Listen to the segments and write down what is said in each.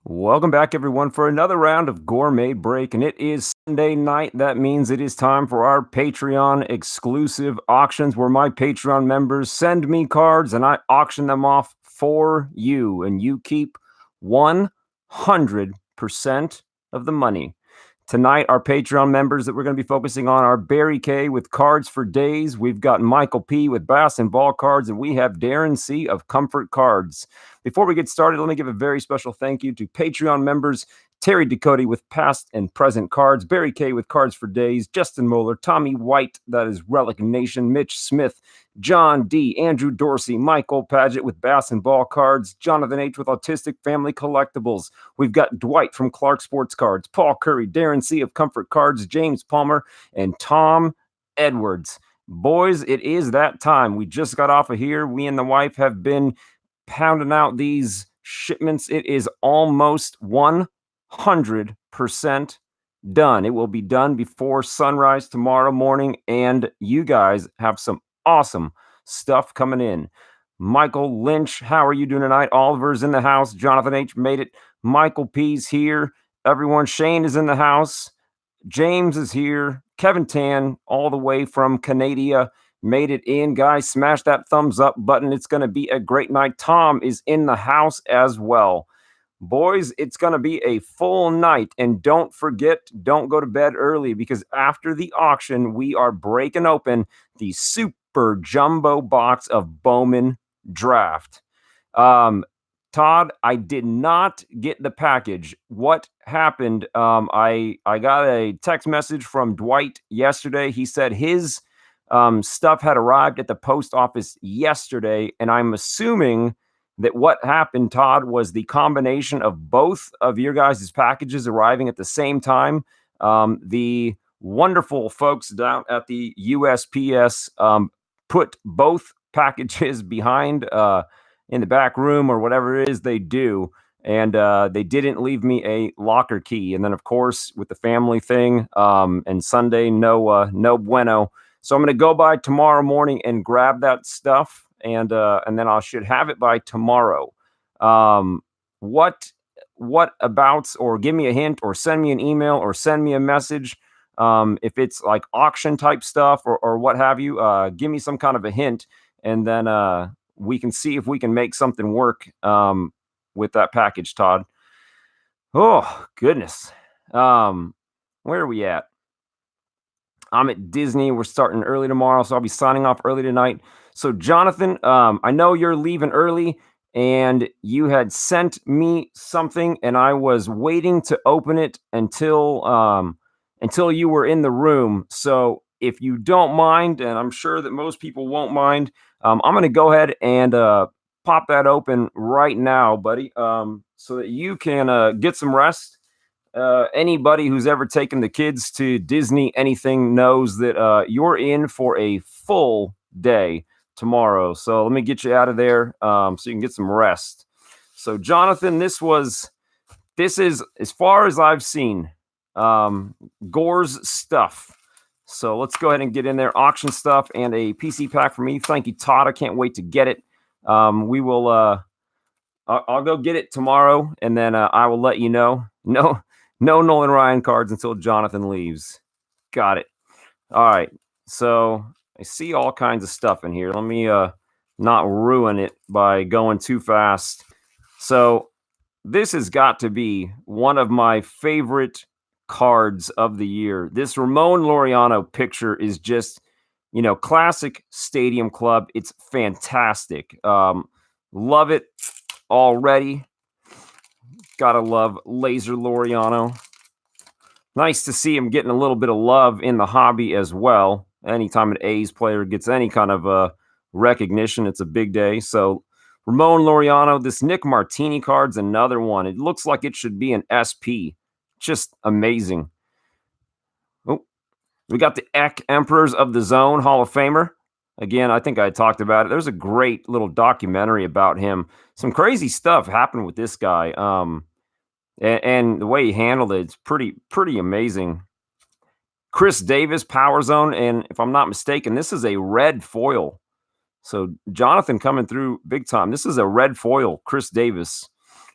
Welcome back, everyone, for another round of Gore Made Break, and it is Sunday night. That means it is time for our Patreon exclusive auctions where my Patreon members send me cards and I auction them off for you, and you keep 100% of the money. Tonight, our Patreon members that we're going to be focusing on are Barry K with Cards for Daze. We've got Michael P with Bass and Ball Cards, and we have Darren C of Comfort Cards. Before we get started, let me give a very special thank you to Patreon members Terry Ducote with Past and Present Cards, Barry K with Cards for Daze, Justin Moeller, Tommy White, that is Relic Nation, Mitch Smith, John D, Andrew Dorsey, Michael Padgett with Bass and Ball Cards, Jonathan H with Autistic Family Collectibles. We've got Dwight from Clark Sports Cards, Paul Curry, Darren C of Comfort Cards, James Palmer, and Tom Edwards. Boys, it is that time. We just got off of here. We and the wife have been pounding out these shipments. It is almost 100% done. It will be done before sunrise tomorrow morning, and you guys have some awesome stuff coming in. Michael Lynch, how are you doing tonight? Oliver's in the house. Jonathan H made it. Michael P's here. Everyone, Shane is in the house. James is here. Kevin Tan, all the way from Canada, made it in. Guys, smash that thumbs up button. It's going to be a great night. Tom is in the house as well. Boys, it's going to be a full night. And don't forget, don't go to bed early, because after the auction, we are breaking open the super jumbo box of Bowman Draft. Todd, I did not get the package. What happened? I got a text message from Dwight yesterday. He said his stuff had arrived at the post office yesterday, and I'm assuming that what happened, Todd, was the combination of both of your guys' packages arriving at the same time. The wonderful folks down at the USPS put both packages behind in the back room or whatever it is they do, and they didn't leave me a locker key. And then, of course, with the family thing and Sunday, no bueno. So I'm going to go by tomorrow morning and grab that stuff, and then I should have it by tomorrow. What about, or give me a hint, or send me an email, or send me a message if it's like auction type stuff or what have you. Give me some kind of a hint, and then we can see if we can make something work with that package, Todd. Oh, goodness. Where are we at? I'm at Disney. We're starting early tomorrow, so I'll be signing off early tonight. So, Jonathan, I know you're leaving early, and you had sent me something, and I was waiting to open it until you were in the room. So, if you don't mind, and I'm sure that most people won't mind, I'm going to go ahead and pop that open right now, buddy, so that you can get some rest. Anybody who's ever taken the kids to Disney, anything, knows that you're in for a full day tomorrow. So let me get you out of there so you can get some rest. So, Jonathan, this is, as far as I've seen, Gore's stuff. So let's go ahead and get in there. Auction stuff and a PC pack for me. Thank you, Todd. I can't wait to get it. We will. I'll go get it tomorrow, and then I will let you know. No Nolan Ryan cards until Jonathan leaves. Got it. All right. So I see all kinds of stuff in here. Let me not ruin it by going too fast. So this has got to be one of my favorite cards of the year. This Ramon Laureano picture is just, classic Stadium Club. It's fantastic. Love it already. Gotta love Laser Laureano. Nice to see him getting a little bit of love in the hobby as well. Anytime an A's player gets any kind of recognition, it's a big day. So Ramon Laureano, this Nick Martini card's another one. It looks like it should be an SP. Just amazing. Oh, we got the Eck Emperors of the Zone Hall of Famer. Again, I think I talked about it. There's a great little documentary about him. Some crazy stuff happened with this guy. And the way he handled it, it's pretty amazing. Chris Davis, Power Zone, and if I'm not mistaken, this is a red foil. So Jonathan coming through big time. This is a red foil, Chris Davis.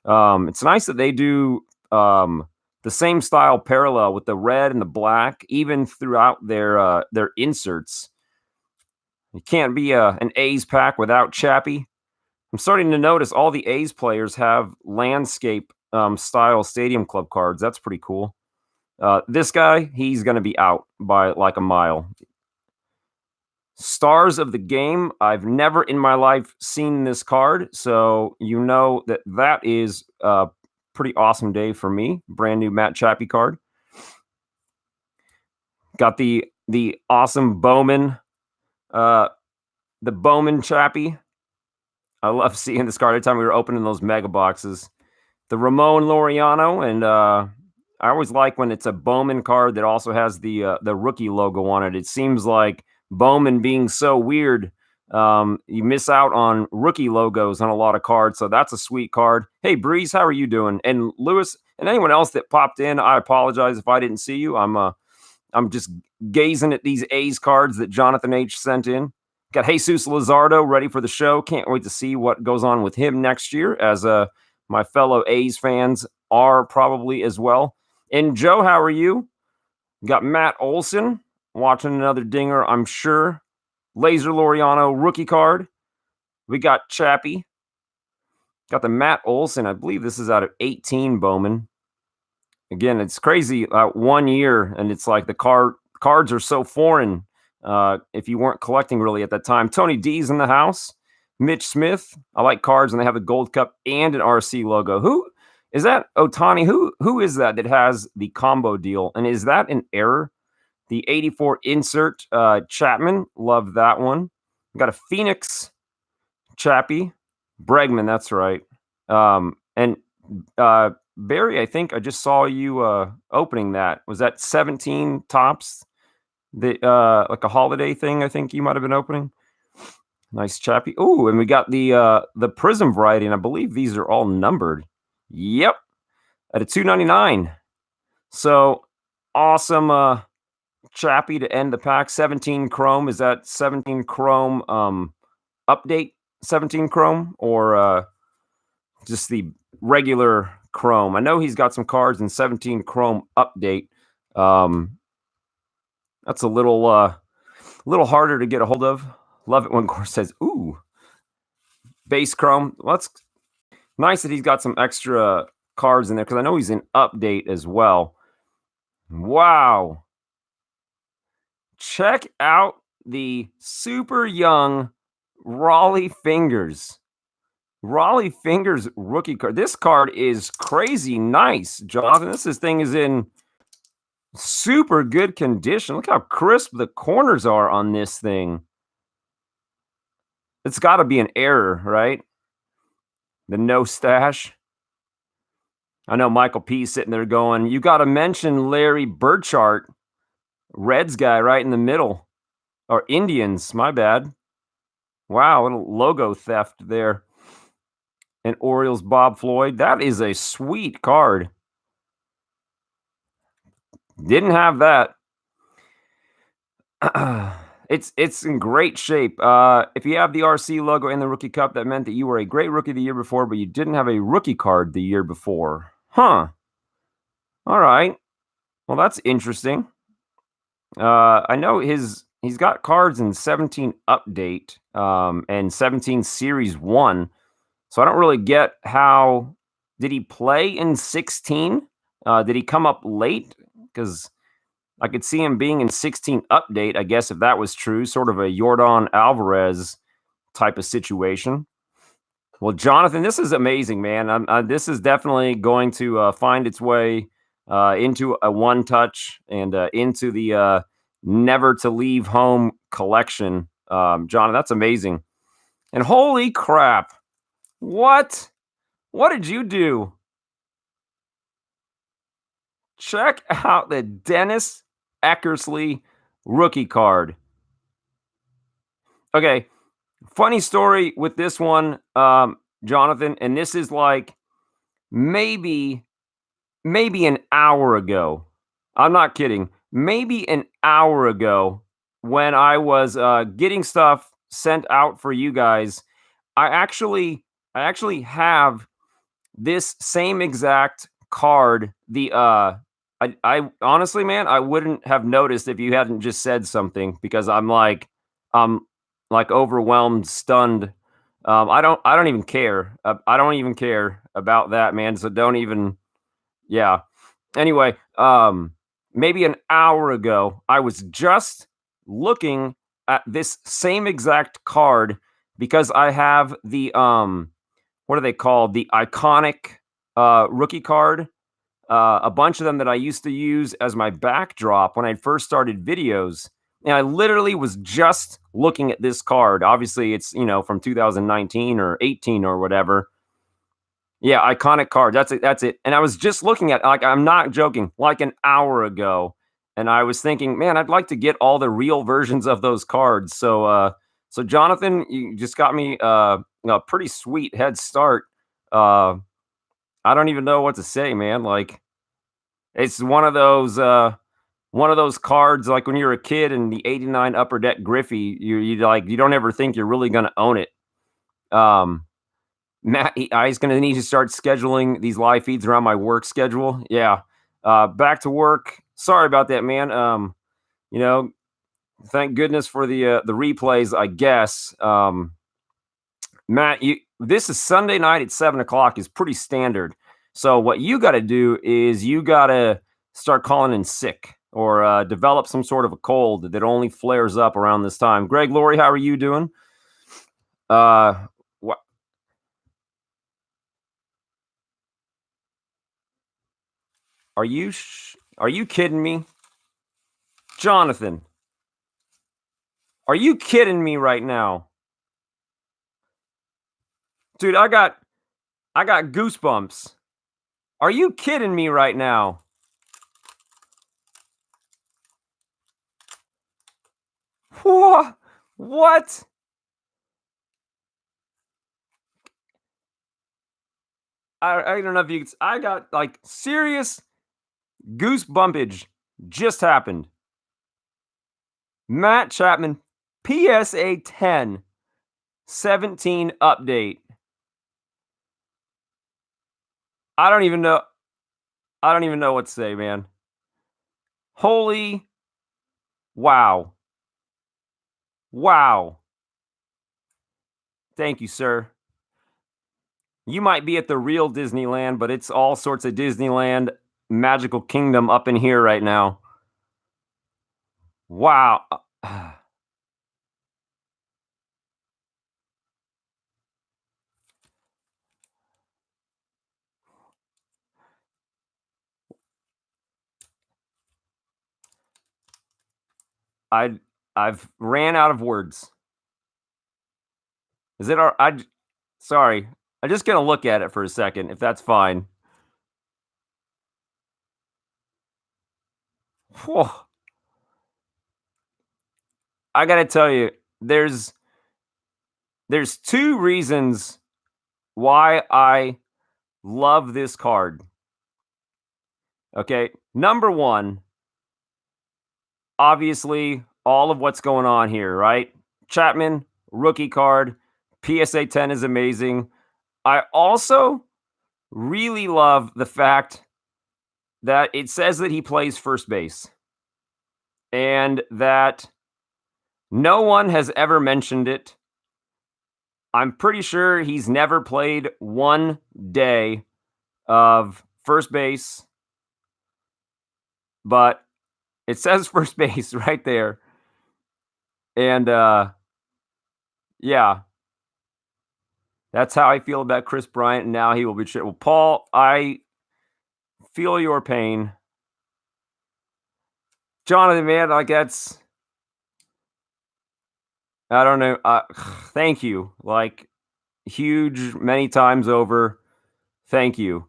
It's nice that they do the same style parallel with the red and the black, even throughout their inserts. You can't be an A's pack without Chappie. I'm starting to notice all the A's players have landscape style Stadium Club cards. That's pretty cool. This guy, he's going to be out by like a mile. Stars of the game. I've never in my life seen this card, so you know that is a pretty awesome day for me. Brand new Matt Chappie card. Got the awesome Bowman, the Bowman Chappie. I love seeing this card every time we were opening those mega boxes. The Ramon Laureano, and I always like when it's a Bowman card that also has the rookie logo on it. It seems like Bowman being so weird, you miss out on rookie logos on a lot of cards, so that's a sweet card. Hey, Breeze, how are you doing? And Lewis, and anyone else that popped in, I apologize if I didn't see you. I'm just gazing at these A's cards that Jonathan H. sent in. Got Jesus Luzardo ready for the show. Can't wait to see what goes on with him next year, as my fellow A's fans are probably as well. And Joe, how are you? Got Matt Olson watching another dinger, I'm sure. Laser Laureano rookie card. We got Chappie. Got the Matt Olson. I believe this is out of 18 Bowman. Again, it's crazy. 1 year, and it's like the cards are so foreign. If you weren't collecting really at that time. Tony D's in the house. Mitch Smith. I like cards and they have the gold cup and an RC logo. Who is that? Otani. Who is that has the combo deal? And is that an error? The 84 insert Chapman. Love that one. Got a Phoenix Chappie. Bregman, that's right. And Barry, I think I just saw you opening that. Was that 17 tops? Like a holiday thing, I think you might have been opening. Nice Chappie. Oh, and we got the Prism variety, and I believe these are all numbered. Yep, at a $2.99. So awesome Chappie to end the pack. 17 chrome. Is that 17 chrome update 17 chrome or just the regular chrome? I know he's got some cards in 17 chrome update. That's a little harder to get a hold of. Love it when Gore says, ooh, base chrome. Well, that's nice that he's got some extra cards in there because I know he's in update as well. Wow. Check out the super young Raleigh Fingers. Raleigh Fingers rookie card. This card is crazy nice, Jonathan. This thing is in super good condition. Look how crisp the corners are on this thing. It's got to be an error, right? The no stash. I know Michael P sitting there going, you got to mention Larry Burchart, Reds guy right in the middle. Or Indians, my bad. Wow, little logo theft there. And Orioles Bob Floyd. That is a sweet card. Didn't have that. It's in great shape. If you have the RC logo in the rookie cup, that meant that you were a great rookie the year before, but you didn't have a rookie card the year before. Huh. All right. Well, that's interesting. I know he's got cards in 17 update and 17 series 1. So I don't really get how did he play in 16? Did he come up late? Because I could see him being in 16 update, I guess, if that was true, sort of a Yordan Alvarez type of situation. Well, Jonathan, this is amazing, man. This is definitely going to find its way into a one-touch and into the never to leave home collection. John, that's amazing. And holy crap, what did you do? Check out the Dennis Eckersley rookie card. Okay, funny story with this one, Jonathan, and this is like maybe an hour ago. I'm not kidding. Maybe an hour ago when I was getting stuff sent out for you guys, I actually have this same exact card, I honestly, man, I wouldn't have noticed if you hadn't just said something because I'm like overwhelmed, stunned. I don't even care. I don't even care about that, man. So don't even, yeah. Anyway, maybe an hour ago, I was just looking at this same exact card because I have the what are they called? The iconic rookie card. A bunch of them that I used to use as my backdrop when I first started videos. And I literally was just looking at this card. Obviously, it's from 2019 or 18 or whatever. Yeah, iconic card. That's it. That's it. And I was just looking at, like, I'm not joking, like an hour ago, and I was thinking, man, I'd like to get all the real versions of those cards. So Jonathan, you just got me a pretty sweet head start. Uh, I don't even know what to say, man. Like, it's one of those cards like when you're a kid in the '89 Upper Deck Griffey, you don't ever think you're really gonna own it. Matt, he's going to need to start scheduling these live feeds around my work schedule. Yeah. Back to work. Sorry about that, man. You know, thank goodness for the replays, I guess. Matt, this is Sunday night at 7:00 is pretty standard. So what you got to do is you got to start calling in sick or develop some sort of a cold that only flares up around this time. Greg Laurie, how are you doing? Are you kidding me? Jonathan, are you kidding me right now? Dude, I got goosebumps. Are you kidding me right now? What? I don't know if you could, I got like serious goosebumpage just happened. Matt Chapman, PSA 10, 17 update. I don't even know what to say, man. Holy wow. Wow. Thank you, sir. You might be at the real Disneyland, but it's all sorts of Disneyland magical kingdom up in here right now. Wow. I've ran out of words. Is it our sorry. I'm just going to look at it for a second if that's fine. Whew. I got to tell you, there's two reasons why I love this card. Okay, number one, obviously, all of what's going on here, right? Chapman, rookie card, PSA 10 is amazing. I also really love the fact that it says that he plays first base and that no one has ever mentioned it. I'm pretty sure he's never played one day of first base, but it says first base right there. And yeah, that's how I feel about Chris Bryant. And now he will be traded. Well, Paul, I feel your pain. Jonathan, man, like that's, I don't know. Thank you. Like, huge, many times over. Thank you.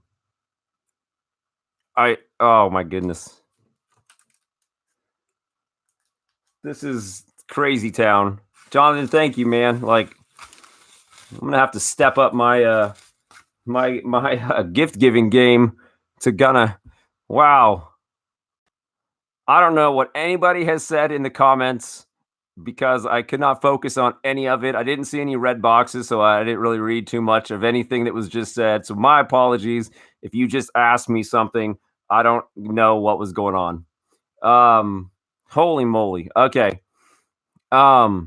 Oh my goodness. This is crazy town. Jonathan, thank you, man. Like, I'm gonna have to step up my my gift giving game to gonna. Wow. I don't know what anybody has said in the comments, because I could not focus on any of it. I didn't see any red boxes, so I didn't really read too much of anything that was just said. So my apologies if you just asked me something. I don't know what was going on. Holy moly. Okay. I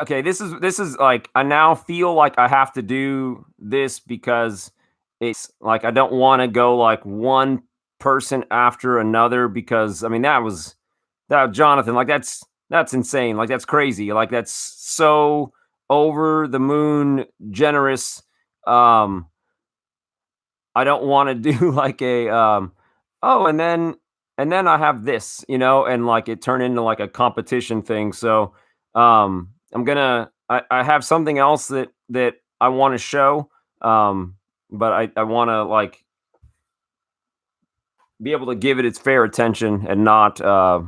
okay, this is like I now feel like I have to do this because it's like I don't want to go like one person after another because I mean that Jonathan, like that's insane. Like that's crazy. Like that's so over the moon generous. Um I don't want to do like a oh and then I have this, and like it turned into like a competition thing. So I have something else that I want to show. But I want to like be able to give it its fair attention and not like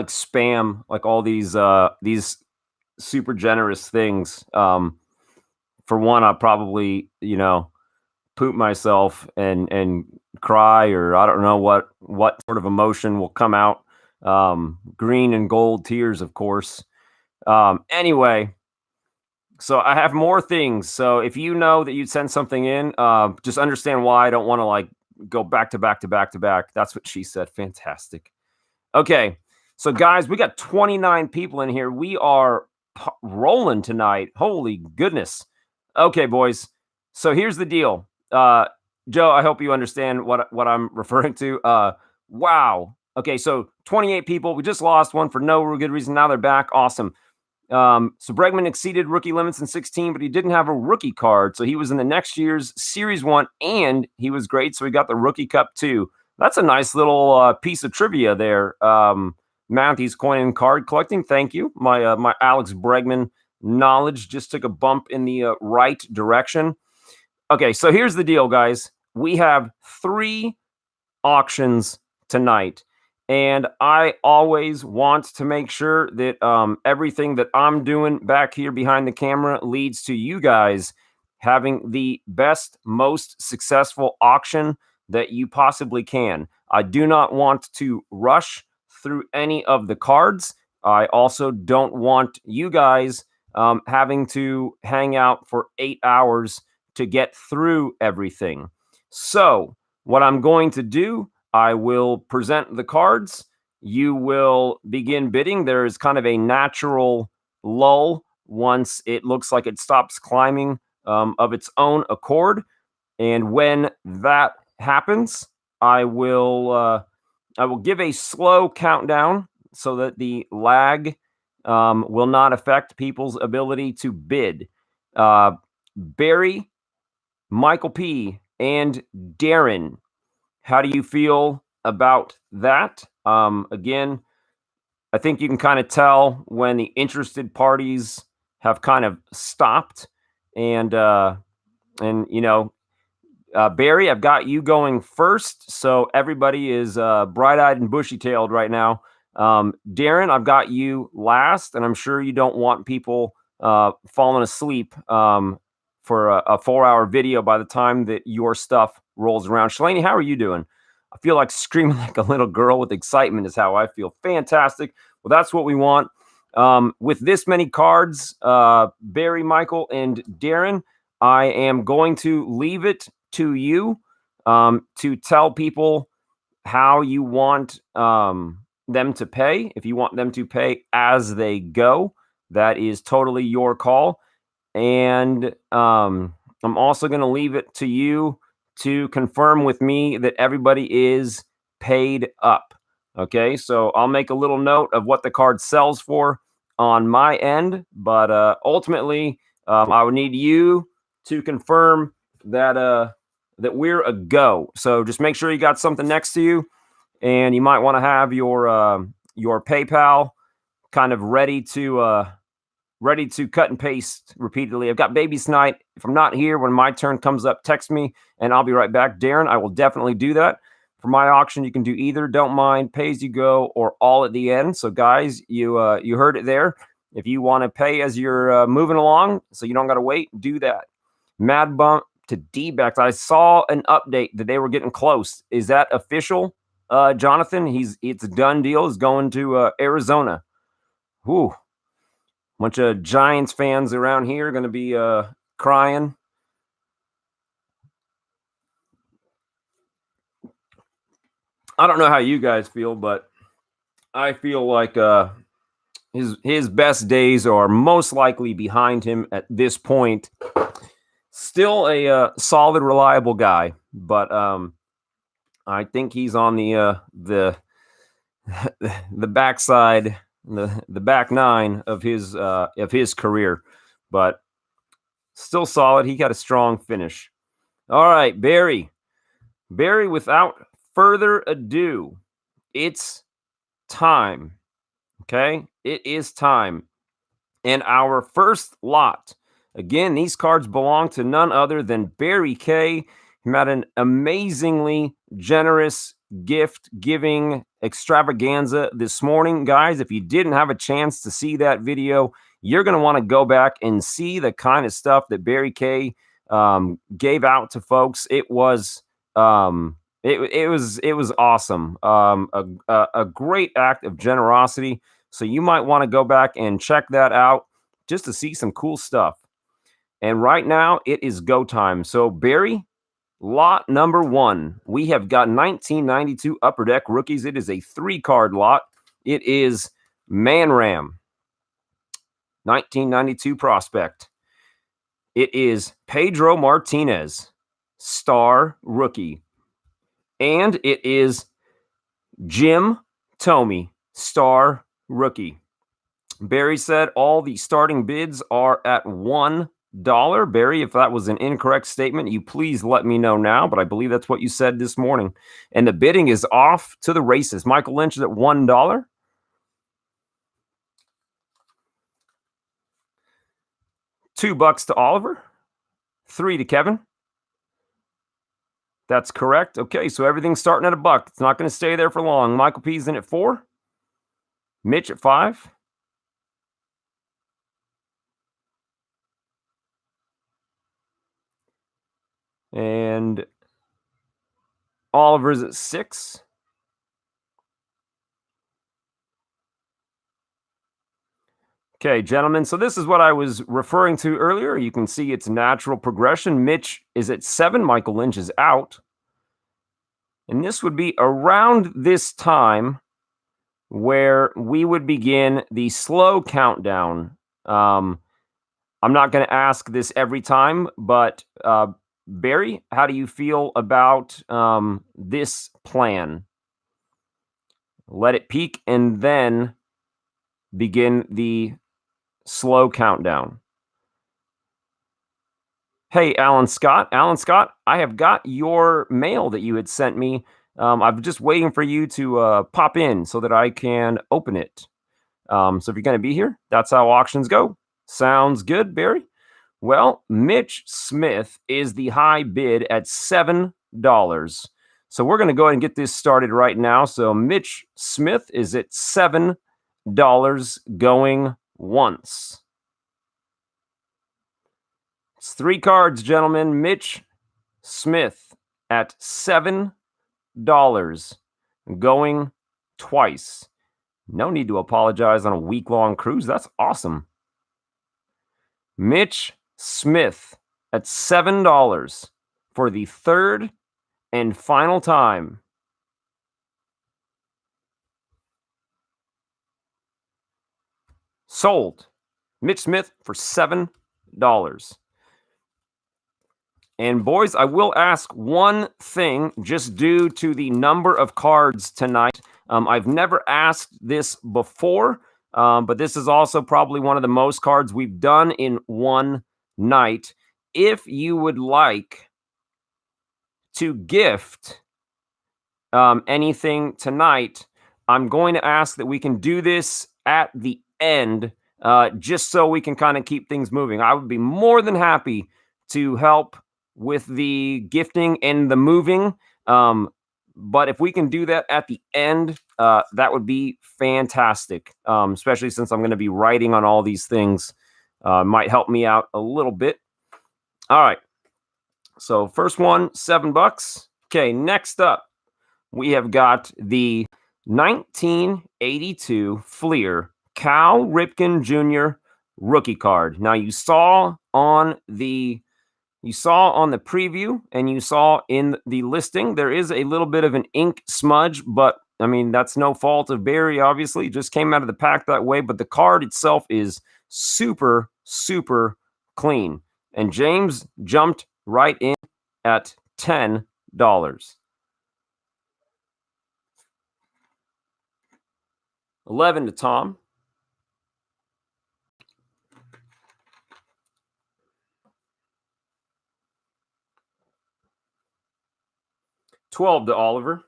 spam like all these super generous things. For one, I probably, poop myself and cry, or I don't know what sort of emotion will come out. Green and gold tears, of course. Anyway, so I have more things. So if you know that you'd send something in, just understand why I don't want to like go back to back to back to back. That's what she said. Fantastic. Okay. So guys, we got 29 people in here. We are rolling tonight. Holy goodness. Okay, boys. So here's the deal. Joe, I hope you understand what I'm referring to. Wow. Okay, so 28 people. We just lost one for no good reason. Now they're back. Awesome. So Bregman exceeded rookie limits in 16, but he didn't have a rookie card. So he was in the next year's Series 1, and he was great. So he got the Rookie Cup too. That's a nice little piece of trivia there. Matthew's coin and card collecting. Thank you. My Alex Bregman knowledge just took a bump in the right direction. Okay, so here's the deal, guys. We have 3 auctions tonight. And I always want to make sure that everything that I'm doing back here behind the camera leads to you guys having the best, most successful auction that you possibly can. I do not want to rush through any of the cards. I also don't want you guys having to hang out for 8 hours to get through everything. So what I'm going to do, I will present the cards. You will begin bidding. There is kind of a natural lull once it looks like it stops climbing of its own accord. And when that happens, I will give a slow countdown so that the lag will not affect people's ability to bid. Barry, Michael P., and Darren, how do you feel about that? Again, I think you can kind of tell when the interested parties have kind of stopped. And Barry, I've got you going first. So everybody is bright-eyed and bushy-tailed right now. Darren, I've got you last, and I'm sure you don't want people falling asleep for a 4-hour video by the time that your stuff rolls around. Shalani, how are you doing? I feel like screaming like a little girl with excitement is how I feel. Fantastic. Well, that's what we want. With this many cards, Barry, Michael, and Darren, I am going to leave it to you to tell people how you want them to pay. If you want them to pay as they go, that is totally your call. And I'm also going to leave it to you to confirm with me that everybody is paid up. Okay, so I'll make a little note of what the card sells for on my end, but ultimately, I would need you to confirm that that we're a go. So just make sure you got something next to you, and you might want to have your PayPal kind of ready to cut and paste repeatedly. I've got babies tonight. If I'm not here when my turn comes up, text me and I'll be right back. Darren, I will definitely do that. For my auction, you can do either. Don't mind, pay as you go or all at the end. So guys, you heard it there. If you want to pay as you're moving along so you don't got to wait, do that. Mad Bump to D-backs. I saw an update that they were getting close. Is that official, Jonathan? It's a done deal. He's going to Arizona. Whew. Bunch of Giants fans around here are going to be crying. I don't know how you guys feel, but I feel like his best days are most likely behind him at this point. Still a solid, reliable guy, but I think he's on the backside, the back nine of his career, but still solid. He got a strong finish. All right, Barry, without further ado, it's time. Okay, it is time. And our first lot, again, these cards belong to none other than Barry K. He had an amazingly generous gift giving extravaganza this morning. Guys, if you didn't have a chance to see that video, you're going to want to go back and see the kind of stuff that Barry K gave out to folks. It was it was awesome. A great act of generosity. So you might want to go back and check that out just to see some cool stuff. And right now it is go time. So Barry, lot number 1, we have got 1992 Upper Deck rookies. It is a 3-card lot. It is Man Ram, 1992 prospect. It is Pedro Martinez, star rookie. And it is Jim Tomm, star rookie. Barry said all the starting bids are at $1. Barry, if that was an incorrect statement, you please let me know now, but I believe that's what you said this morning. And the bidding is off to the races. Michael Lynch is at $1. $2 to Oliver. 3 to Kevin. That's correct. Okay, so everything's starting at $1. It's not going to stay there for long. Michael P's in at 4. Mitch at 5. And Oliver's at 6. Okay, gentlemen, so this is what I was referring to earlier. You can see its natural progression. Mitch is at 7. Michael Lynch is out. And this would be around this time where we would begin the slow countdown. I'm not going to ask this every time, but Barry, how do you feel about this plan? Let it peak and then begin the slow countdown. Hey, Alan Scott. Alan Scott, I have got your mail that you had sent me. I'm just waiting for you to pop in so that I can open it. So if you're going to be here, that's how auctions go. Sounds good, Barry? Well, Mitch Smith is the high bid at $7. So we're going to go ahead and get this started right now. So Mitch Smith is at $7 going once. It's 3 cards, gentlemen. Mitch Smith at $7 going twice. No need to apologize on a week-long cruise. That's awesome. Mitch Smith at $7 for the 3rd and final time. Sold. Mitch Smith for $7. And boys, I will ask one thing just due to the number of cards tonight. I've never asked this before, but this is also probably one of the most cards we've done in one night. If you would like to gift anything tonight, I'm going to ask that we can do this at the end, just so we can kind of keep things moving. I would be more than happy to help with the gifting and the moving. But if we can do that at the end, that would be fantastic, especially since I'm going to be writing on all these things. Might help me out a little bit. All right. So first one, $7. Okay, next up, we have got the 1982 Fleer Cal Ripken Jr. rookie card. Now you saw on the preview and you saw in the listing, there is a little bit of an ink smudge, but I mean, that's no fault of Barry, obviously. It just came out of the pack that way, but the card itself is super, super clean. And James jumped right in at $10. 11 to Tomm. 12 to Oliver.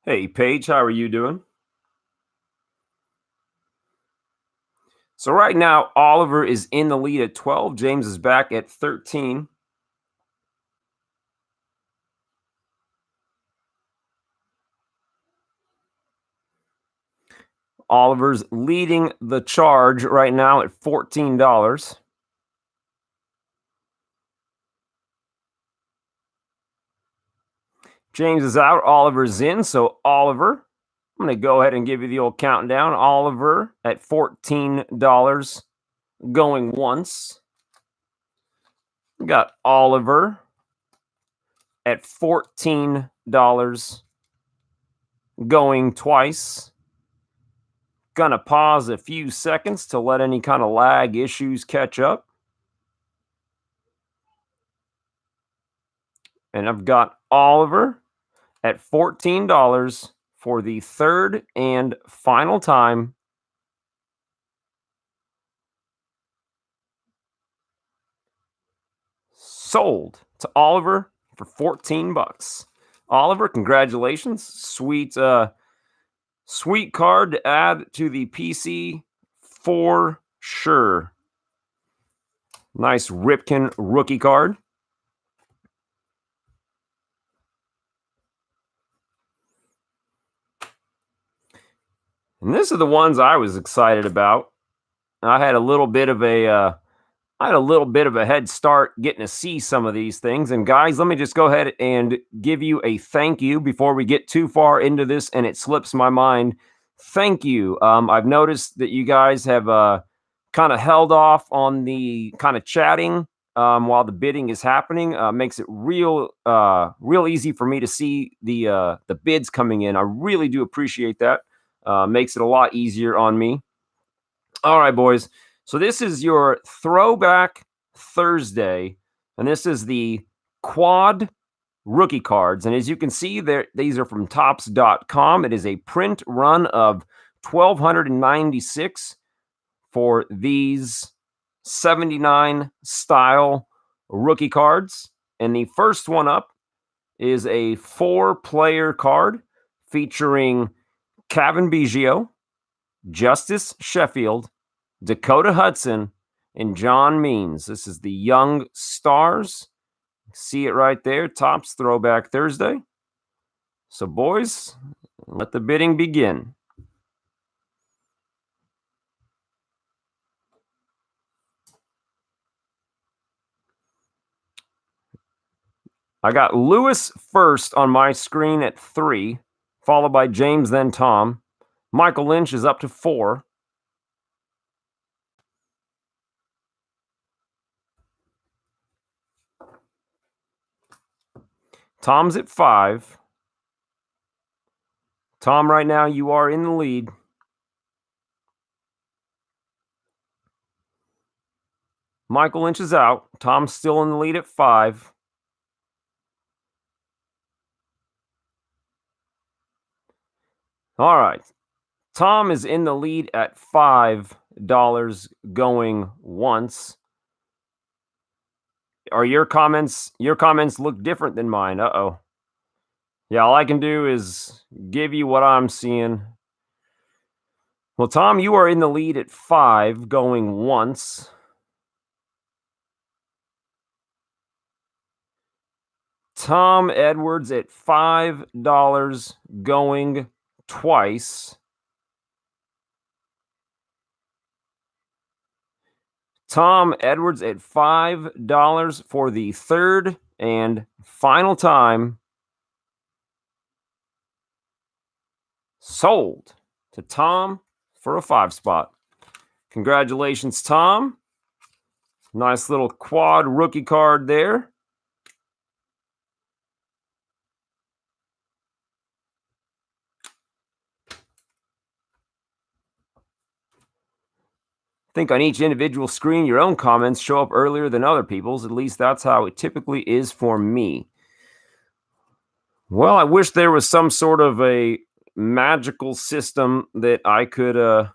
Hey, Paige, how are you doing? So right now, Oliver is in the lead at 12. James is back at 13. Oliver's leading the charge right now at $14. James is out. Oliver's in. So Oliver, I'm going to go ahead and give you the old countdown. Oliver at $14 going once. We got Oliver at $14 going twice. Gonna pause a few seconds to let any kind of lag issues catch up. And I've got Oliver at $14 for the third and final time. Sold to Oliver for $14. Oliver, congratulations. Sweet card to add to the PC for sure. Nice Ripken rookie card. And this are the ones I was excited about. I had a little bit of a head start getting to see some of these things. And guys, let me just go ahead and give you a thank you before we get too far into this and it slips my mind. Thank you. I've noticed that you guys have kind of held off on the kind of chatting while the bidding is happening. Makes it real easy for me to see the bids coming in. I really do appreciate that. Makes it a lot easier on me. All right, boys. So this is your Throwback Thursday, and this is the quad rookie cards. And as you can see, these are from Topps.com. It is a print run of 1,296 for these 79 style rookie cards. And the first one up is a 4-player card featuring Kevin Biggio, Justice Sheffield, Dakota Hudson, and John Means. This is the Young Stars. See it right there. Topps Throwback Thursday. So, boys, let the bidding begin. I got Lewis first on my screen at 3, followed by James, then Tomm. Michael Lynch is up to 4. Tomm's at 5. Tomm, right now, you are in the lead. Michael Lynch is out. Tomm's still in the lead at 5. All right. Tomm is in the lead at $5 going once. Are your comments look different than mine? Uh-oh. Yeah, all I can do is give you what I'm seeing. Well, Tomm, you are in the lead at 5 going once. Tom Edwards at $5 going twice. Tom Edwards at $5 for the third and final time. Sold to Tom for a 5 spot. Congratulations, Tom. Nice little quad rookie card there. I think on each individual screen, your own comments show up earlier than other people's. At least that's how it typically is for me. Well, I wish there was some sort of a magical system that I could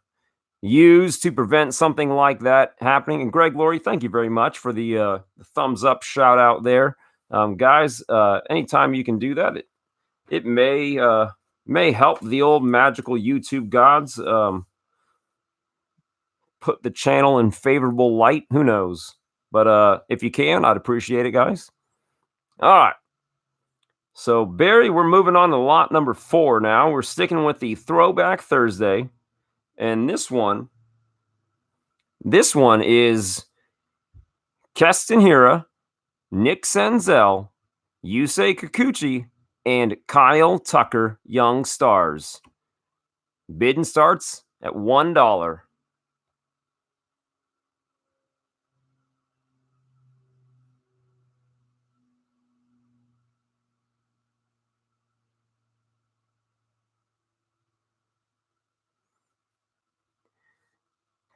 use to prevent something like that happening. And Greg Laurie, thank you very much for the thumbs up shout out there. Guys, anytime you can do that, it may help the old magical YouTube gods put the channel in favorable light. Who knows? But if you can, I'd appreciate it, guys. All right. So, Barry, we're moving on to lot number 4 now. We're sticking with the Throwback Thursday. And this one is Keston Hiura, Nick Senzel, Yusei Kikuchi, and Kyle Tucker, Young Stars. Bidding starts at $1.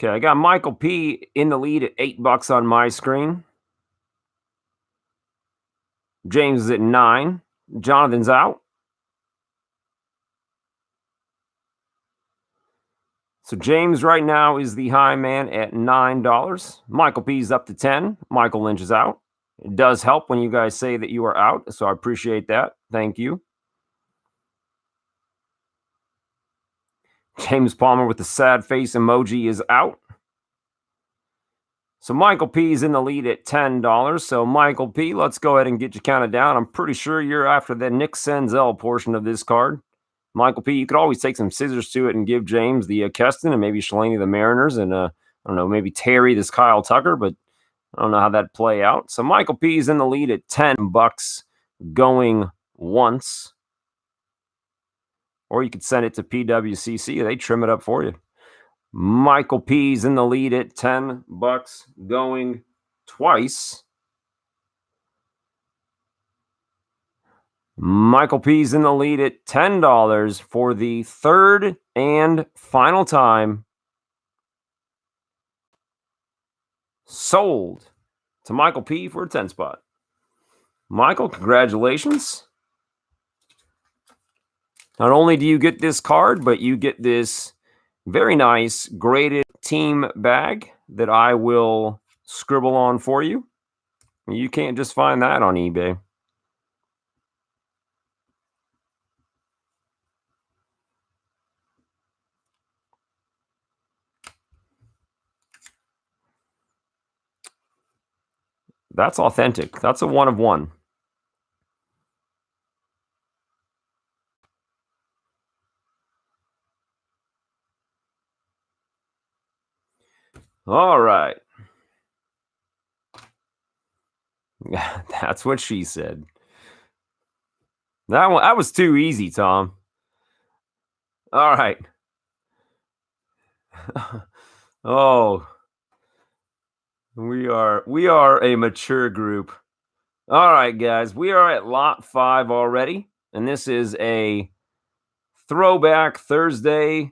Okay, I got Michael P in the lead at $8 on my screen. James is at 9. Jonathan's out. So James right now is the high man at $9. Michael P's up to 10. Michael Lynch is out. It does help when you guys say that you are out, so I appreciate that. Thank you. James Palmer with the sad face emoji is out. So Michael P is in the lead at $10. So Michael P, let's go ahead and get you counted down. I'm pretty sure you're after the Nick Senzel portion of this card. Michael P, you could always take some scissors to it and give James the Keston and maybe Shalani the Mariners and I don't know, maybe Terry this Kyle Tucker, but I don't know how that'd play out. So Michael P is in the lead at $10 going once. Or you could send it to PWCC. They trim it up for you. Michael P's in the lead at $10 going twice. Michael P's in the lead at $10 for the third and final time. Sold to Michael P for a 10 spot. Michael, congratulations. Not only do you get this card, but you get this very nice graded team bag that I will scribble on for you. You can't just find that on eBay. That's authentic. That's a 1 of 1. All right. That's what she said. That was too easy, Tom. All right. Oh, we are a mature group. All right, guys, we are at lot 5 already, and this is a Throwback Thursday.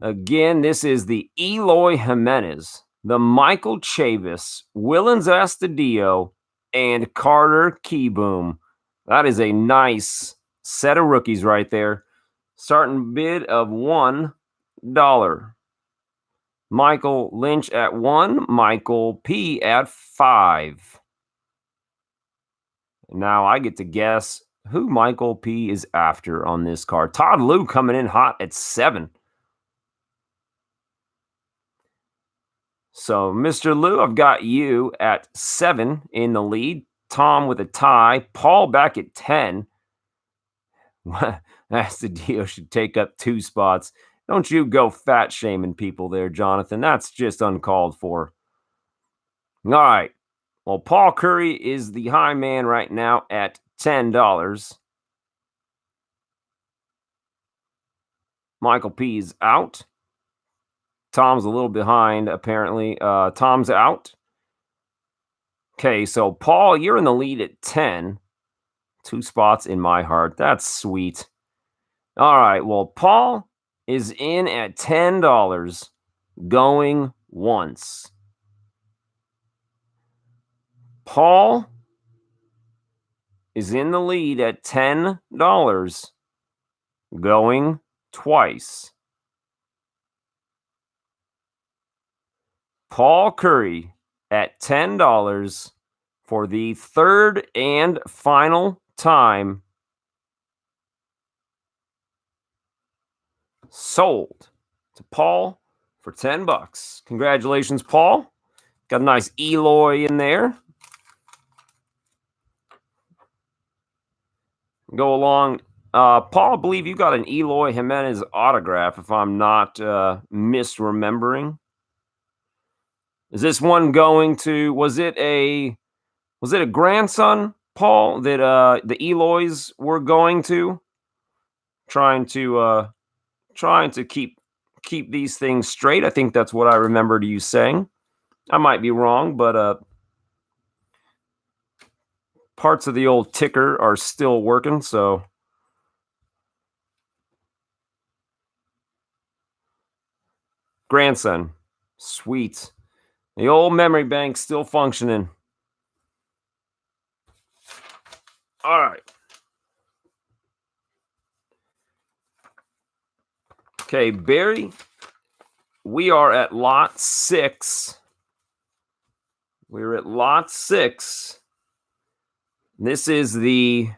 Again, this is the Eloy Jimenez, the Michael Chavis, Willens Astudillo, and Carter Keyboom. That is a nice set of rookies right there. Starting bid of $1. Michael Lynch at 1, Michael P at 5. Now I get to guess who Michael P is after on this card. Todd Liu coming in hot at 7. So, Mr. Liu, I've got you at 7 in the lead. Tomm with a tie. Paul back at 10. That's the deal. Should take up 2 spots. Don't you go fat shaming people there, Jonathan. That's just uncalled for. All right. Well, Paul Curry is the high man right now at $10. Michael P's out. Tomm's a little behind, apparently. Tomm's out. Okay, so Paul, you're in the lead at 10. 2 spots in my heart. That's sweet. All right, well, Paul is in at $10 going once. Paul is in the lead at $10 going twice. Paul Curry at $10 for the third and final time. Sold to Paul for $10. Congratulations, Paul. Got a nice Eloy in there. Go along. Paul, I believe you got an Eloy Jimenez autograph, if I'm not misremembering. Is this one going to, was it a grandson, Paul, that the Eloys were going to? Trying to keep these things straight. I think that's what I remembered you saying. I might be wrong, but parts of the old ticker are still working, so grandson. Sweet. The old memory bank's still functioning. All right. Okay, Barry, we are at lot 6. We're at lot 6. This is the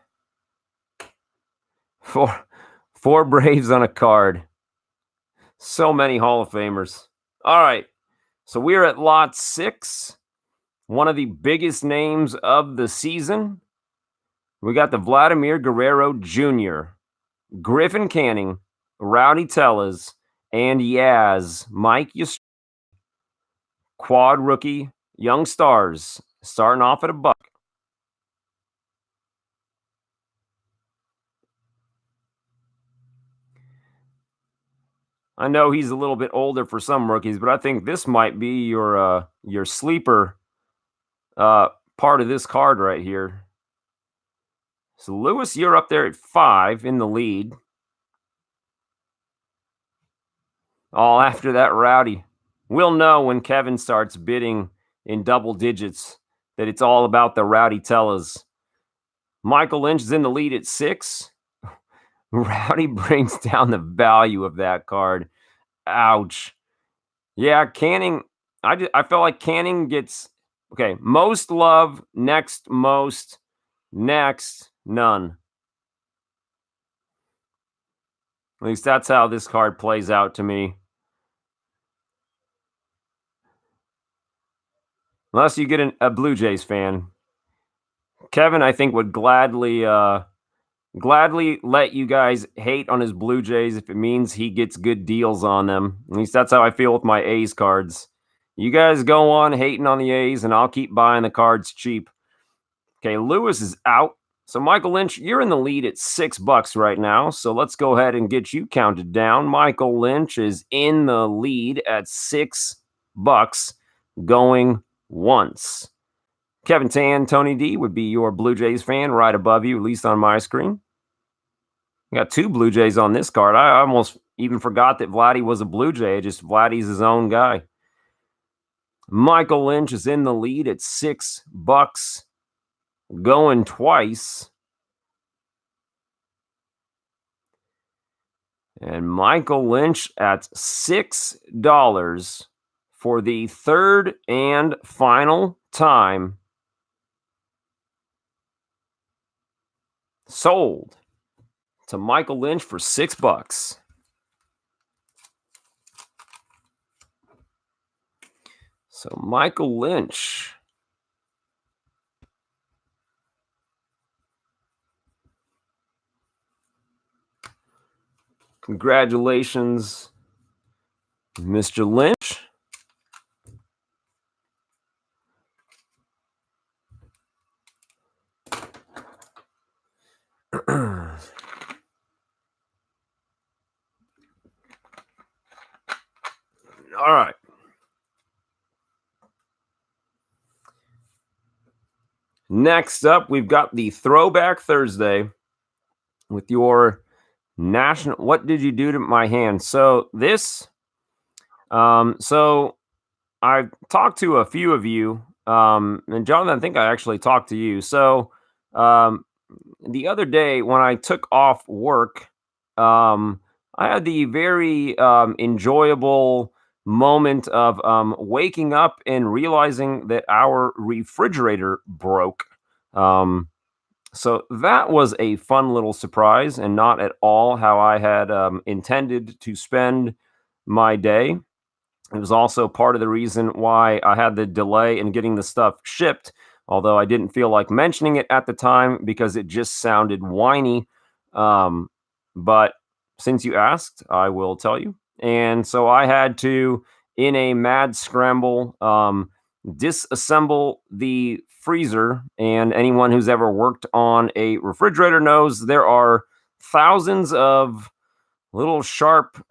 four Braves on a card. So many Hall of Famers. All right. So we're at lot 6. One of the biggest names of the season. We got the Vladimir Guerrero Jr., Griffin Canning, Rowdy Tellez, and Yaz, Mike Yastrzemski. Quad rookie, young stars, starting off at $1. I know he's a little bit older for some rookies, but I think this might be your sleeper part of this card right here. So Lewis, you're up there at 5 in the lead. All after that Rowdy. We'll know when Kevin starts bidding in double digits that it's all about the Rowdy Tellez. Michael Lynch is in the lead at 6. Rowdy brings down the value of that card. Ouch. Yeah, Canning. I felt like Canning gets okay. Most love, next most, next none. At least that's how this card plays out to me. Unless you get a Blue Jays fan. Kevin, I think, would gladly let you guys hate on his Blue Jays if it means he gets good deals on them. At least that's how I feel with my A's cards. You guys go on hating on the A's, and I'll keep buying the cards cheap. Okay, Lewis is out. So, Michael Lynch, you're in the lead at $6 right now. So, let's go ahead and get you counted down. Michael Lynch is in the lead at $6 going once. Kevin Tan, Tony D would be your Blue Jays fan right above you, at least on my screen. We got 2 Blue Jays on this card. I almost even forgot that Vladdy was a Blue Jay. Just Vladdy's his own guy. Michael Lynch is in the lead at $6 going twice. And Michael Lynch at $6 for the third and final time. Sold to Michael Lynch for $6. So Michael Lynch Congratulations, Mr. Lynch. All right. Next up, we've got the Throwback Thursday with your national. What did you do to my hand? So this, so I've talked to a few of you, and Jonathan, I think I actually talked to you. So the other day when I took off work, I had the very enjoyable moment of waking up and realizing that our refrigerator broke. So that was a fun little surprise and not at all how I had intended to spend my day. It was also part of the reason why I had the delay in getting the stuff shipped, although I didn't feel like mentioning it at the time because it just sounded whiny. But since you asked, I will tell you. And so I had to, in a mad scramble, disassemble the freezer. And anyone who's ever worked on a refrigerator knows there are thousands of little sharp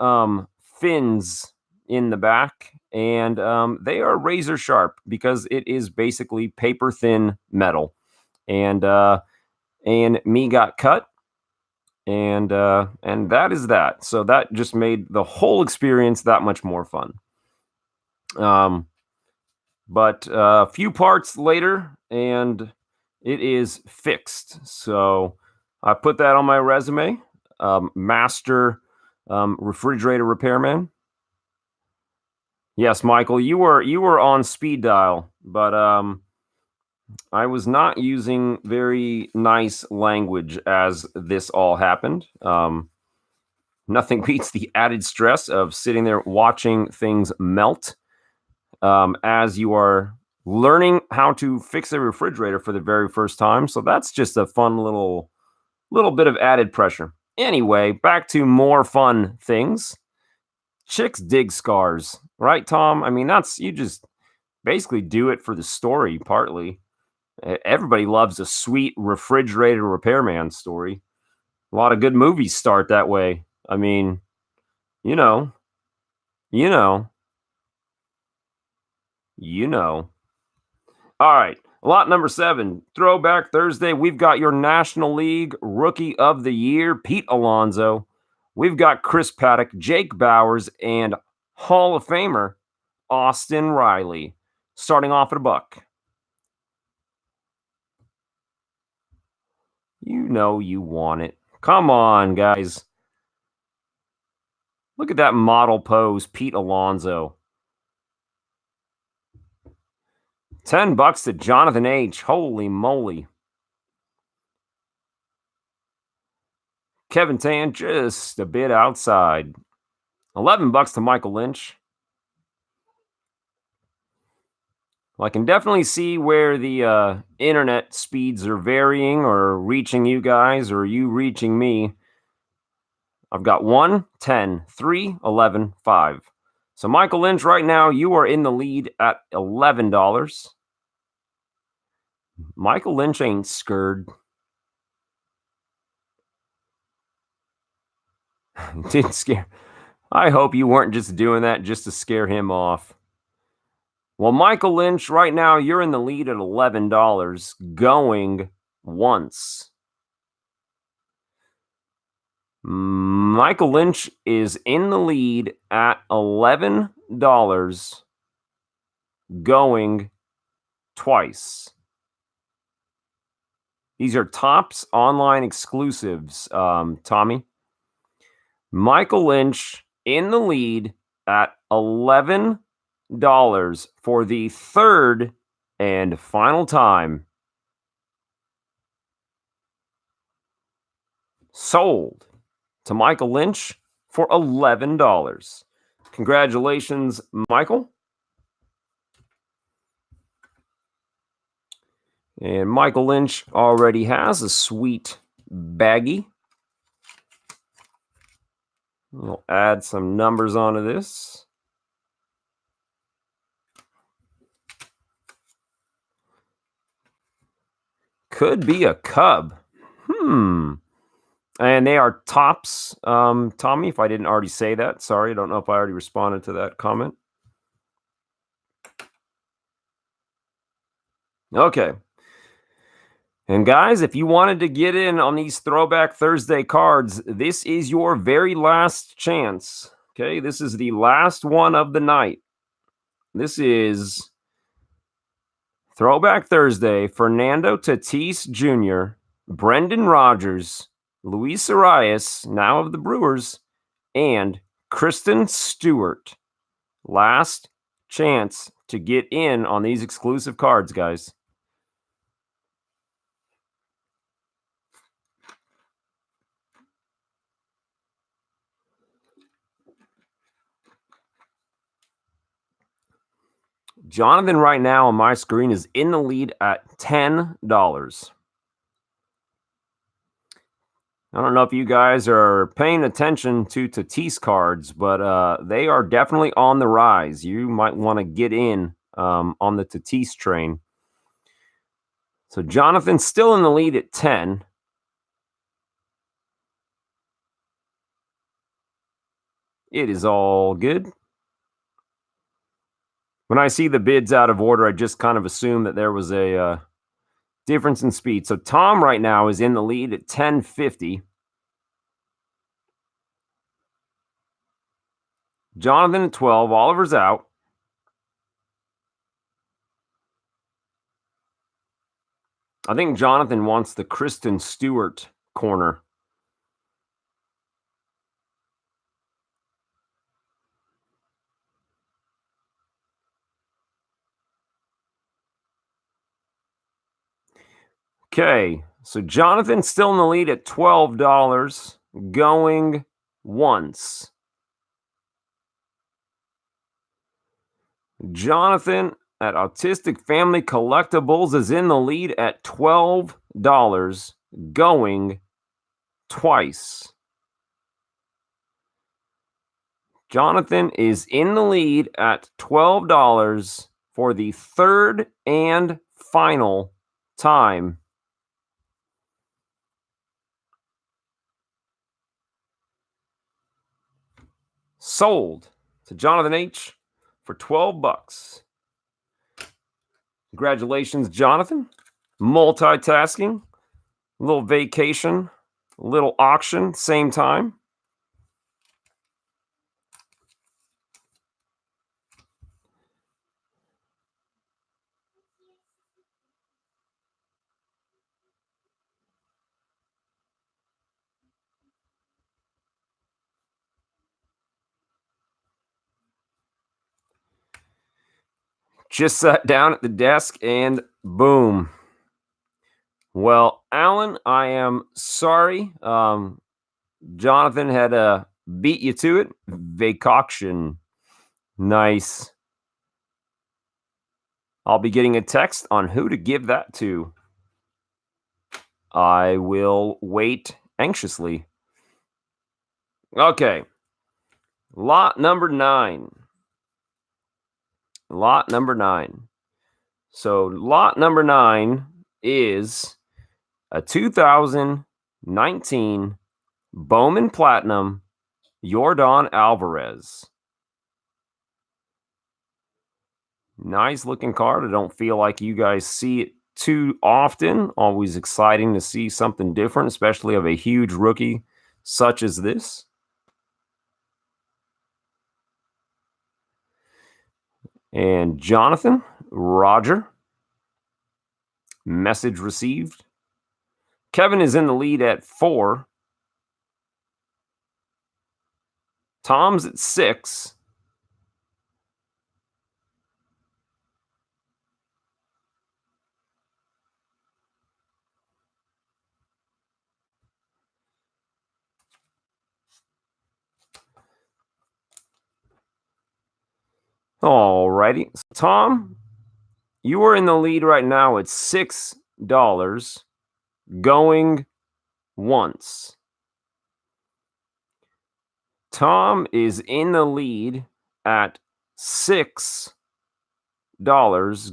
fins in the back, and they are razor sharp because it is basically paper thin metal. And me got cut, and that is that. So that just made the whole experience that much more fun. But a few parts later, and it is fixed. So I put that on my resume. Master refrigerator repairman. Yes, Michael, you were on speed dial, but I was not using very nice language as this all happened. Nothing beats the added stress of sitting there watching things melt as you are learning how to fix a refrigerator for the very first time. So that's just a fun little bit of added pressure. Anyway, back to more fun things. Chicks dig scars, right, Tomm? I mean, you just basically do it for the story, partly. Everybody loves a sweet refrigerator repairman story. A lot of good movies start that way. I mean, you know. All right, lot number 7, Throwback Thursday. We've got your National League Rookie of the Year, Pete Alonso. We've got Chris Paddock, Jake Bowers, and Hall of Famer Austin Riley. Starting off at $1. You know you want it. Come on, guys. Look at that model pose, Pete Alonso. $10 to Jonathan H. Holy moly. Kevin Tan just a bit outside. $11 to Michael Lynch. Well, I can definitely see where the internet speeds are varying or reaching you guys or you reaching me. I've got 1, 10, 3, 11, 5. So Michael Lynch, right now, you are in the lead at $11. Michael Lynch ain't scared. Didn't scare. I hope you weren't just doing that just to scare him off. Well, Michael Lynch, right now, you're in the lead at $11, going once. Michael Lynch is in the lead at $11, going twice. These are Topps online exclusives, Tommy. Michael Lynch in the lead at $11 for the third and final time. Sold to Michael Lynch for $11. Congratulations, Michael. And Michael Lynch already has a sweet baggie. We'll add some numbers onto this. Could be a Cub. And they are tops. Tommy, if I didn't already say that, sorry. I don't know if I already responded to that comment. Okay. And guys, if you wanted to get in on these Throwback Thursday cards, this is your very last chance. Okay, this is the last one of the night. This is Throwback Thursday, Fernando Tatis Jr., Brendan Rodgers, Luis Arias, now of the Brewers, and Kristen Stewart. Last chance to get in on these exclusive cards, guys. Jonathan right now on my screen is in the lead at $10. I don't know if you guys are paying attention to Tatis cards, but they are definitely on the rise. You might want to get in on the Tatis train. So Jonathan's still in the lead at 10. It is all good. When I see the bids out of order, I just kind of assume that there was a difference in speed. So Tomm right now is in the lead at 1050. Jonathan at 12. Oliver's out. I think Jonathan wants the Kristen Stewart corner. Okay, so Jonathan's still in the lead at $12, going once. Jonathan at Autistic Family Collectibles is in the lead at $12, going twice. Jonathan is in the lead at $12 for the third and final time. Sold to Jonathan H. for $12. Congratulations, Jonathan. Multitasking, a little vacation, a little auction, same time. Just sat down at the desk and boom. Well, Alan, I am sorry. Jonathan had beat you to it. Vacation. Nice. I'll be getting a text on who to give that to. I will wait anxiously. Okay. Lot number 9. Lot number 9. So lot number 9 is a 2019 Bowman Platinum Yordan Alvarez. Nice looking card. I don't feel like you guys see it too often. Always exciting to see something different, especially of a huge rookie such as this. And Jonathan, Roger. Message received. Kevin is in the lead at 4. Tom's at 6. All righty. So Tomm, you are in the lead right now at $6, going once. Tomm is in the lead at $6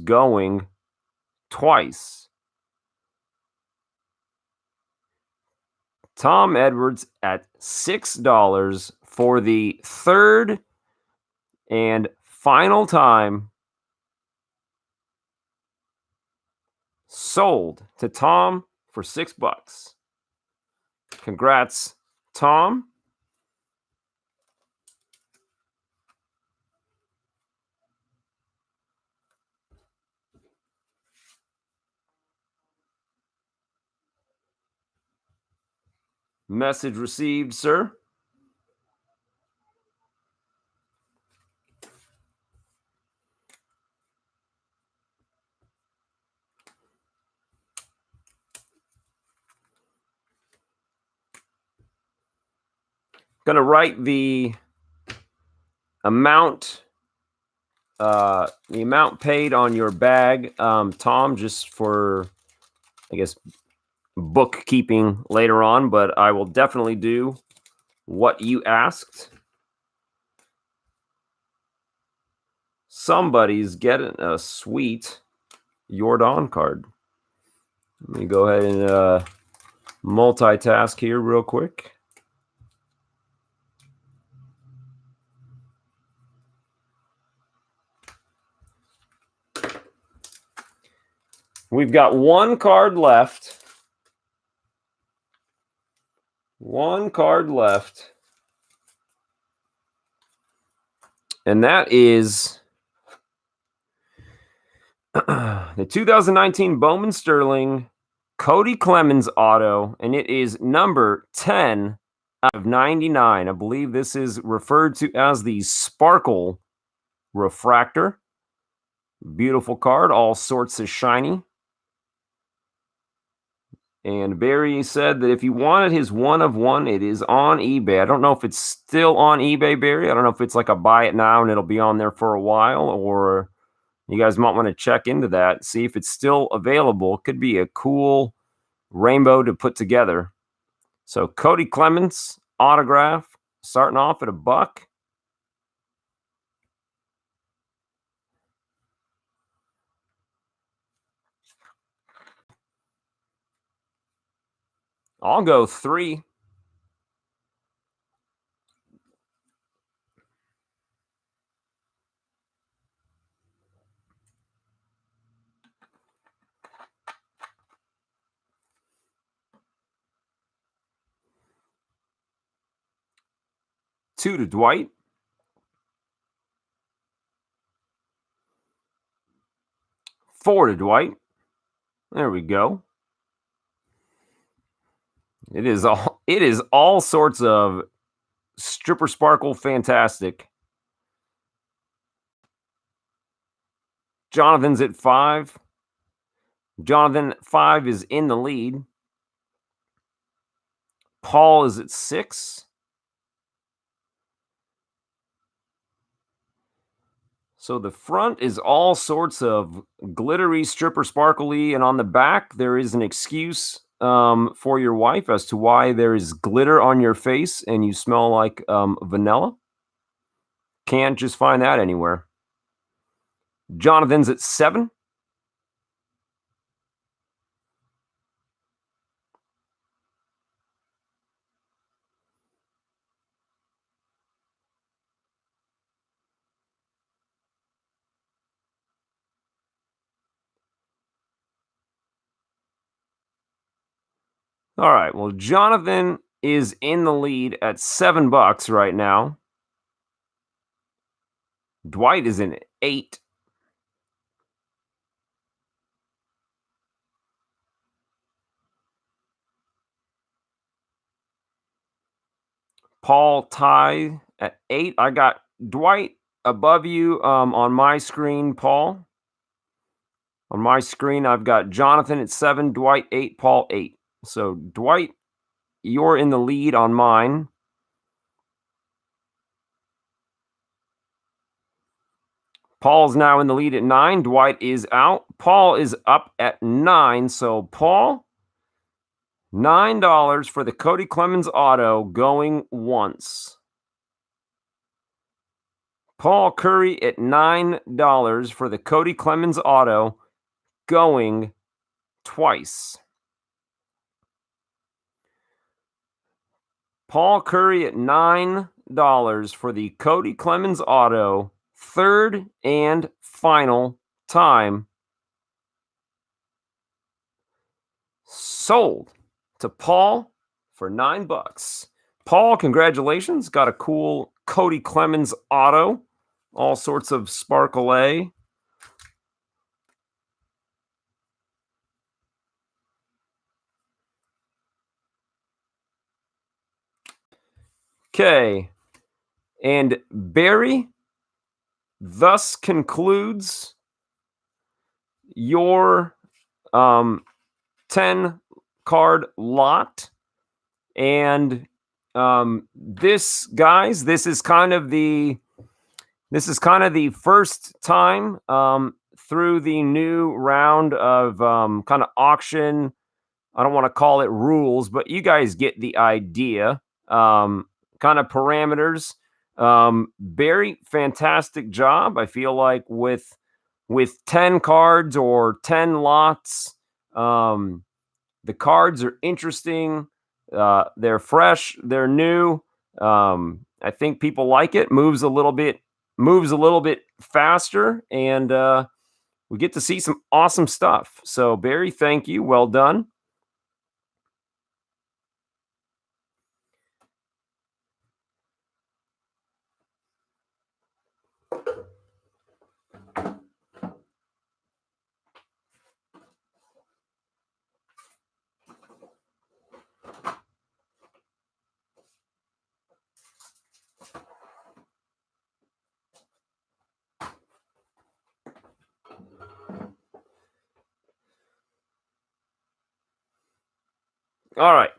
going twice. Tomm Edwards at $6 for the third and final time. Sold to Tomm for $6. Congrats, Tomm. Message received, sir. Going to write the amount paid on your bag, Tomm, just for, I guess, bookkeeping later on, but I will definitely do what you asked. Somebody's getting a sweet Jordan card. Let me go ahead and multitask here real quick. We've got one card left. One card left. And that is the 2019 Bowman Sterling Cody Clemens auto, and it is number 10 out of 99. I believe this is referred to as the Sparkle Refractor. Beautiful card, all sorts of shiny. And Barry said that if you wanted his 1 of 1, it is on eBay. I don't know if it's still on eBay, Barry. I don't know if it's like a buy it now and it'll be on there for a while, or you guys might want to check into that, see if it's still available. Could be a cool rainbow to put together. So Cody Clemens autograph, starting off at $1. I'll go 3. Two to Dwight. 4 to Dwight. There we go. It is all sorts of stripper sparkle fantastic. Jonathan's at 5. Jonathan 5 is in the lead. Paul is at 6. So the front is all sorts of glittery, stripper sparkly, and on the back there is an excuse for your wife as to why there is glitter on your face and you smell like vanilla. Can't just find that anywhere. Jonathan's at 7. All right, well, Jonathan is in the lead at $7 right now. Dwight is in 8. Paul tie at 8. I got Dwight above you on my screen, Paul. On my screen, I've got Jonathan at 7, Dwight 8, Paul 8. So, Dwight, you're in the lead on mine. Paul's now in the lead at 9. Dwight is out. Paul is up at 9. So, Paul, $9 for the Cody Clemens auto going once. Paul Curry at $9 for the Cody Clemens auto, going twice. Paul Curry at $9 for the Cody Clemens auto, third and final time. Sold to Paul for $9. Paul, congratulations. Got a cool Cody Clemens auto. All sorts of Sparkle A. Okay. And Barry, thus concludes your 10 card lot. And this, guys, this is kind of the first time through the new round of kind of auction. I don't want to call it rules, but you guys get the idea. Kind of parameters. Very fantastic job. I feel like with 10 cards or 10 lots, the cards are interesting. They're fresh. They're new. I think people like it. Moves a little bit faster, and we get to see some awesome stuff. So Barry, thank you. Well done. All right.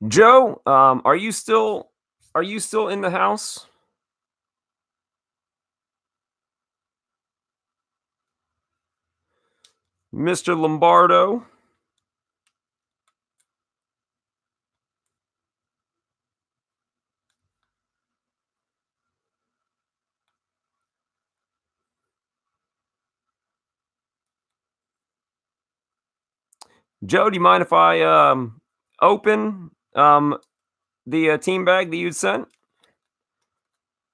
Joe, are you still in the house? Mr. Lombardo? Joe, do you mind if I open the team bag that you'd sent?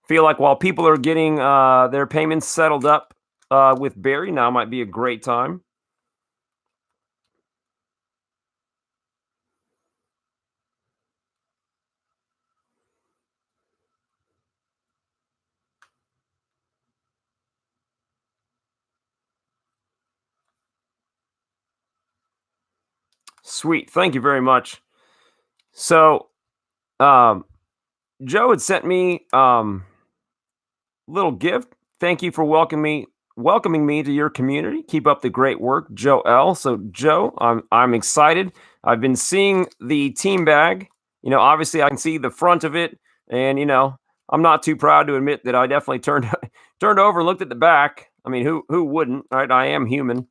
Feel like while people are getting their payments settled up with Barry, now might be a great time. Sweet. Thank you very much. So, Joe had sent me little gift. Thank you for welcoming me to your community. Keep up the great work, Joe L. So, Joe, I'm excited. I've been seeing the team bag. Obviously I can see the front of it, and I'm not too proud to admit that I definitely turned over and looked at the back. I mean, who wouldn't, right? I am human.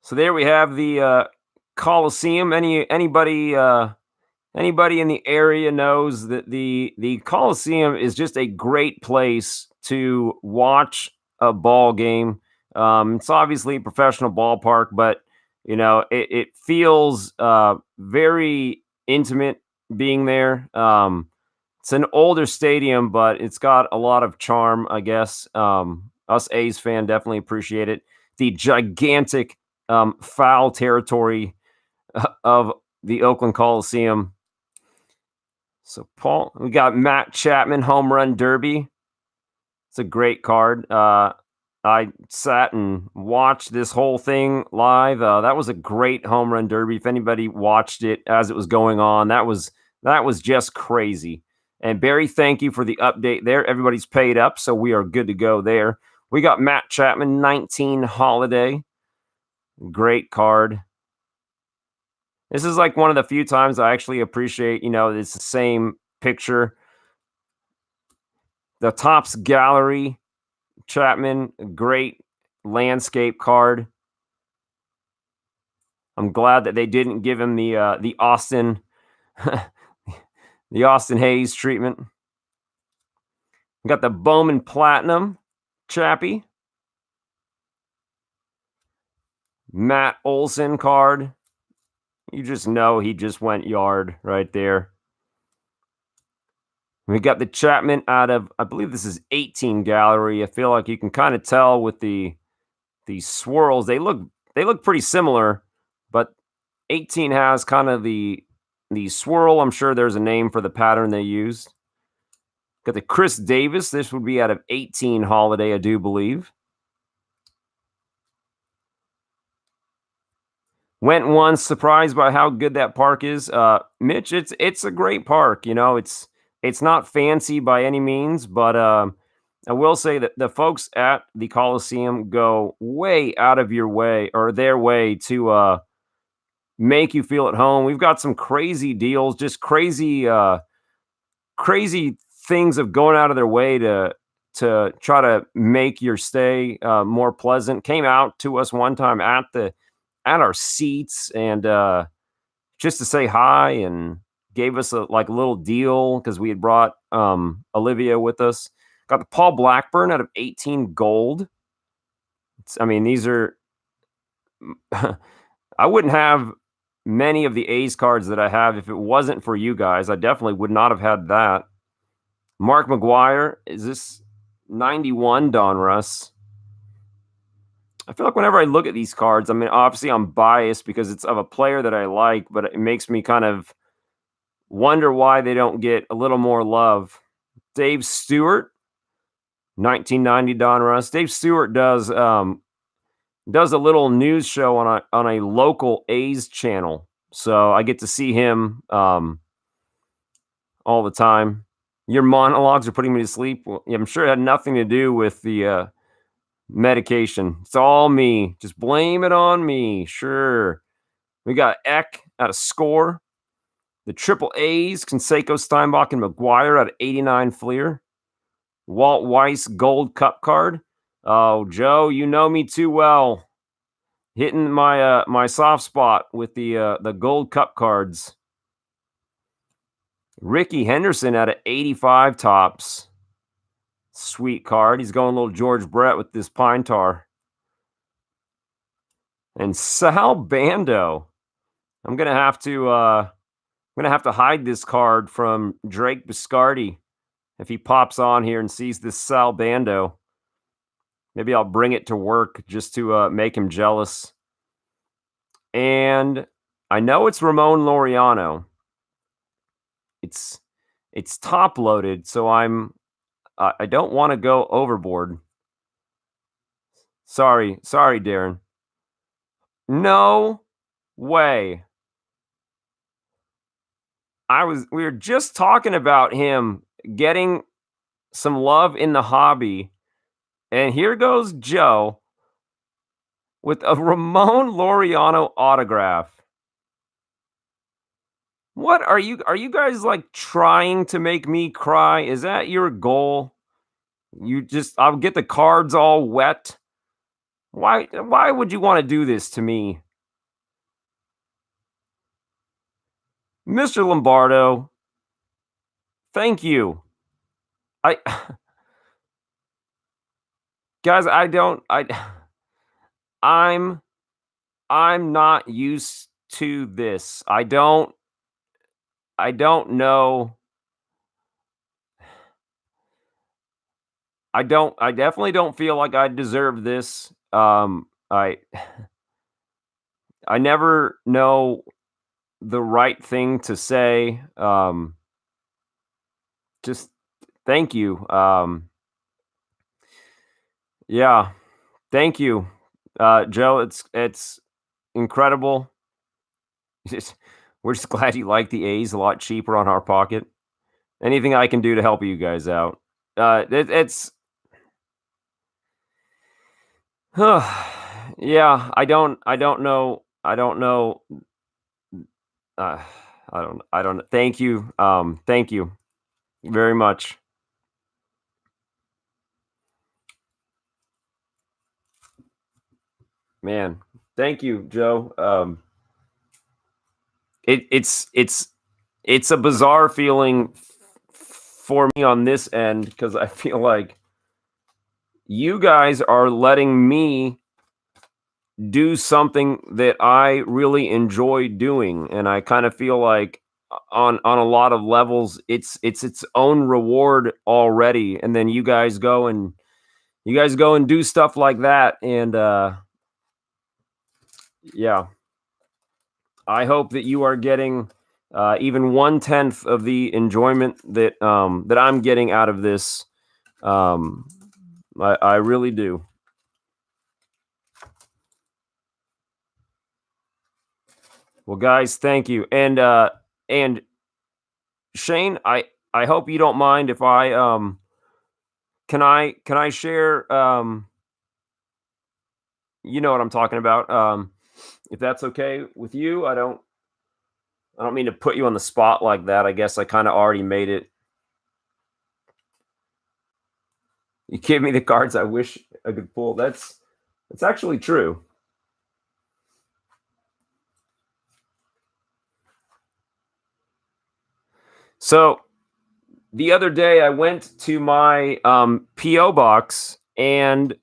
So there we have the Coliseum. Anybody in the area knows that the Coliseum is just a great place to watch a ball game. It's obviously a professional ballpark, but it feels very intimate being there. It's an older stadium, but it's got a lot of charm, I guess. Us A's fan definitely appreciate it. The gigantic foul territory of the Oakland Coliseum. So, Paul, we got Matt Chapman, Home Run Derby. It's a great card. I sat and watched this whole thing live. That was a great Home Run Derby. If anybody watched it as it was going on, that was just crazy. And Barry, thank you for the update there. Everybody's paid up, so we are good to go there. We got Matt Chapman, 19 Holiday. Great card. This is like one of the few times I actually appreciate, it's the same picture. The Topps Gallery, Chapman, great landscape card. I'm glad that they didn't give him the Austin the Austin Hayes treatment. We got the Bowman Platinum Chappie. Matt Olson card. You just know he just went yard right there. We got the Chapman out of, I believe this is 18 gallery. I feel like you can kind of tell with the swirls. They look pretty similar, but 18 has kind of the swirl. I'm sure there's a name for the pattern they used. Got the Chris Davis. This would be out of 18 holiday, I do believe. Went once, surprised by how good that park is. Mitch, it's a great park. You know, it's not fancy by any means, but I will say that the folks at the Coliseum go way out of your way or their way to make you feel at home. We've got some crazy deals, just crazy things of going out of their way to try to make your stay more pleasant. Came out to us one time at our seats and just to say hi and gave us a little deal because we had brought Olivia with us. Got the Paul Blackburn out of 18 gold. I mean, these are I wouldn't have many of the A's cards that I have if it wasn't for you guys. I definitely would not have had that. Mark McGuire, is this 91 Donruss? I feel like whenever I look at these cards, I mean, obviously I'm biased because it's of a player that I like, but it makes me kind of wonder why they don't get a little more love. Dave Stewart, 1990 Donruss. Dave Stewart does a little news show on a local A's channel, so I get to see him all the time. Your monologues are putting me to sleep. Well, I'm sure it had nothing to do with the medication. It's all me. Just blame it on me. Sure. We got Eck out of Score. The triple A's, Canseco, Steinbach, and McGuire out of 89 Fleer. Walt Weiss Gold Cup card. Oh, Joe, you know me too well. Hitting my my soft spot with the Gold Cup cards. Ricky Henderson out of 85 tops. Sweet card. He's going a little George Brett with this Pine Tar. And Sal Bando. I'm gonna have to hide this card from Drake Biscardi if he pops on here and sees this Sal Bando. Maybe I'll bring it to work just to make him jealous. And I know it's Ramon Laureano. It's top loaded, so I don't want to go overboard. Sorry, Darren. No way. We were just talking about him getting some love in the hobby, and here goes Joe with a Ramon Laureano autograph. What are you guys like trying to make me cry? Is that your goal? I'll get the cards all wet. Why would you want to do this to me? Mr. Lombardo, thank you. Guys, I'm not used to this. I don't know. I definitely don't feel like I deserve this. I never know the right thing to say. Just thank you. Yeah. Thank you. Joe, it's incredible. We're just glad you like the A's a lot cheaper on our pocket. Anything I can do to help you guys out. It's yeah, I don't know. I don't thank you. Thank you very much. Man, thank you, Joe. it's a bizarre feeling for me on this end, because I feel like you guys are letting me do something that I really enjoy doing, and I kind of feel like on a lot of levels it's its own reward already. And then you guys go and do stuff like that, and yeah, I hope that you are getting even 1/10 of the enjoyment that that I'm getting out of this. I really do. Well, guys, thank you. And Shane, I hope you don't mind if I can I share you know what I'm talking about. If that's okay with you, I don't mean to put you on the spot like that. I guess I kind of already made it. You give me the cards I wish I could pull. That's actually true. So the other day I went to my PO box, and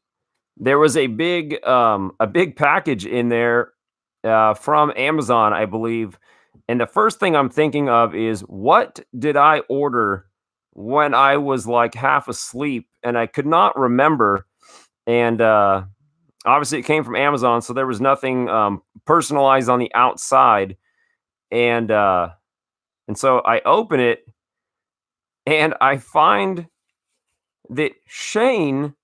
there was a big package in there from Amazon, I believe. And the first thing I'm thinking of is, what did I order when I was like half asleep and I could not remember? And obviously it came from Amazon, so there was nothing personalized on the outside. And so I open it and I find that Shane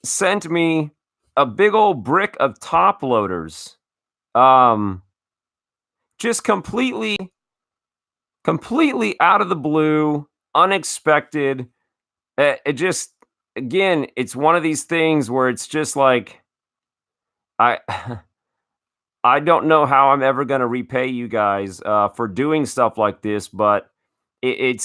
sent me a big old brick of top loaders. Just completely out of the blue, unexpected. It just, again, it's one of these things where it's just like, I I don't know how I'm ever going to repay you guys for doing stuff like this, but it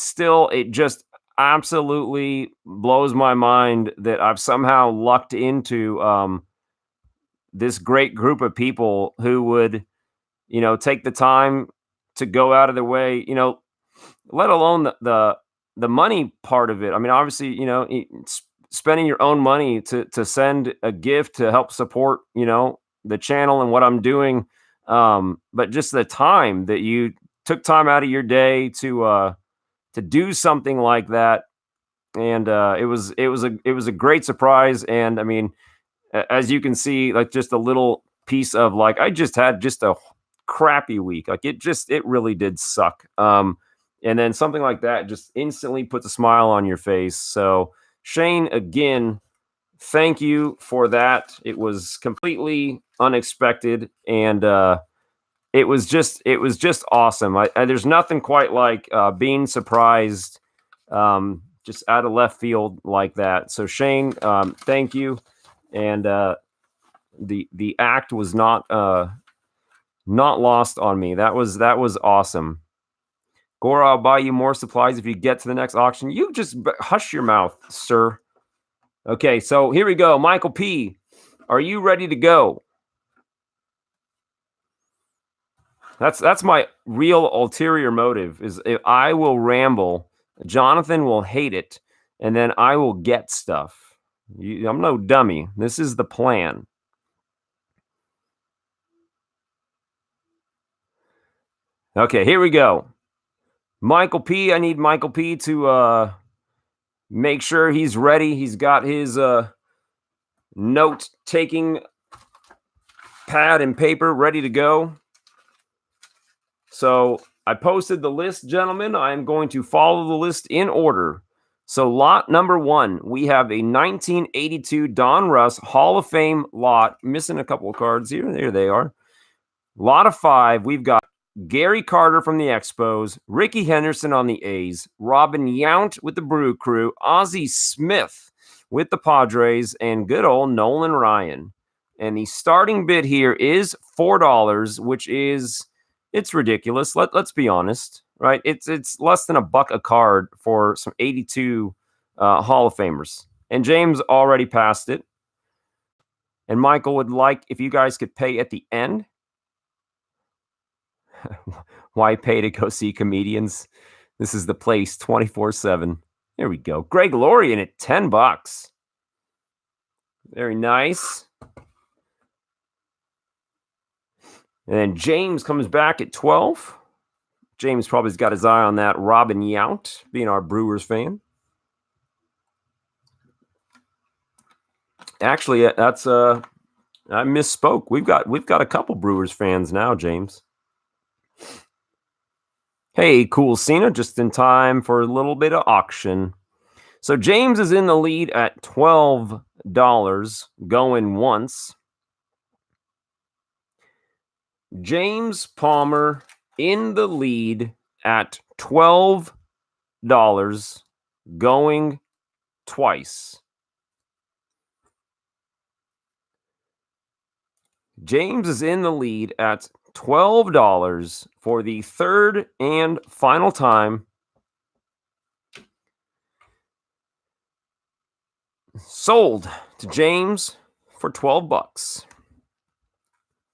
just absolutely blows my mind that I've somehow lucked into this great group of people who would, take the time to go out of their way, let alone the money part of it. I mean, obviously, spending your own money to send a gift to help support, the channel and what I'm doing. But just the time that you took time out of your day to do something like that. And it was a great surprise. And I mean, as you can see, like, just a little piece of, like, I just had just a crappy week. Like, it really did suck. And then something like that just instantly puts a smile on your face. So Shane, again, thank you for that. It was completely unexpected, and it was just awesome. There's nothing quite like being surprised just out of left field like that. So Shane, thank you. And the act was not lost on me. That was awesome. Gore, I'll buy you more supplies if you get to the next auction. You just hush your mouth, sir. Okay, so here we go. Michael P., are you ready to go? That's my real ulterior motive, is if I will ramble, Jonathan will hate it, and then I will get stuff. I'm no dummy. This is the plan. Okay, here we go. Michael P., I need Michael P. to make sure he's ready. He's got his note-taking pad and paper ready to go. So I posted the list, gentlemen. I'm going to follow the list in order. So lot number 1, we have a 1982 Don Russ Hall of Fame lot. Missing a couple of cards here. There they are. Lot of 5, we've got Gary Carter from the Expos, Ricky Henderson on the A's, Robin Yount with the Brew Crew, Ozzie Smith with the Padres, and good old Nolan Ryan. And the starting bid here is $4, which is, it's ridiculous. Let's be honest, right? It's less than $1 a card for some 82 Hall of Famers. And James already passed it. And Michael would like if you guys could pay at the end. Why pay to go see comedians? This is the place 24/7. There we go. Greg Lorian at $10. Very nice. And then James comes back at 12. James probably's got his eye on that Robin Yount, being our Brewers fan. Actually, that's I misspoke. We've got a couple Brewers fans now, James. Hey, cool Cena, just in time for a little bit of auction. So James is in the lead at $12, going once. James Palmer in the lead at $12, going twice. James is in the lead at $12 for the third and final time. Sold to James for $12.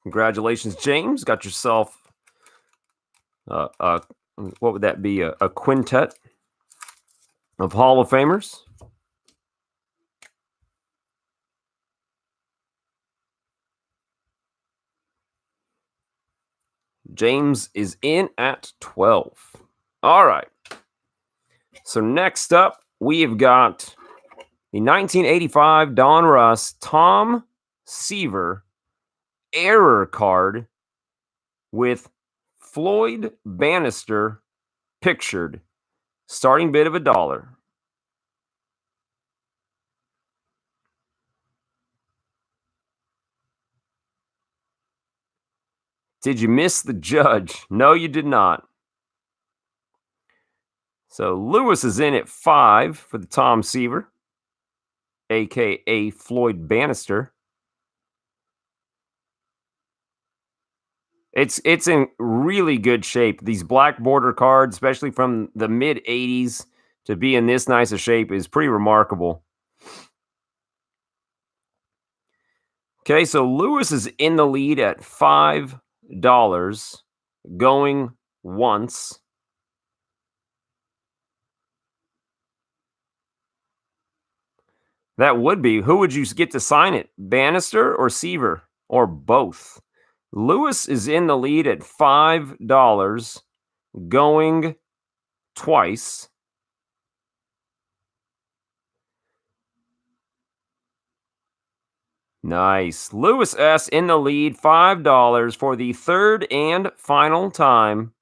Congratulations, James. Got yourself what would that be? A quintet of Hall of Famers. James is in at 12. All right. So next up, we have got the 1985 Don Russ Tomm Seaver error card with Floyd Bannister pictured. Starting bid of $1. Did you miss the judge? No, you did not. So Lewis is in at 5 for the Tomm Seaver, a.k.a. Floyd Bannister. It's in really good shape. These black border cards, especially from the mid-'80s, to be in this nice a shape is pretty remarkable. Okay, so Lewis is in the lead at $5, going once. That would be, who would you get to sign it? Bannister or Seaver? Or both? Lewis is in the lead at $5, going twice. Nice. Lewis S. in the lead, $5 for the third and final time.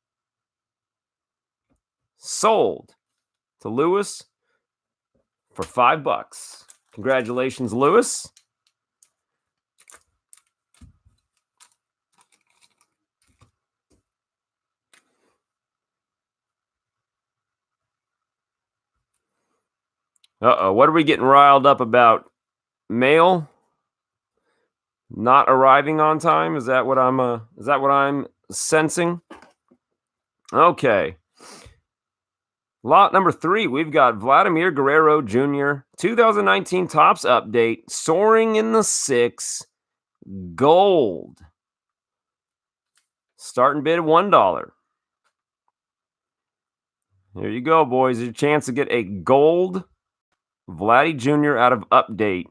Sold to Lewis for $5. Congratulations, Lewis. Uh-oh, what are we getting riled up about? Mail not arriving on time? Is that what I'm sensing? Okay. Lot number 3, we've got Vladimir Guerrero Jr., 2019 Topps update, soaring in the 6, gold. Starting bid of $1. There you go, boys. There's a chance to get a gold Vladdy Jr. out of update.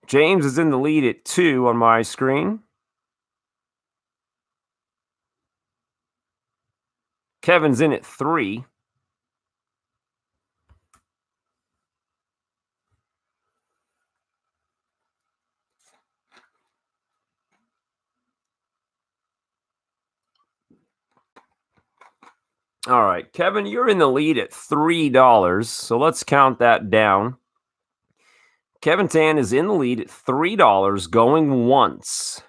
James is in the lead at 2 on my screen. Kevin's in at 3. All right, Kevin, you're in the lead at $3, so let's count that down. Kevin Tan is in the lead at $3, going once.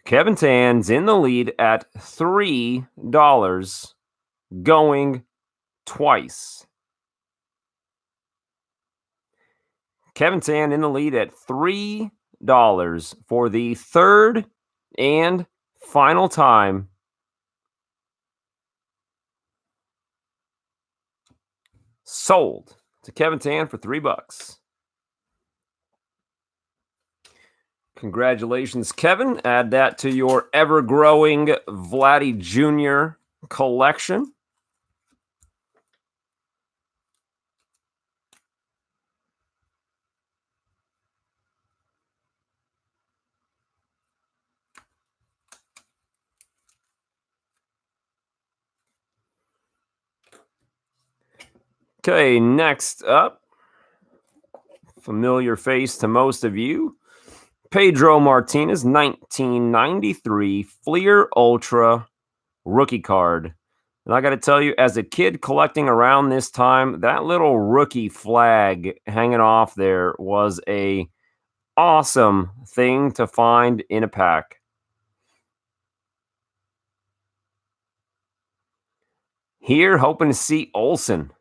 Kevin Tan's in the lead at $3, going twice. Kevin Tan in the lead at $3 for the third and final time. Sold to Kevin Tan for $3. Congratulations, Kevin. Add that to your ever-growing Vladdy Jr. collection. Okay, next up, familiar face to most of you, Pedro Martinez, 1993 Fleer Ultra rookie card. And I got to tell you, as a kid collecting around this time, that little rookie flag hanging off there was a awesome thing to find in a pack. Here, hoping to see Olsen.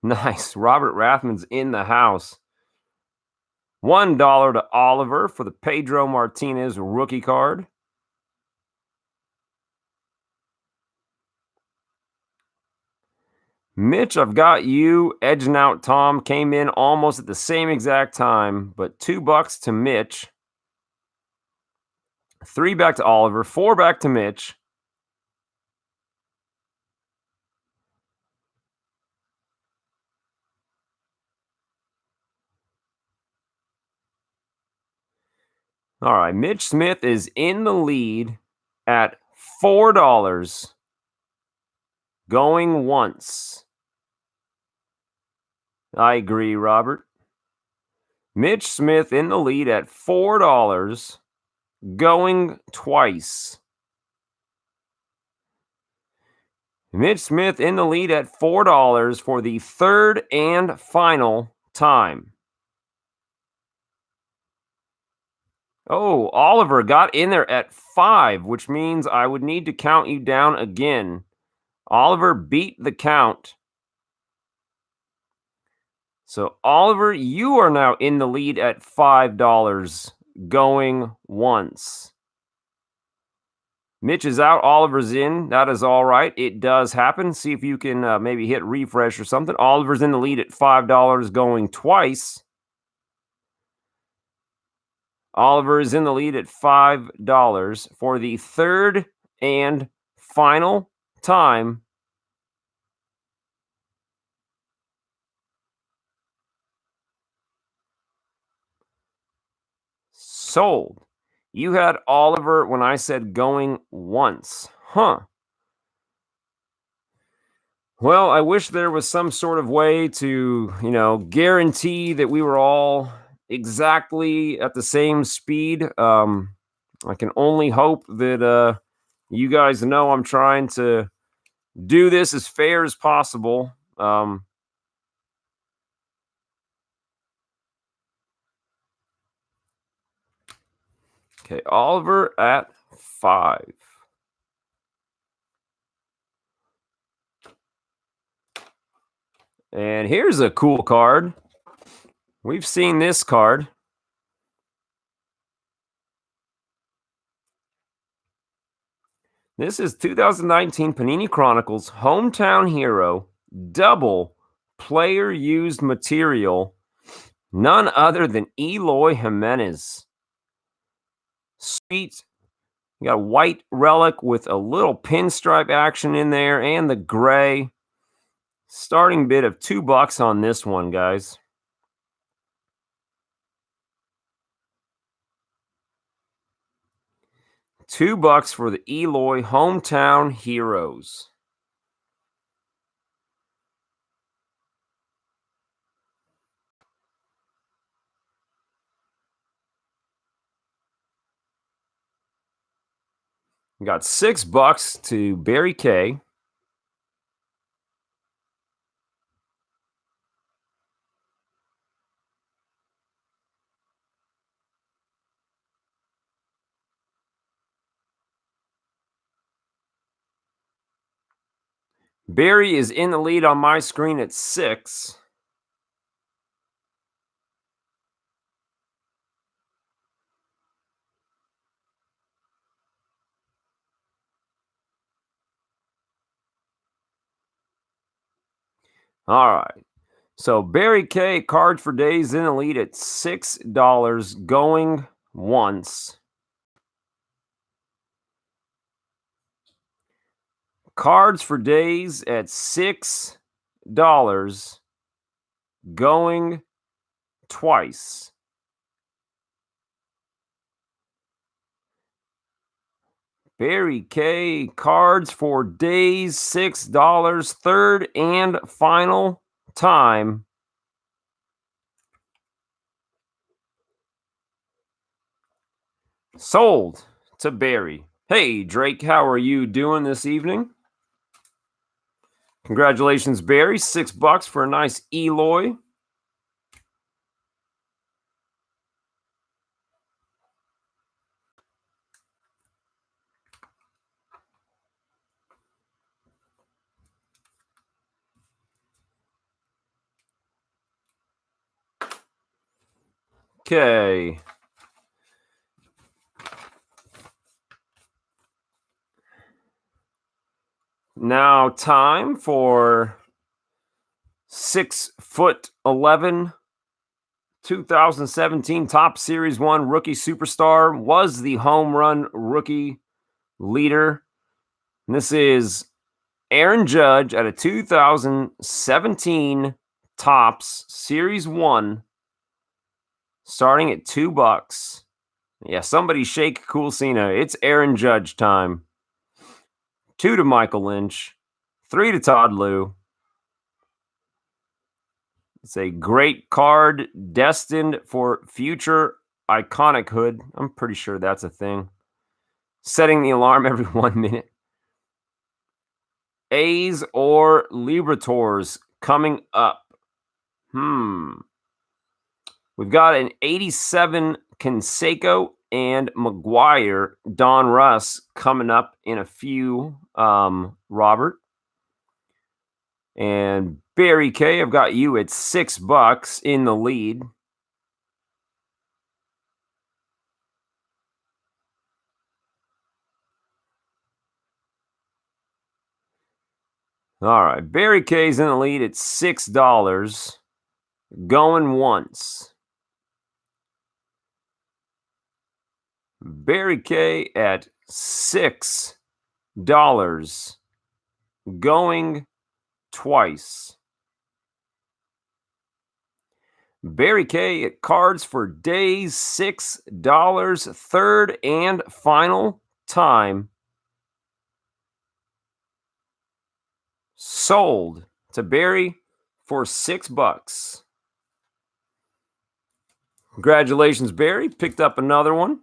Nice. Robert Rathman's in the house. $1 to Oliver for the Pedro Martinez rookie card. Mitch, I've got you edging out Tomm. Came in almost at the same exact time, but $2 to Mitch. 3 back to Oliver. 4 back to Mitch. All right, Mitch Smith is in the lead at $4. Going once. I agree, Robert. Mitch Smith in the lead at $4. Going twice. Mitch Smith in the lead at $4 for the third and final time. Oh, Oliver got in there at 5, which means I would need to count you down again. Oliver beat the count. So, Oliver, you are now in the lead at $5, going once. Mitch is out. Oliver's in. That is all right. It does happen. See if you can maybe hit refresh or something. Oliver's in the lead at $5, going twice. Oliver is in the lead at $5 for the third and final time. Sold. You had Oliver when I said going once. Huh. Well, I wish there was some sort of way to, guarantee that we were all exactly at the same speed. I can only hope that you guys know I'm trying to do this as fair as possible. Okay, Oliver at 5. And here's a cool card. We've seen this card. This is 2019 Panini Chronicles Hometown Hero double player used material. None other than Eloy Jimenez. Sweet. You got a white relic with a little pinstripe action in there and the gray. Starting bid of $2 on this one, guys. $2 for the Eloy Hometown Heroes. We got $6 to Barry K. Barry is in the lead on my screen at 6. All right. So Barry K, Card for Daze in the lead at $6, going once. Cards for Daze at $6, going twice. Barry K, cards for Daze, $6, third and final time. Sold to Barry. Hey, Drake, how are you doing this evening? Congratulations, Barry. $6 for a nice Eloy. Okay. Now time for 6'11", 2017 Top Series 1 rookie superstar, was the home run rookie leader. And this is Aaron Judge at a 2017 Topps Series 1, starting at $2. Yeah, somebody shake Cool Cena. It's Aaron Judge time. 2 to Michael Lynch, 3 to Todd Liu. It's a great card destined for future iconic-hood. I'm pretty sure that's a thing. Setting the alarm every 1 minute. A's or Liberators coming up. We've got an 87 Canseco and McGuire Don Russ coming up in a few, Robert. And Barry K, I've got you at $6 in the lead. All right, Barry K's in the lead at $6, going once. Barry K at $6, going twice. Barry K at cards for Daze, $6, third and final time. Sold to Barry for $6. Congratulations, Barry. Picked up another one.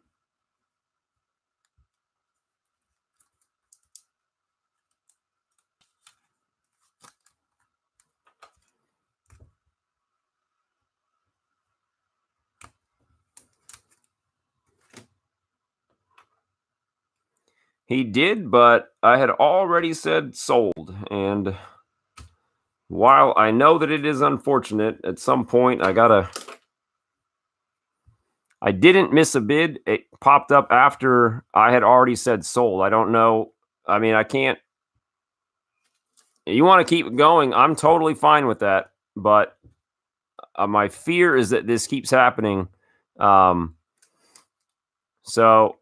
He did, but I had already said sold. And while I know that it is unfortunate, at some point I didn't miss a bid. It popped up after I had already said sold. I don't know. I mean, I can't. You want to keep going, I'm totally fine with that. But my fear is that this keeps happening. So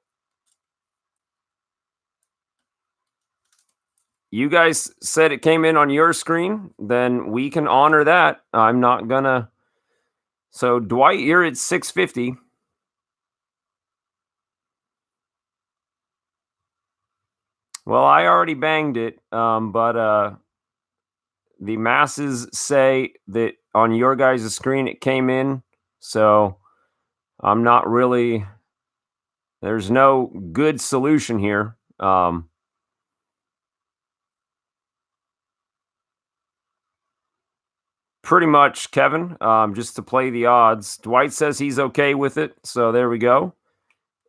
you guys said it came in on your screen, then we can honor that. I'm not gonna. So Dwight, you're at 650. Well, I already banged it, but the masses say that on your guys' screen it came in. So I'm not really. There's no good solution here. Pretty much, Kevin, just to play the odds. Dwight says he's okay with it, so there we go.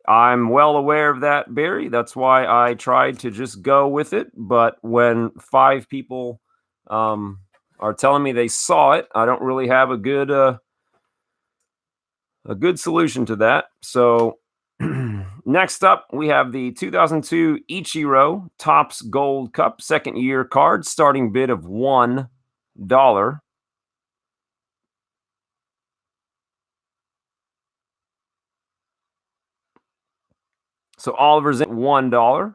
I'm well aware of that, Barry. That's why I tried to just go with it. But when 5 people are telling me they saw it, I don't really have a good solution to that. So next up, we have the 2002 Ichiro Topps Gold Cup second year card, starting bid of $1. So Oliver's at $1.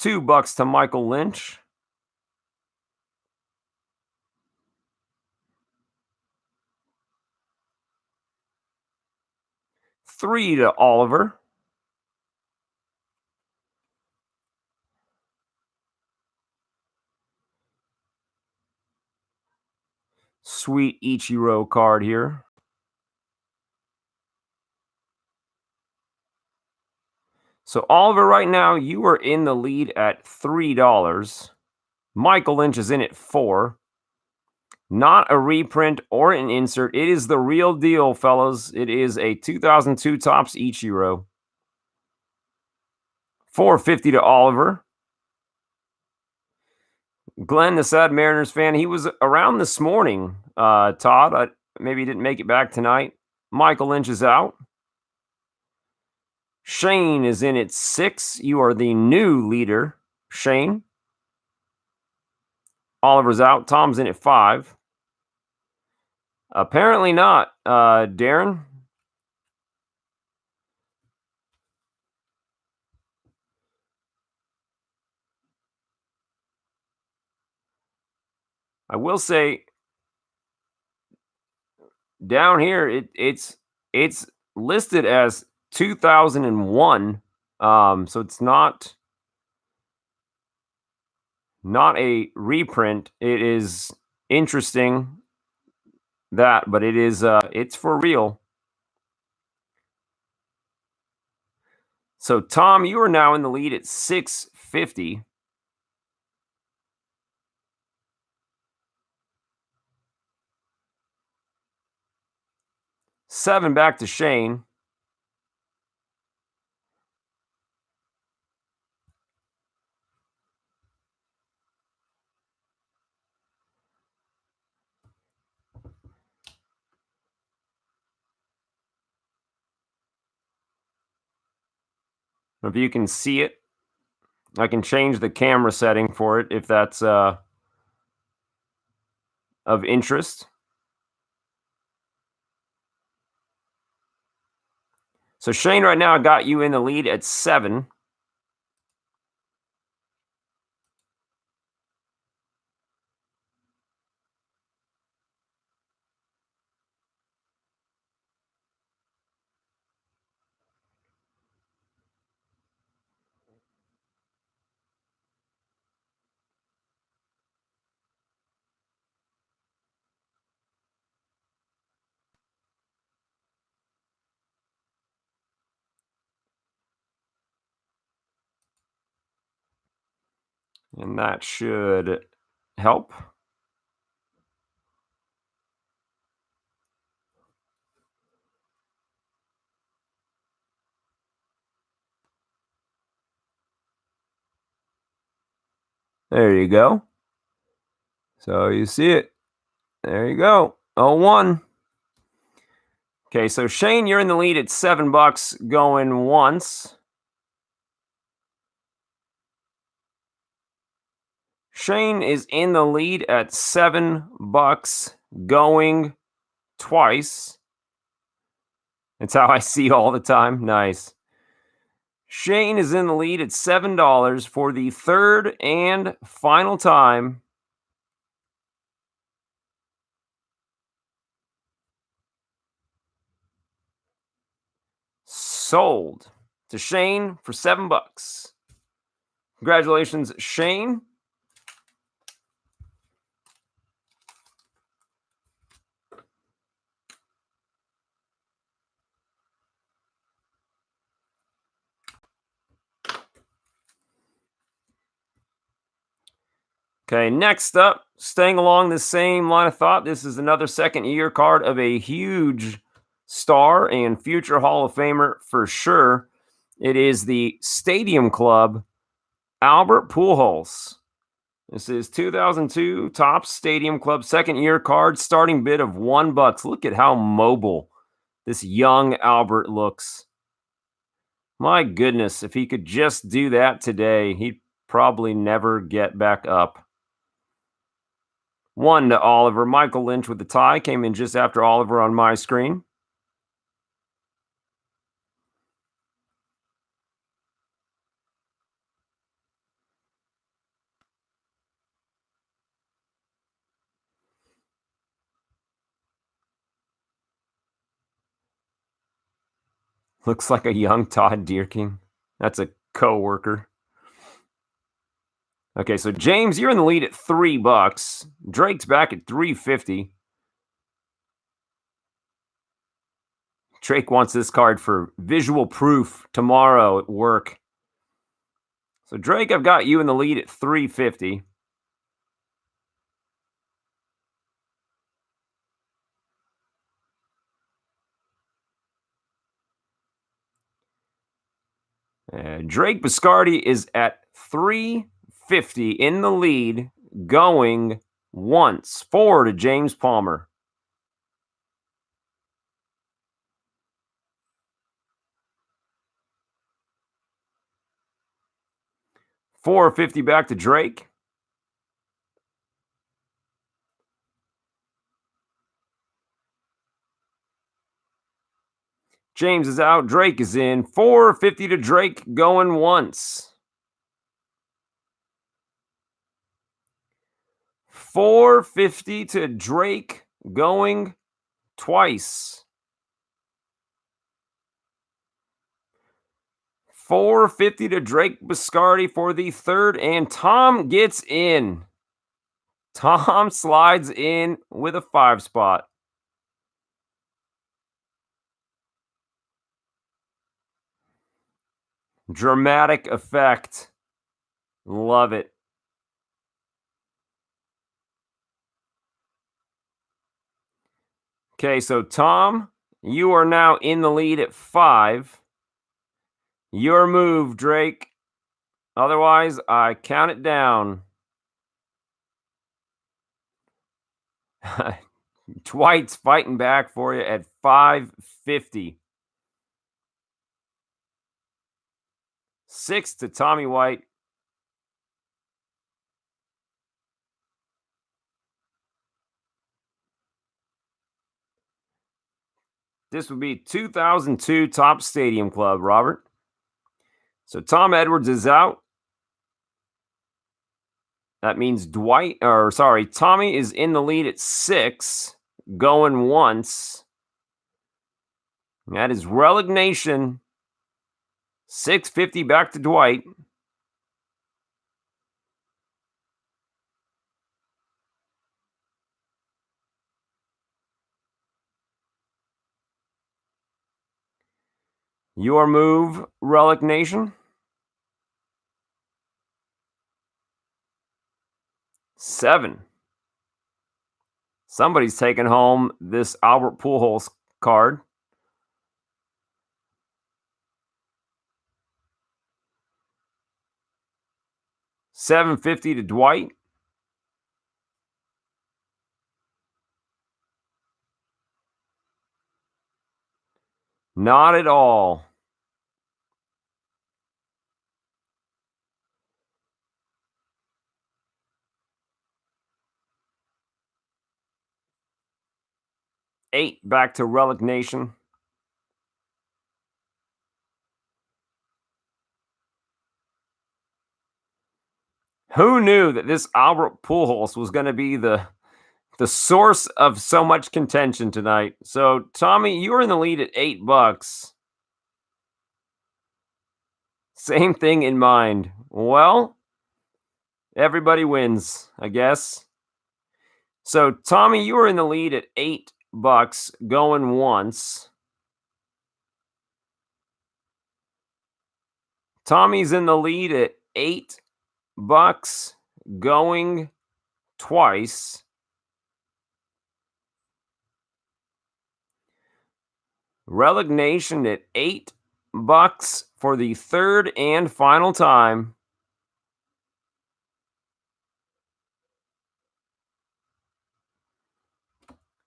$2 to Michael Lynch. $3 to Oliver. Sweet Ichiro card here. So Oliver, right now, you are in the lead at $3. Michael Lynch is in at $4. Not a reprint or an insert. It is the real deal, fellas. It is a 2002 Topps Ichiro. $4.50 to Oliver. Glenn, the sad Mariners fan, he was around this morning. Todd, maybe he didn't make it back tonight. Michael Lynch is out. Shane is in at $6. You are the new leader, Shane. Oliver's out. Tomm's in at $5. Apparently not. Darren? I will say, down here, it's listed as 2001. So it's not a reprint. It is interesting that, but it is it's for real. So Tomm, you are now in the lead at $6.50. $7 back to Shane. If you can see it, I can change the camera setting for it if that's of interest. So Shane right now got you in the lead at 7. And that should help. There you go. So you see it. There you go. 0-1. Okay, so Shane, you're in the lead at $7 going once. Shane is in the lead at $7 going twice. That's how I see all the time. Nice. Shane is in the lead at $7 for the third and final time. Sold to Shane for $7. Congratulations, Shane. Okay, next up, staying along the same line of thought, this is another second-year card of a huge star and future Hall of Famer for sure. It is the Stadium Club, Albert Pujols. This is 2002 Topps Stadium Club second-year card, starting bid of $1. Look at how mobile this young Albert looks. My goodness, if he could just do that today, he'd probably never get back up. 1 to Oliver. Michael Lynch with the tie. Came in just after Oliver on my screen. Looks like a young Todd Deerking. That's a co-worker. Okay, so James, you're in the lead at $3. Drake's back at $3.50. Drake wants this card for visual proof tomorrow at work. So Drake, I've got you in the lead at $3.50. Drake Biscardi is at $3.50 in the lead, going once. 4 to James Palmer. $4.50 back to Drake. James is out. Drake is in. $4.50 to Drake, going once. $4.50 to Drake, going twice. $4.50 to Drake Biscardi for the third, and Tomm gets in. Tomm slides in with a 5 spot. Dramatic effect. Love it. Okay, so Tomm, you are now in the lead at 5. Your move, Drake. Otherwise, I count it down. Dwight's fighting back for you at $5.50. 6 to Tommy White. This would be 2002 Top Stadium Club, Robert. So Tom Edwards is out. That means Tommy is in the lead at 6, going once. That is Relic Nation. $6.50 back to Dwight. Your move, Relic Nation. 7. Somebody's taking home this Albert Pujols card. $7.50 to Dwight. Not at all. $8 back to Relic Nation. Who knew that this Albert Pujols was going to be the source of so much contention tonight? So, Tommy, you're in the lead at $8. Same thing in mind. Well, everybody wins, I guess. So, Tommy, you are in the lead at $8, going once. Tommy's in the lead at $8, going twice. Relic Nation at $8 for the third and final time.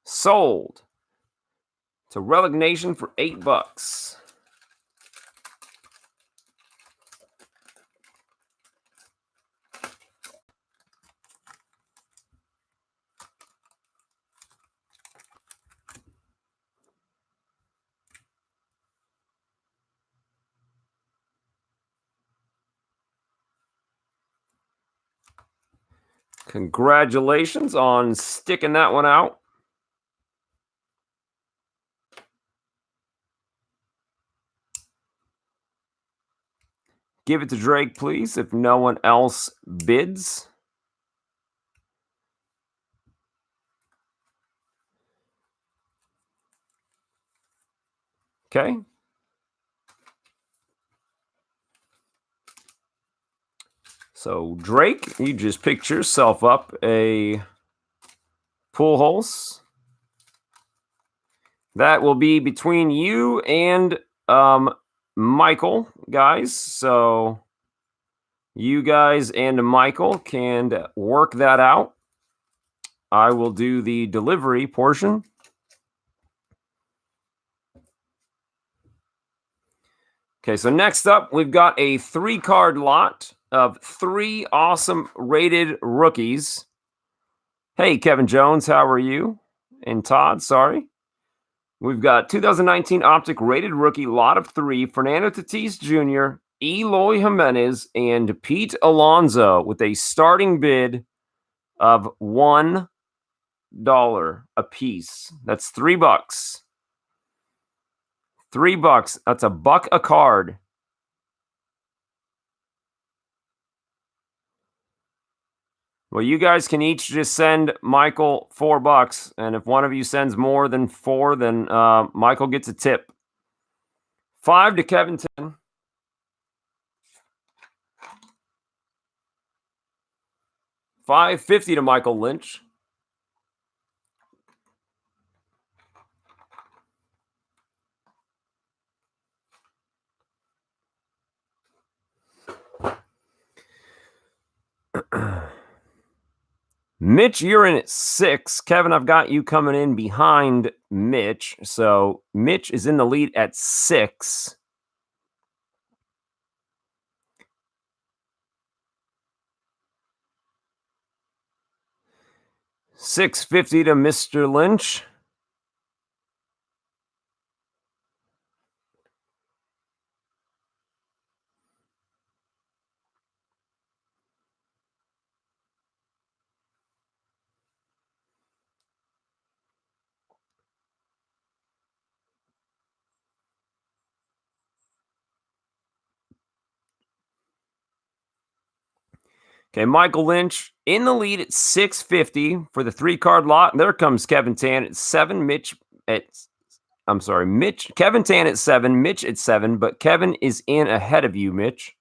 Sold to Relic Nation for $8. Congratulations on sticking that one out. Give it to Drake, please, if no one else bids. Okay. So, Drake, you just picked yourself up a Pujols. That will be between you and Michael, guys. So, you guys and Michael can work that out. I will do the delivery portion. Okay, so next up, we've got a 3-card lot of 3 awesome rated rookies. Hey, Kevin Jones, how are you? And Todd, sorry. We've got 2019 Optic rated rookie lot of 3, Fernando Tatis Jr., Eloy Jimenez, and Pete Alonso with a starting bid of $1 a piece. That's $3. $3. That's $1 a card. Well, you guys can each just send Michael $4, and if one of you sends more than 4, then Michael gets a tip. 5 to Kevin 10. $5.50 to Michael Lynch. Mitch, you're in at 6. Kevin, I've got you coming in behind Mitch. So Mitch is in the lead at 6. $6.50 to Mr. Lynch. Okay, Michael Lynch in the lead at $6.50 for the 3-card lot. And there comes Kevin Tan at 7. Kevin Tan at 7, Mitch at 7, but Kevin is in ahead of you, Mitch.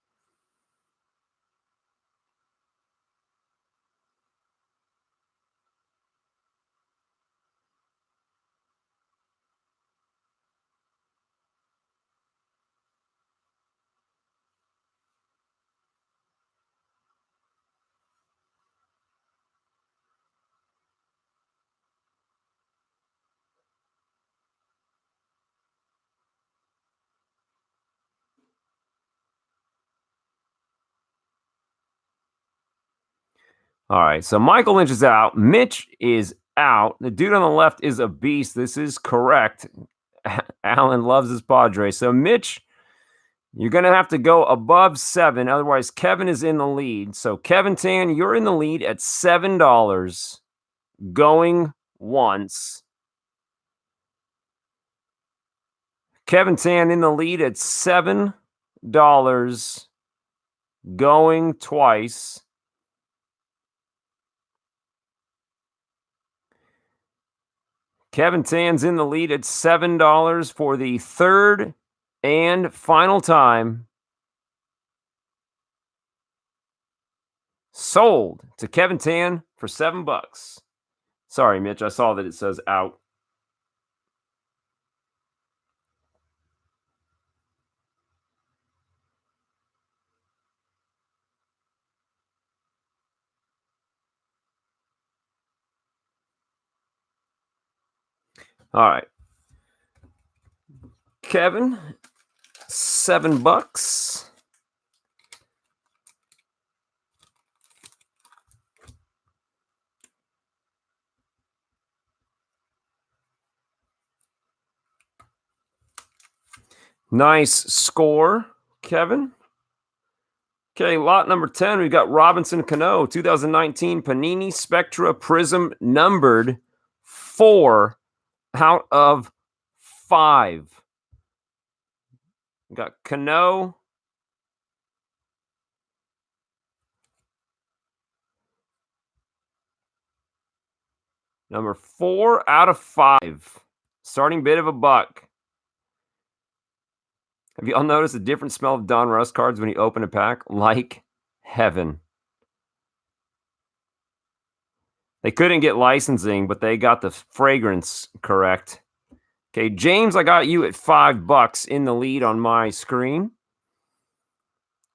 All right, so Michael Lynch is out. Mitch is out. The dude on the left is a beast. This is correct. Alan loves his Padres. So, Mitch, you're going to have to go above 7. Otherwise, Kevin is in the lead. So, Kevin Tan, you're in the lead at $7. Going once. Kevin Tan in the lead at $7. Going twice. Kevin Tan's in the lead at $7 for the 3rd and final time. Sold to Kevin Tan for $7. Sorry, Mitch. I saw that it says out. All right. Kevin, $7. Nice score, Kevin. Okay, lot number 10, we've got Robinson Cano, 2019 Panini Spectra Prism, numbered 4 out of 5. We got Cano. Number 4 out of 5. Starting bid of $1. Have you all noticed a different smell of Don Russ cards when you open a pack? Like heaven. They couldn't get licensing, but they got the fragrance correct. Okay, James, I got you at $5 in the lead on my screen.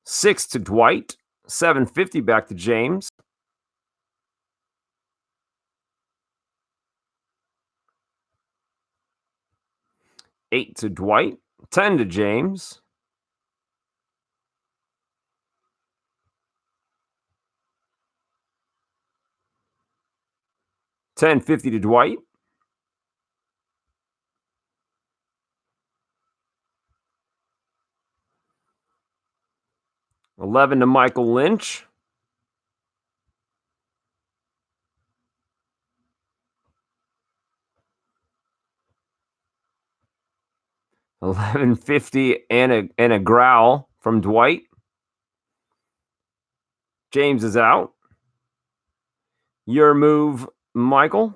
6 to Dwight. $7.50 back to James. $8 to Dwight. 10 to James. $10.50 to Dwight. $11 to Michael Lynch. $11.50 and a growl from Dwight. James is out. Your move, Michael.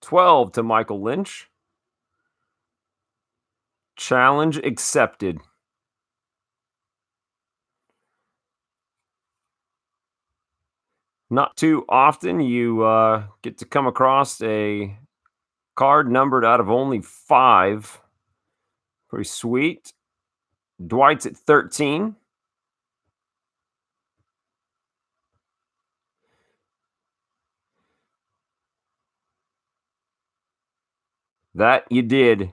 $12 to Michael Lynch. Challenge accepted. Not too often you get to come across a card numbered out of only 5. Pretty sweet. Dwight's at 13. That you did.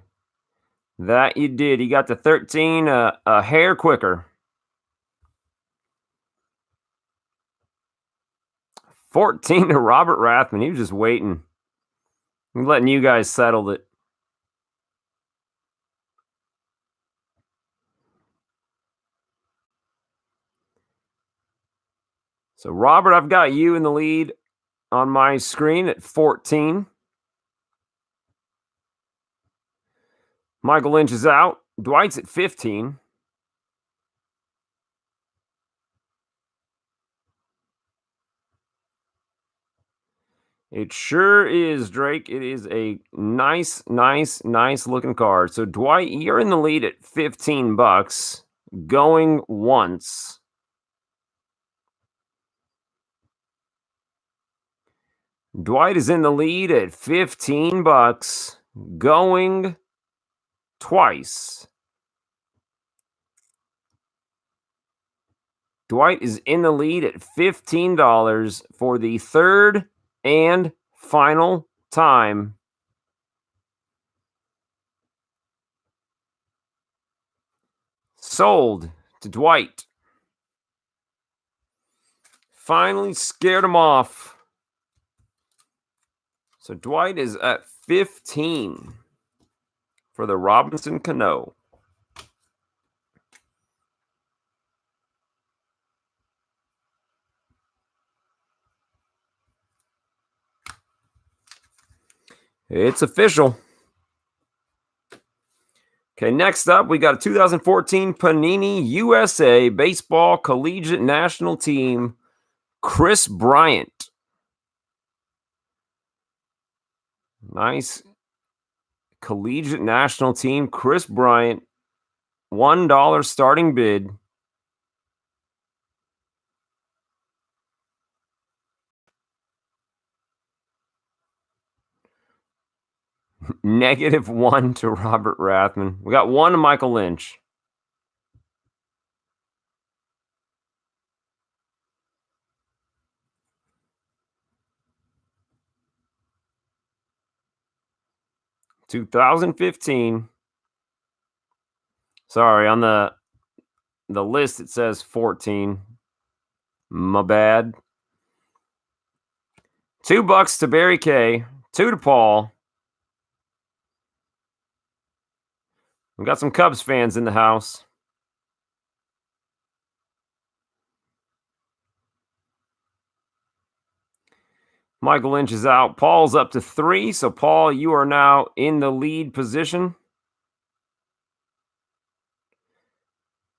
That you did. You got to 13 a hair quicker. 14 to Robert Rathman. He was just waiting. I'm letting you guys settle it. So, Robert, I've got you in the lead on my screen at 14. Michael Lynch is out. Dwight's at 15. It sure is, Drake. It is a nice looking card. So, Dwight, you're in the lead at $15. Going once. Dwight is in the lead at $15. Going twice. Dwight is in the lead at $15 for the third and final time. Sold to Dwight. Finally scared him off. So Dwight is at 15 for the Robinson Cano. It's official. Okay, next up, we got a 2014 Panini USA Baseball Collegiate National Team, Chris Bryant. Nice Collegiate National Team, Chris Bryant. $1 starting bid. -1 to Robert Rathman. We got 1 to Michael Lynch. (2015). Sorry, on the list it says 14. My bad. $2 to Barry K. 2 to Paul. We got some Cubs fans in the house. Michael Lynch is out. Paul's up to 3. So, Paul, you are now in the lead position.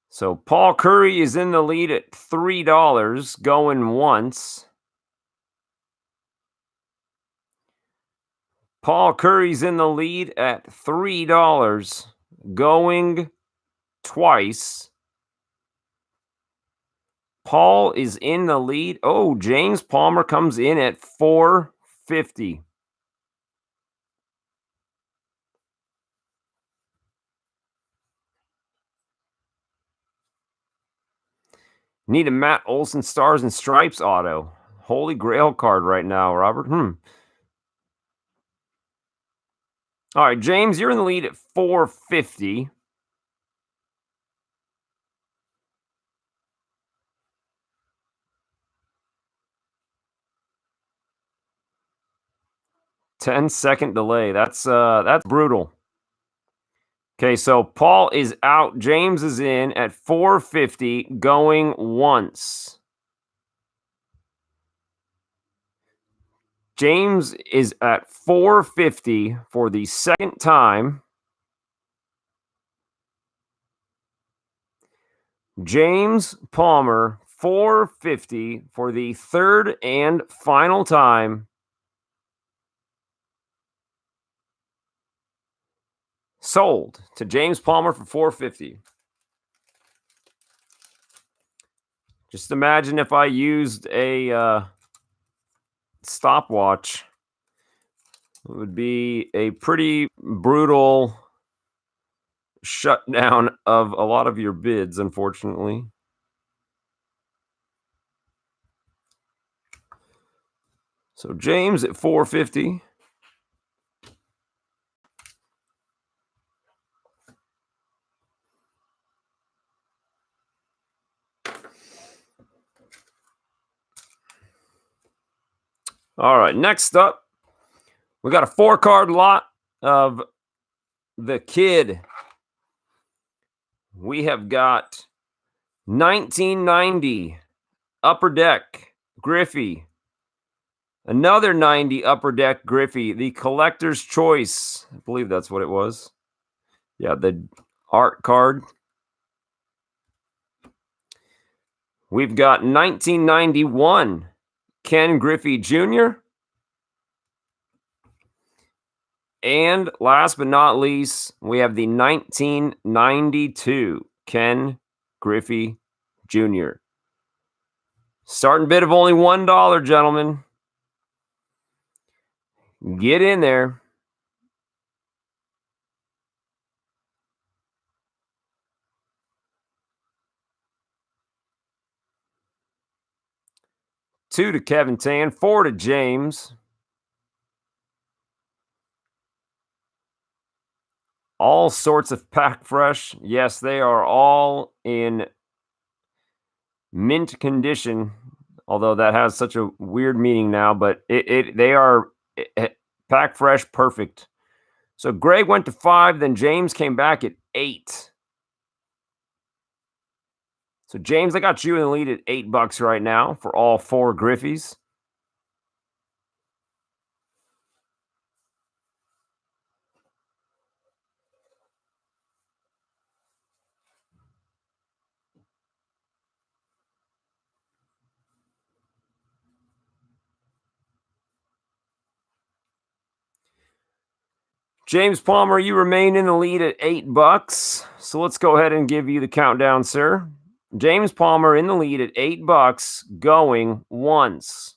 So, Paul Curry is in the lead at $3, going once. Paul Curry's in the lead at $3, going twice. Paul is in the lead. Oh, James Palmer comes in at $4.50. Need a Matt Olson Stars and Stripes auto. Holy Grail card right now, Robert. All right, James, you're in the lead at $4.50. $10-second delay. That's brutal. Okay, so Paul is out. James is in at $4.50, going once. James is at $4.50 for the second time. James Palmer, $4.50 for the third and final time. Sold to James Palmer for $4.50. Just imagine if I used a stopwatch. It would be a pretty brutal shutdown of a lot of your bids, unfortunately. So James at $4.50. All right, next up, we got a 4-card lot of the kid. We have got 1990 Upper Deck Griffey. Another 90 Upper Deck Griffey, the collector's choice. I believe that's what it was. Yeah, the art card. We've got 1991 Ken Griffey Jr. And last but not least, we have the 1992 Ken Griffey Jr. Starting bid of only $1, gentlemen. Get in there. $2 to Kevin Tan, $4 to James. All sorts of pack fresh. Yes, they are all in mint condition, although that has such a weird meaning now, but they are pack fresh perfect. So Greg went to 5, then James came back at 8. So James, I got you in the lead at $8 right now for all 4 Griffies. James Palmer, you remain in the lead at $8. So let's go ahead and give you the countdown, sir. James Palmer in the lead at $8, going once.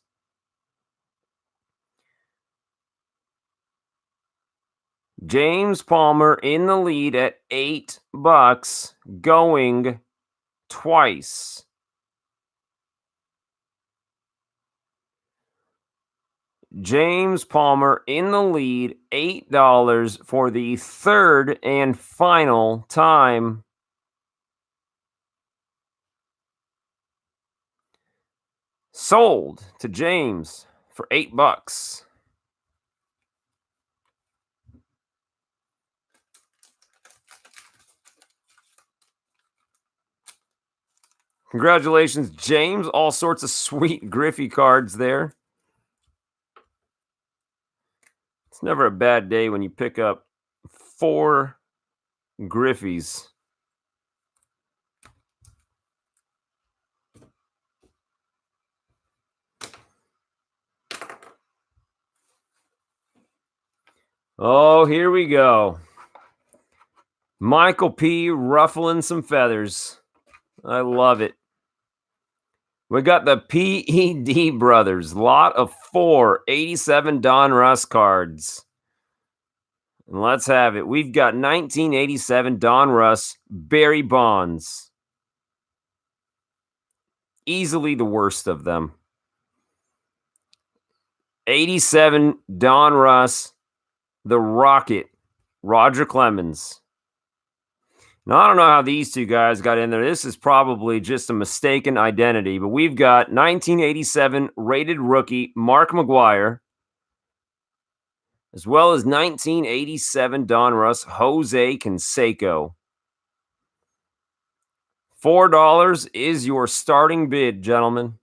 James Palmer in the lead at $8, going twice. James Palmer in the lead, $8 for the third and final time. Sold to James for $8. Congratulations, James. All sorts of sweet Griffey cards there. It's never a bad day when you pick up 4 Griffies. Oh, here we go. Michael P. ruffling some feathers. I love it. We got the PED brothers. Lot of 4 87 Don Russ cards. And let's have it. We've got 1987 Don Russ, Barry Bonds. Easily the worst of them. 87 Don Russ, the Rocket, Roger Clemens. Now, I don't know how these two guys got in there. This is probably just a mistaken identity, but we've got 1987 rated rookie Mark McGwire, as well as 1987 Don Russ, Jose Canseco. $4 is your starting bid, gentlemen.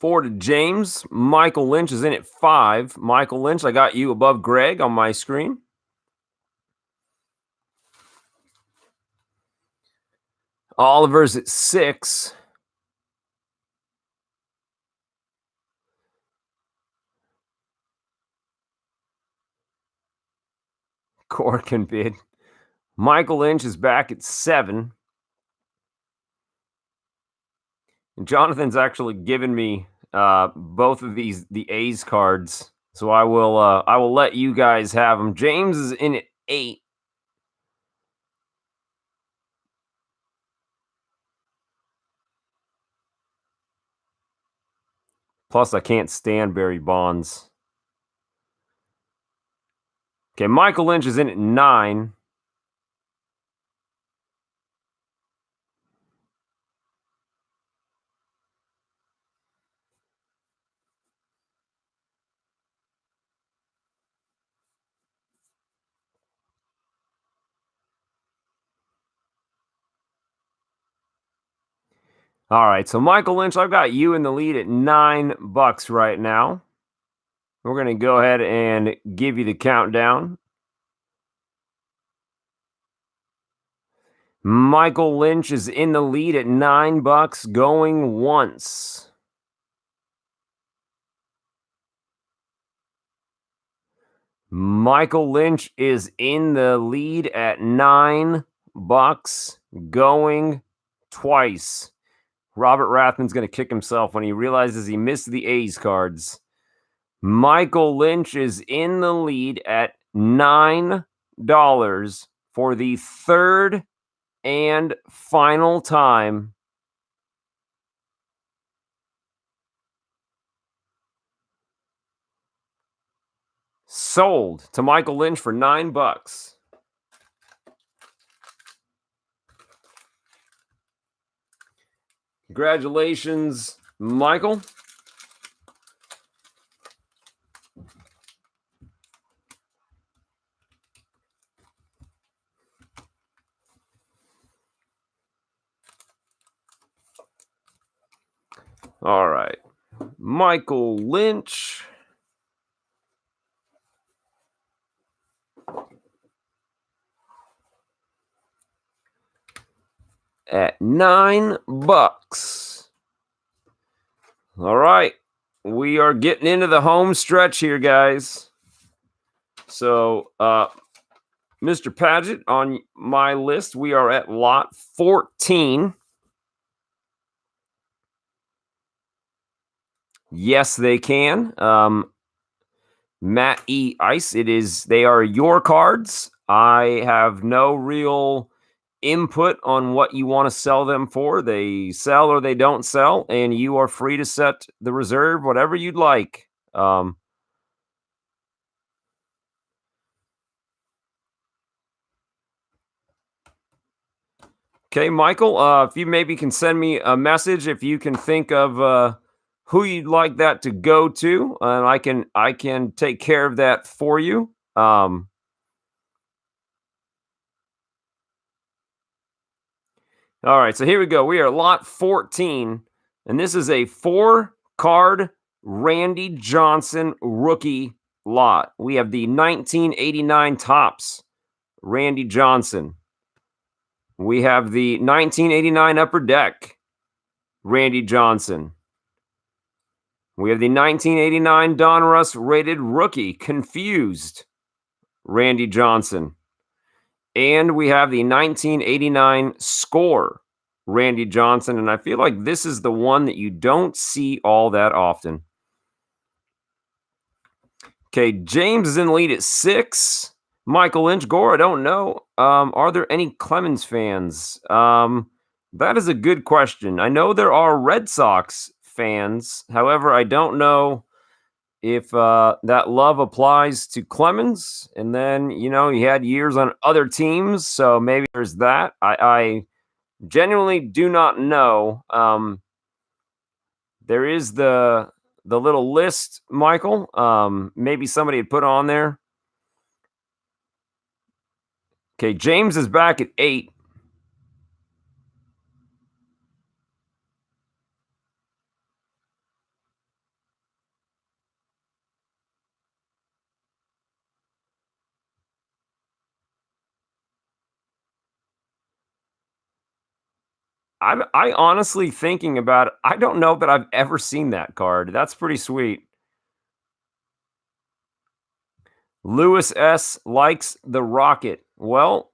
$4 to James. Michael Lynch is in at $5. Michael Lynch, I got you above Greg on my screen. Oliver's at $6. Cork and bid. Michael Lynch is back at $7. And Jonathan's actually given me both of the A's cards, so I will let you guys have them. James is in at $8. Plus, I can't stand Barry Bonds. Okay, Michael Lynch is in at $9. All right, so Michael Lynch, I've got you in the lead at $9 right now. We're going to go ahead and give you the countdown. Michael Lynch is in the lead at $9, going once. Michael Lynch is in the lead at $9, going twice. Robert Rathman's going to kick himself when he realizes he missed the A's cards. Michael Lynch is in the lead at $9 for the third and final time. Sold to Michael Lynch for $9. Congratulations, Michael. All right. Michael Lynch. At $9. All right. We are getting into the home stretch here, guys. So, Mr. Padgett, on my list, we are at lot 14. Yes, they can. Matt E. Ice, they are your cards. I have no real input on what you want to sell them for. They sell or they don't sell, and you are free to set the reserve, whatever you'd like. Okay, Michael, if you maybe can send me a message if you can think of who you'd like that to go to, and I can take care of that for you. All right, so here we go. We are lot 14, and this is a 4-card Randy Johnson rookie lot. We have the 1989 Topps Randy Johnson. We have the 1989 Upper Deck Randy Johnson. We have the 1989 Donruss rated rookie Confused Randy Johnson. And we have the 1989 Score Randy Johnson. And I feel like this is the one that you don't see all that often. Okay, James is in the lead at 6. Michael Lynch, Gore, I don't know. Are there any Clemens fans? That is a good question. I know there are Red Sox fans. However, I don't know if that love applies to Clemens. And then, he had years on other teams, so maybe there's that. I genuinely do not know. There is the little list, Michael. Maybe somebody had put on there. Okay, James is back at 8. I honestly thinking about it, I don't know that I've ever seen that card. That's pretty sweet. Lewis S likes the Rocket. Well,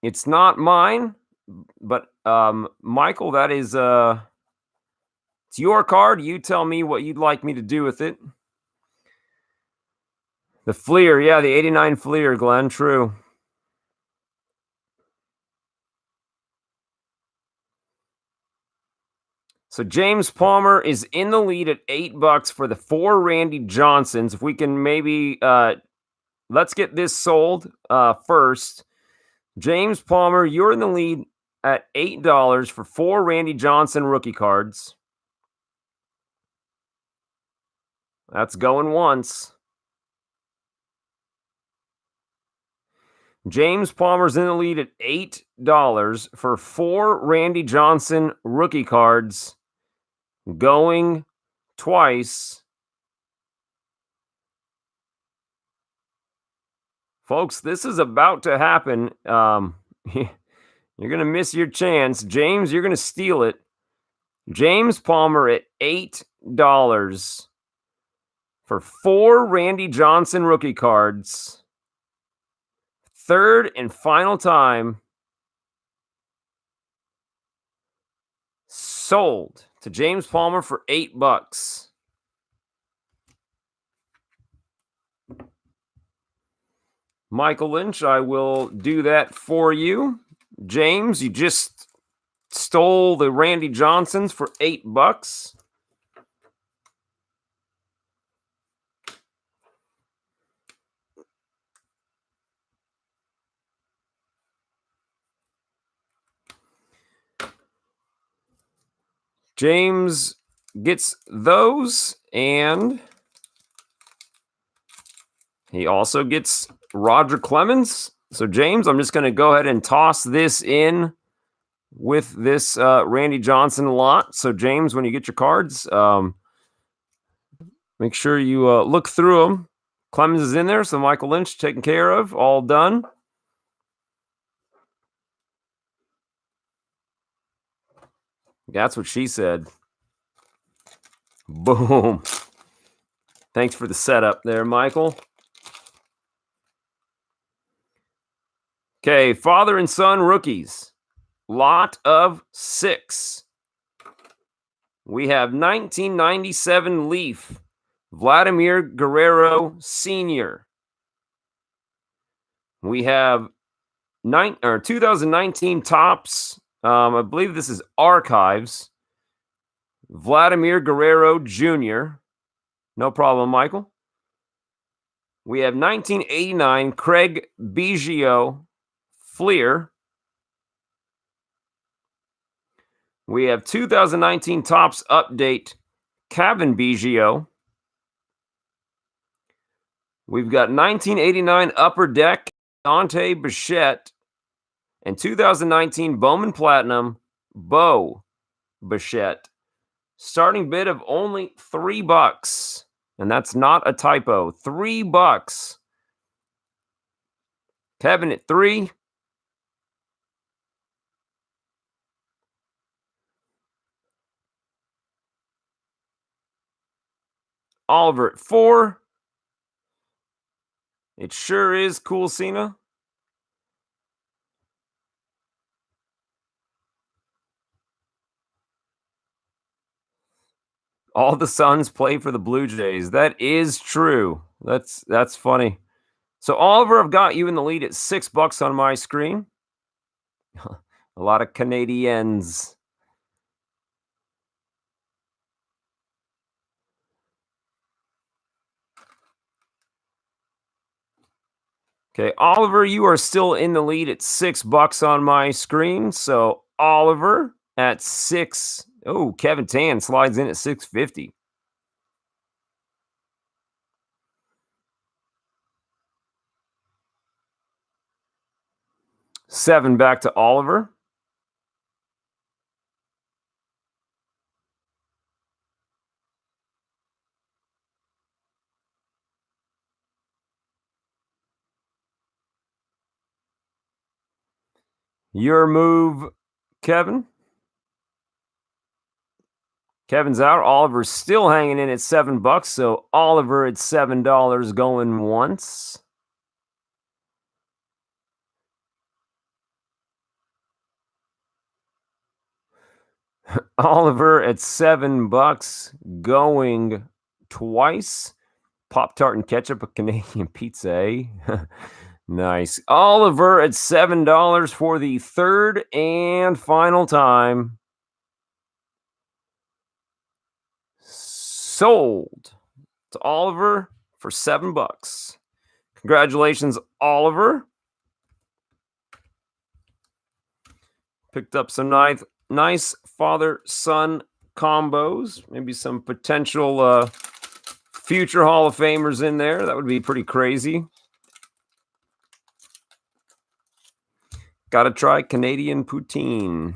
it's not mine, but Michael, that is it's your card. You tell me what you'd like me to do with it. The Fleer, yeah, the 89 Fleer, Glenn, true. So James Palmer is in the lead at $8 for the 4 Randy Johnsons. If we can maybe let's get this sold first. James Palmer, you're in the lead at $8 for 4 Randy Johnson rookie cards. That's going once. James Palmer's in the lead at $8 for 4 Randy Johnson rookie cards. Going twice. Folks, this is about to happen. You're going to miss your chance. James, you're going to steal it. James Palmer at $8 for 4 Randy Johnson rookie cards. Third and final time. Sold to James Palmer for $8. Michael Lynch, I will do that for you. James, you just stole the Randy Johnsons for $8. James gets those, and he also gets Roger Clemens. So, James, I'm just going to go ahead and toss this in with this Randy Johnson lot. So, James, when you get your cards, make sure you look through them. Clemens is in there, so Michael Lynch taken care of, all done. That's what she said. Boom. Thanks for the setup there, Michael. Okay, father and son rookies. Lot of 6. We have 1997 Leaf, Vladimir Guerrero Sr. We have 2019 Topps. I believe this is Archives. Vladimir Guerrero Jr. No problem, Michael. We have 1989 Craig Biggio Fleer. We have 2019 Topps Update, Kevin Biggio. We've got 1989 Upper Deck, Dante Bichette. And 2019 Bowman Platinum, Bo Bichette. Starting bid of only $3. And that's not a typo. $3. Kevin at 3. Oliver at 4. It sure is cool, Cena. All the Suns play for the Blue Jays. That is true. That's funny. So Oliver, I've got you in the lead at $6 on my screen. A lot of Canadians. Okay, Oliver, you are still in the lead at $6 on my screen. So Oliver at 6. Oh, Kevin Tan slides in at $6.50. $7 back to Oliver. Your move, Kevin. Kevin's out. Oliver's still hanging in at $7. So Oliver at $7 going once. Oliver at $7 going twice. Pop-Tart and ketchup, a Canadian pizza, eh? Nice. Oliver at $7 for the third and final time. Sold to Oliver for $7. Congratulations, Oliver. Picked up some nice father-son combos. Maybe some potential future Hall of Famers in there. That would be pretty crazy. Gotta try Canadian poutine.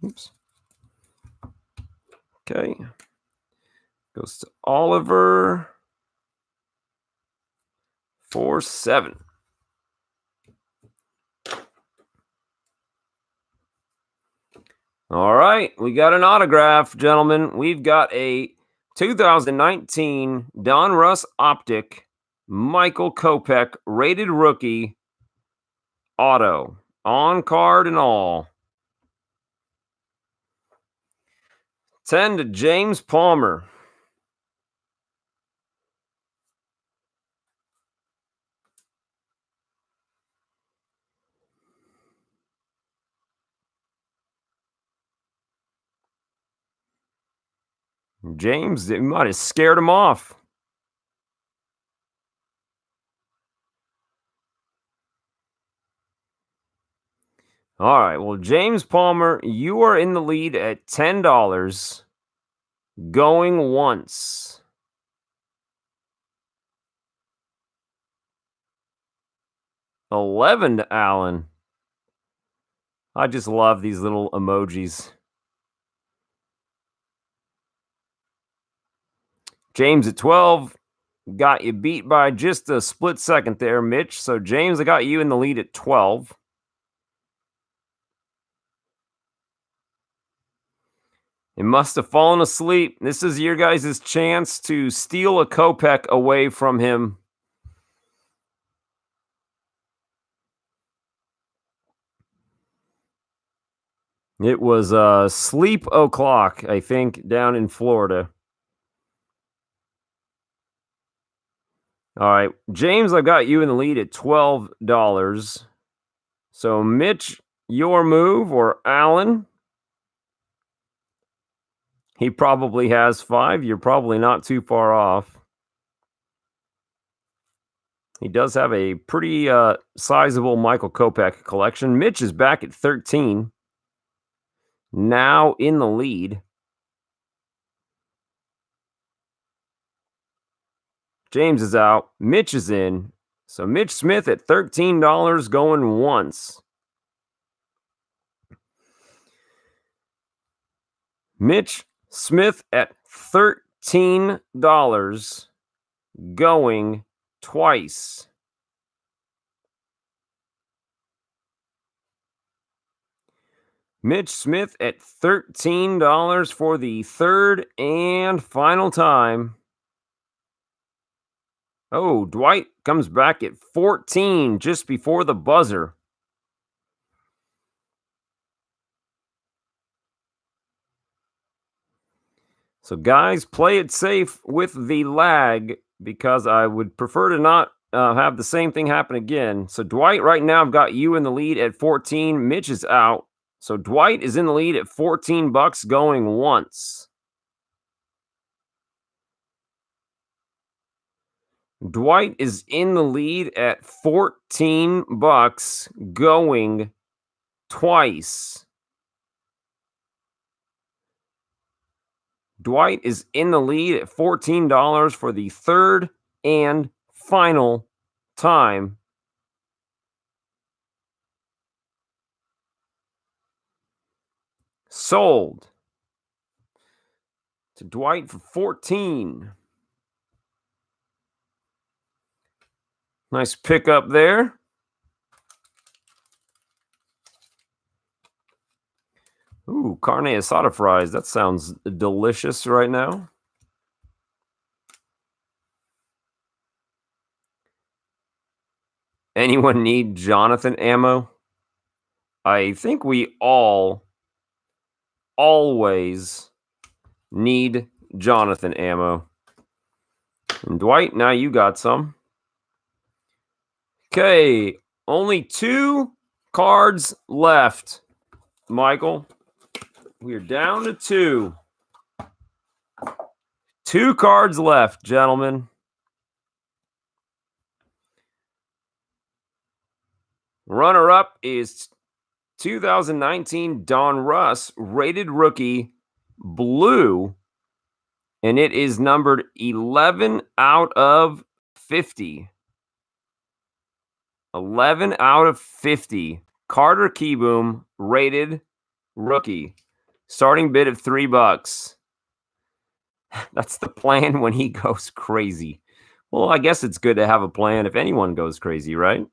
Oops. Okay. Goes to Oliver for $7. All right. We got an autograph, gentlemen. We've got a 2019 Don Russ Optic Michael Kopech rated rookie auto on card and all. 10 to James Palmer. James, it might have scared him off. All right. Well, James Palmer, you are in the lead at $10. Going once. $11 to Allen. I just love these little emojis. James at 12. Got you beat by just a split second there, Mitch. So, James, I got you in the lead at 12. It must have fallen asleep. This is your guys' chance to steal a Kopech away from him. It was sleep o'clock, I think, down in Florida. All right, James, I've got you in the lead at $12. So, Mitch, your move, or Allen? He probably has 5. You're probably not too far off. He does have a pretty sizable Michael Kopech collection. Mitch is back at 13. Now in the lead. James is out. Mitch is in. So Mitch Smith at $13 going once. Mitch Smith at $13 going twice. Mitch Smith at $13 for the third and final time. Oh, Dwight comes back at 14 just before the buzzer. So, guys, play it safe with the lag because I would prefer to not have the same thing happen again. So, Dwight, right now, I've got you in the lead at 14. Mitch is out. So, Dwight is in the lead at $14 going once. Dwight is in the lead at $14 going twice. Dwight is in the lead at $14 for the third and final time. Sold to Dwight for 14. Nice pickup there. Ooh, carne asada fries. That sounds delicious right now. Anyone need Jonathan ammo? I think we all always need Jonathan ammo. And Dwight, now you got some. Okay, only 2 cards left, Michael. We're down to 2. 2 cards left, gentlemen. Runner-up is 2019 Don Russ, rated rookie, blue, and it is numbered 11 out of 50. 11 out of 50. Carter Keyboom, rated rookie. Starting bid of $3. That's the plan when he goes crazy. Well, I guess it's good to have a plan if anyone goes crazy, right?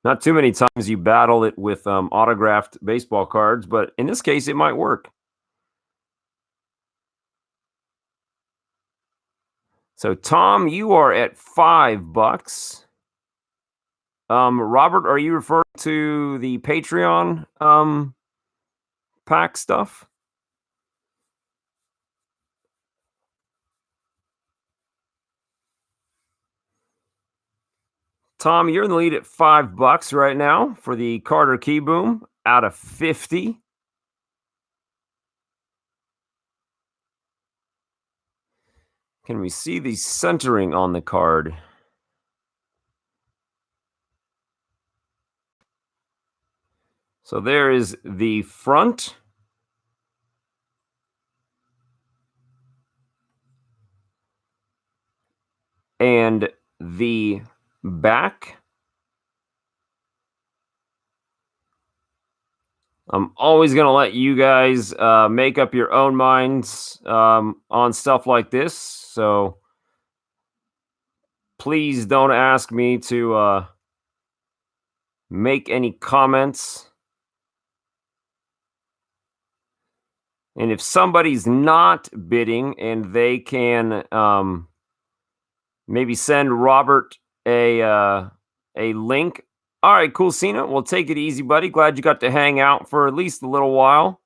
Not too many times you battle it with autographed baseball cards, but in this case, it might work. So, Tomm, you are at $5. Robert, are you referring to the Patreon pack stuff? Tomm, you're in the lead at $5 right now for the Carter Keyboom out of 50. Can we see the centering on the card? So there is the front. And the back. I'm always going to let you guys make up your own minds on stuff like this. So please don't ask me to make any comments. And if somebody's not bidding and they can maybe send Robert a link. All right, cool, Cena. We'll take it easy, buddy. Glad you got to hang out for at least a little while.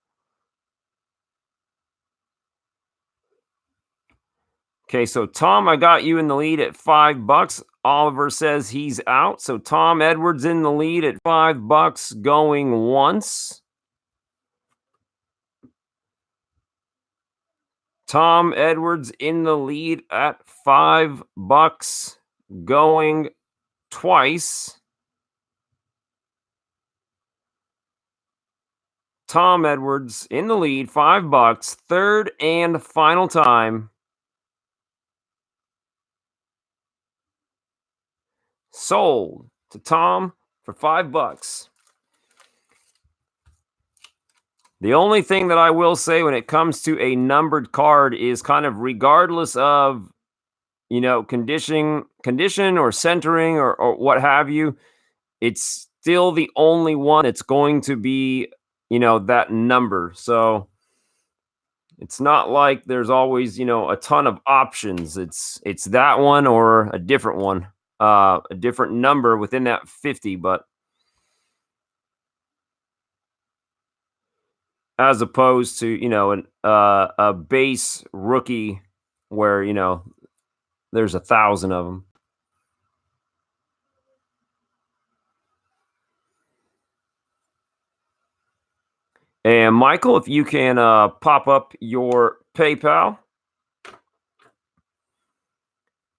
Okay, so Tomm, I got you in the lead at $5. Oliver says he's out. So Tom Edwards in the lead at $5 going once. Tom Edwards in the lead at $5, going twice. Tom Edwards in the lead, $5, third and final time. Sold to Tom for $5. The only thing that I will say when it comes to a numbered card is kind of regardless of, condition or centering or what have you, it's still the only one that's going to be, that number. So it's not like there's always, a ton of options. It's that one or a different one, a different number within that 50, but as opposed to, a base rookie where, there's 1,000 of them. And Michael, if you can pop up your PayPal.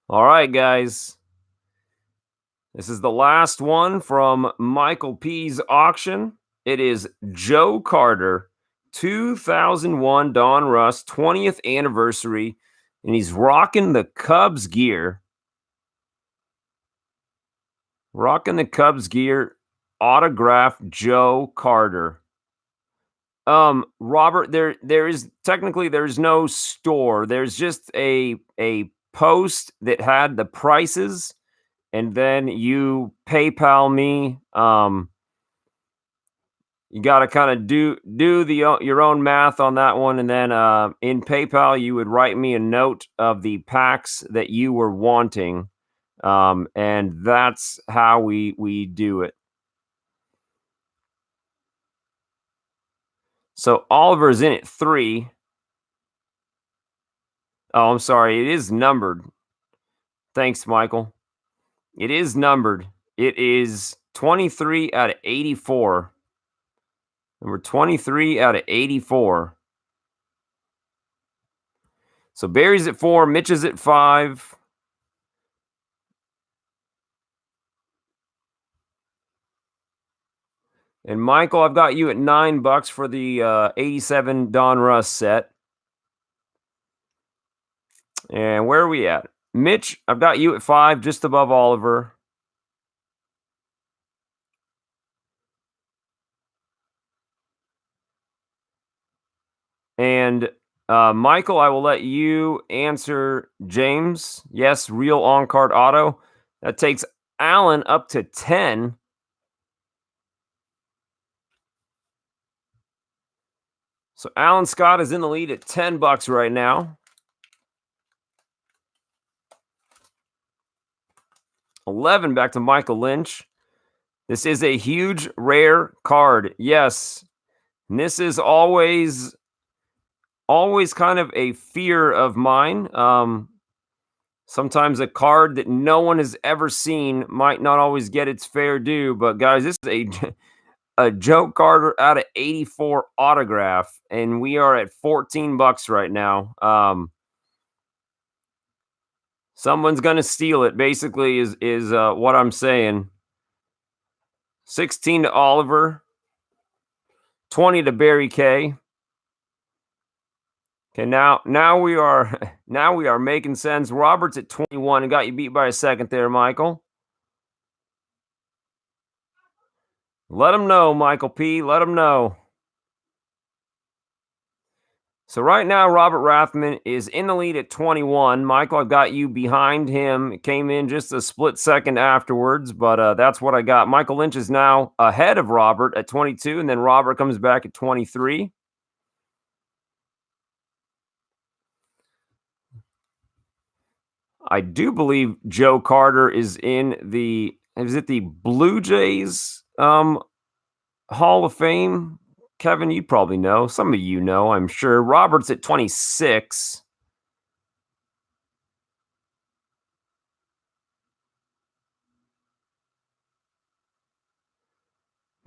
All right, guys. This is the last one from Michael P's auction. It is Joe Carter, 2001 Don Russ, 20th anniversary, and he's rocking the Cubs gear. Rocking the Cubs gear, autographed Joe Carter. Robert, there's no store. There's just a post that had the prices, and then you PayPal me. You got to kind of do your own math on that one, and then in PayPal you would write me a note of the packs that you were wanting, and that's how we do it. So Oliver's in at 3. Oh, I'm sorry. It is numbered. Thanks, Michael. It is numbered. It is 23 out of 84. Number 23 out of 84. So Barry's at 4. Mitch is at 5. And Michael, I've got you at $9 for the 87 Don Russ set. And where are we at? Mitch, I've got you at 5, just above Oliver. And Michael, I will let you answer James. Yes, real on-card auto. That takes Allen up to 10. So Alan Scott is in the lead at $10 right now. 11 back to Michael Lynch. This is a huge, rare card. Yes. And this is always kind of a fear of mine. Sometimes a card that no one has ever seen might not always get its fair due. But guys, this is a Joe Carter out of 84 autograph, and we are at $14 right now. Someone's gonna steal it. Basically, is what I'm saying. 16 to Oliver, 20 to Barry K. Okay, now we are making sense. Robert's at 21 and got you beat by a second there, Michael. Let him know, Michael P. Let him know. So right now, Robert Rathman is in the lead at 21. Michael, I've got you behind him. It came in just a split second afterwards, but that's what I got. Michael Lynch is now ahead of Robert at 22, and then Robert comes back at 23. I do believe Joe Carter is in the Blue Jays Hall of Fame? Kevin, you probably know. Some of you know, I'm sure. Robert's at 26.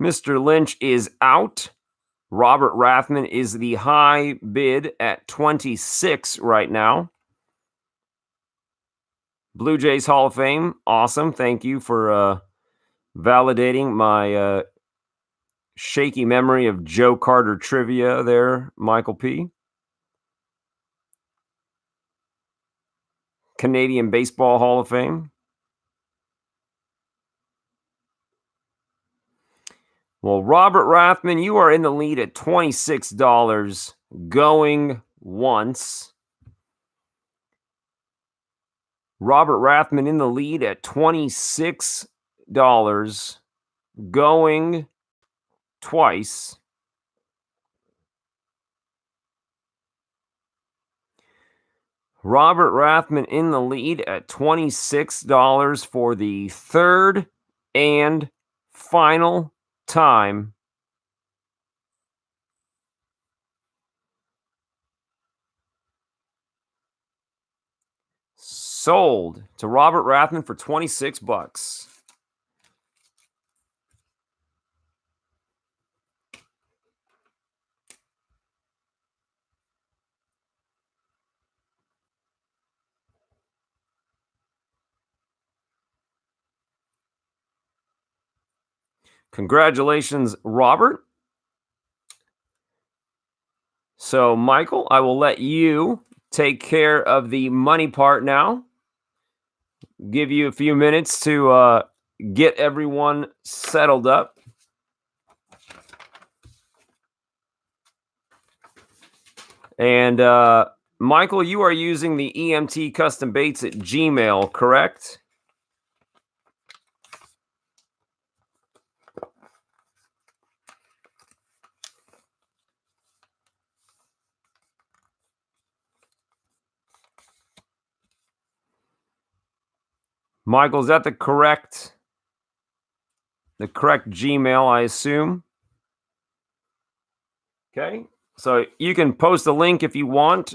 Mr. Lynch is out. Robert Rathman is the high bid at 26 right now. Blue Jays Hall of Fame. Awesome. Thank you for validating my shaky memory of Joe Carter trivia there, Michael P. Canadian Baseball Hall of Fame. Well, Robert Rathman, you are in the lead at $26 going once. Robert Rathman in the lead at $26 going twice. Robert Rathman in the lead at $26 for the third and final time. Sold to Robert Rathman for $26. Congratulations, Robert. So, Michael, I will let you take care of the money part now. Give you a few minutes to get everyone settled up. And Michael, you are using the EMT Custom Baits at Gmail, correct? Michael, is that the correct Gmail, I assume? Okay. So you can post a link if you want.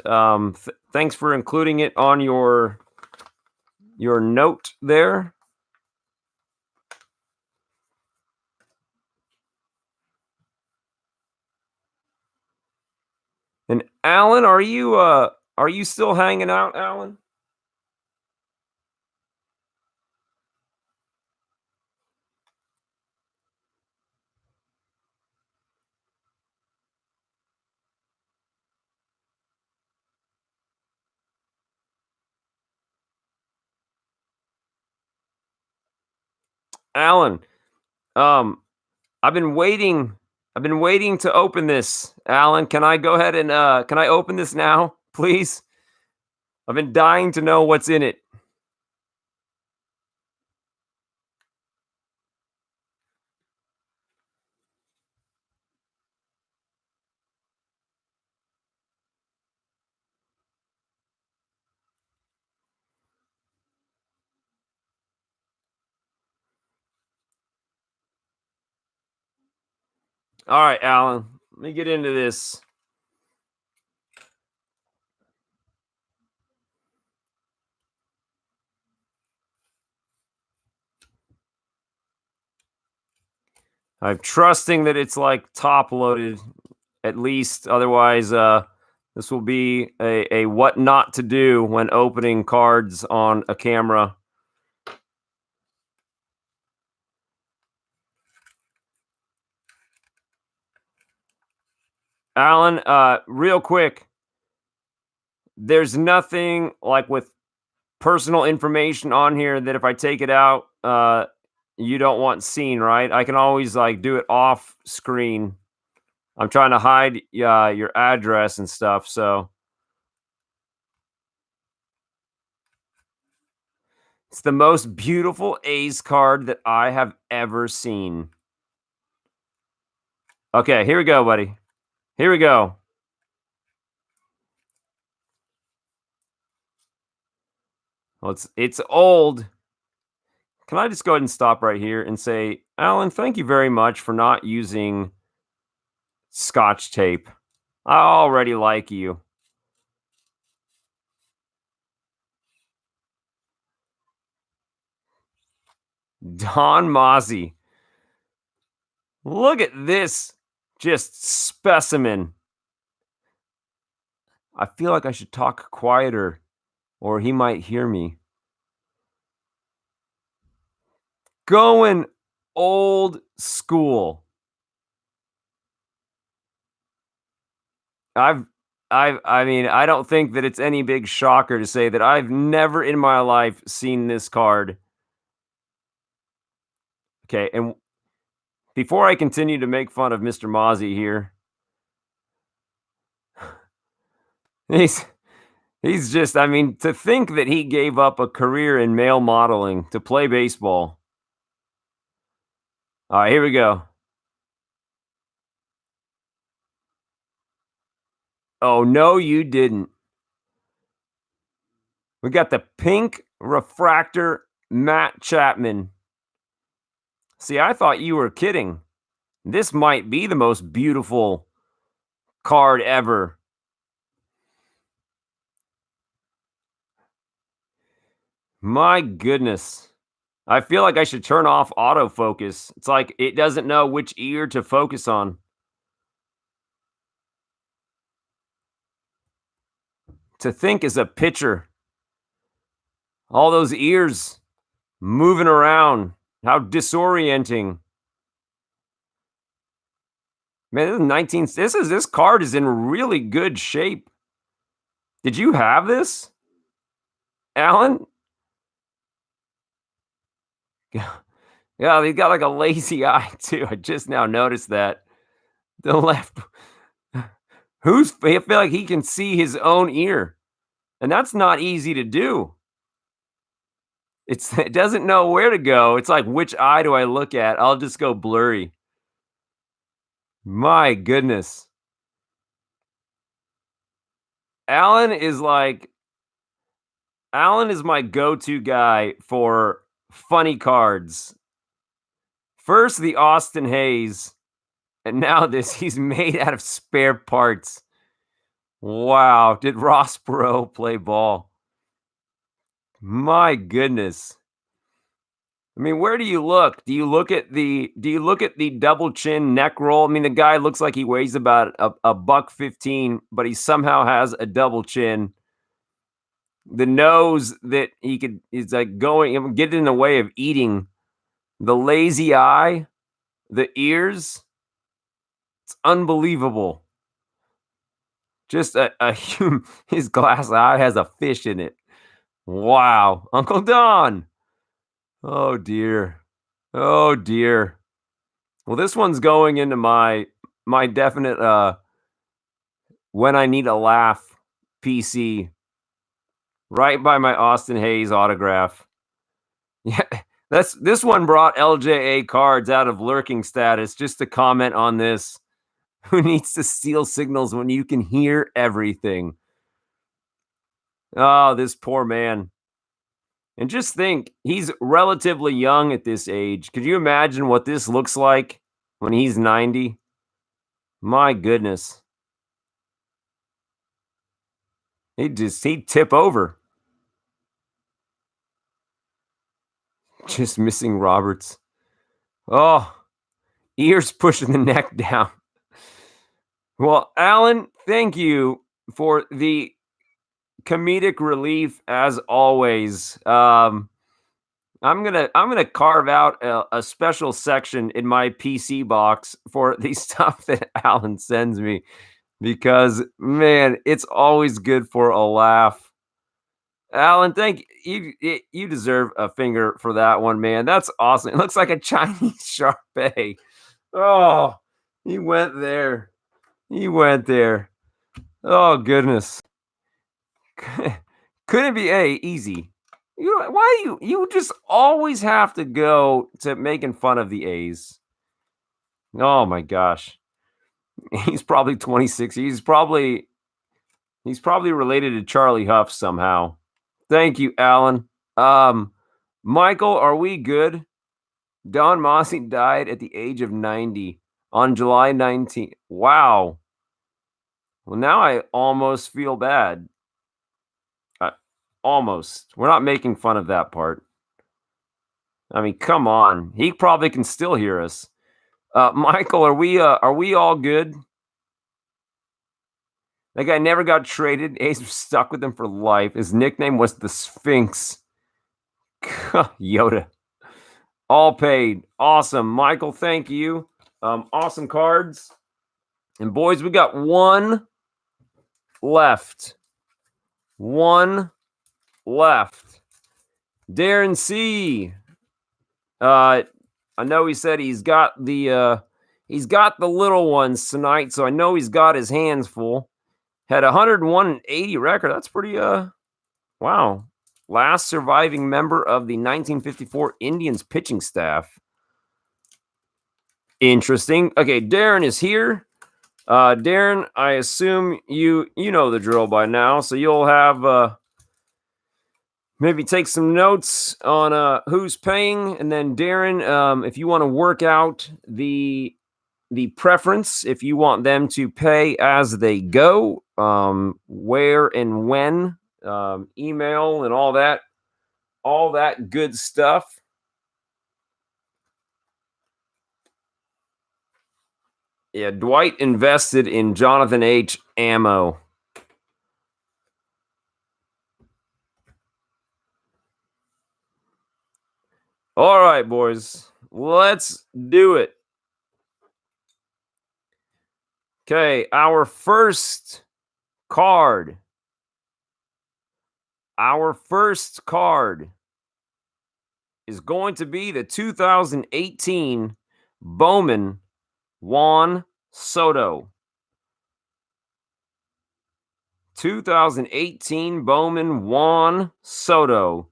Thanks for including it on your note there. And Alan, are you still hanging out, Alan? Alan, I've been waiting to open this. Alan, can I go ahead and can I open this now, please? I've been dying to know what's in it. All right, Alan, let me get into this. I'm trusting that it's like top loaded at least. Otherwise, this will be a what not to do when opening cards on a camera. Alan, real quick, there's nothing like with personal information on here that if I take it out, you don't want seen, right? I can always like do it off screen. I'm trying to hide your address and stuff, so it's the most beautiful A's card that I have ever seen. Okay, here we go, buddy. Here we go. Well, it's old. Can I just go ahead and stop right here and say, Alan, thank you very much for not using Scotch tape. I already like you. Don Mozzie. Look at this Just specimen. I feel like I should talk quieter or he might hear me. Going old school. I mean, I don't think that it's any big shocker to say that I've never in my life seen this card. Okay, and before I continue to make fun of Mr. Mozzie here, he's just, I mean, to think that he gave up a career in male modeling to play baseball. All right, here we go. Oh, no, you didn't. We got the pink refractor Matt Chapman. See, I thought you were kidding. This might be the most beautiful card ever. My goodness. I feel like I should turn off autofocus. It's like it doesn't know which ear to focus on. To think as a pitcher, all those ears moving around, how disorienting. Man, this is 19. This card is in really good shape. Did you have this, Alan? Yeah, he's got like a lazy eye too. I just now noticed that. The left. I feel like he can see his own ear, and that's not easy to do. It doesn't know where to go. It's like, which eye do I look at? I'll just go blurry. My goodness. Alan is my go-to guy for funny cards. First, the Austin Hayes, and now this. He's made out of spare parts. Wow. Did Ross Perot play ball? My goodness. I mean, where do you look? Do you look at the double chin neck roll? I mean, the guy looks like he weighs about a buck 15, but he somehow has a double chin. The nose that is like get in the way of eating. The lazy eye, the ears. It's unbelievable. Just his glass eye has a fish in it. Wow. Uncle Don. Oh dear. Oh dear. Well, this one's going into my definite when I need a laugh PC. Right by my Austin Hayes autograph. Yeah. This one brought LJA cards out of lurking status just to comment on this. Who needs to steal signals when you can hear everything? Oh, this poor man. And just think, he's relatively young at this age. Could you imagine what this looks like when he's 90? My goodness. He'd tip over. Just missing Roberts. Oh, ears pushing the neck down. Well, Alan, thank you for the comedic relief as always. I'm gonna carve out a special section in my PC box for the stuff that Alan sends me because man, it's always good for a laugh. Alan, thank you. You deserve a finger for that one, man. That's awesome. It looks like a Chinese Sharpei. Oh, he went there. He went there. Oh goodness. Couldn't be easy. Why do you just always have to go to making fun of the A's? Oh my gosh. He's probably 26. He's probably related to Charlie Huff somehow. Thank you, Alan. Michael, are we good? Don Mossy died at the age of 90 on July 19th. Wow. Well, now I almost feel bad. Almost. We're not making fun of that part. I mean, come on. He probably can still hear us. Michael, are we all good? That guy never got traded. Ace was stuck with him for life. His nickname was the Sphinx. Yoda. All paid. Awesome. Michael, thank you. Awesome cards. And boys, we got one left. One left. Darren C. I know he said he's got the little ones tonight, so I know he's got his hands full. Had 101-80 record. That's pretty wow. Last surviving member of the 1954 Indians pitching staff. Interesting. Okay, Darren is here. Darren, I assume you know the drill by now, so you'll have maybe take some notes on who's paying, and then Darren, if you want to work out the preference, if you want them to pay as they go, where and when, email and all that good stuff. Yeah, Dwight invested in Jonathan H. ammo. All right, boys, let's do it. Okay, our first card. Our first card is going to be the 2018 Bowman Juan Soto. 2018 Bowman Juan Soto.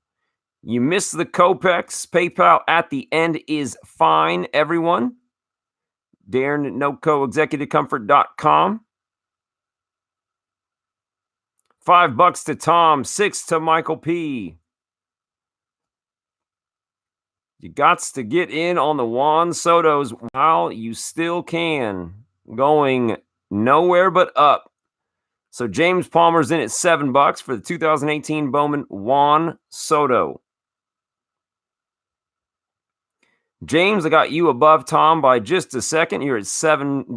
You missed the Copex. PayPal at the end is fine, everyone. Darren at NoCoExecutiveComfort.com. $5 to Tomm, 6 to Michael P. You got to get in on the Juan Sotos while you still can. Going nowhere but up. So James Palmer's in at $7 for the 2018 Bowman Juan Soto. James, I got you above Tomm by just a second. You're at $7.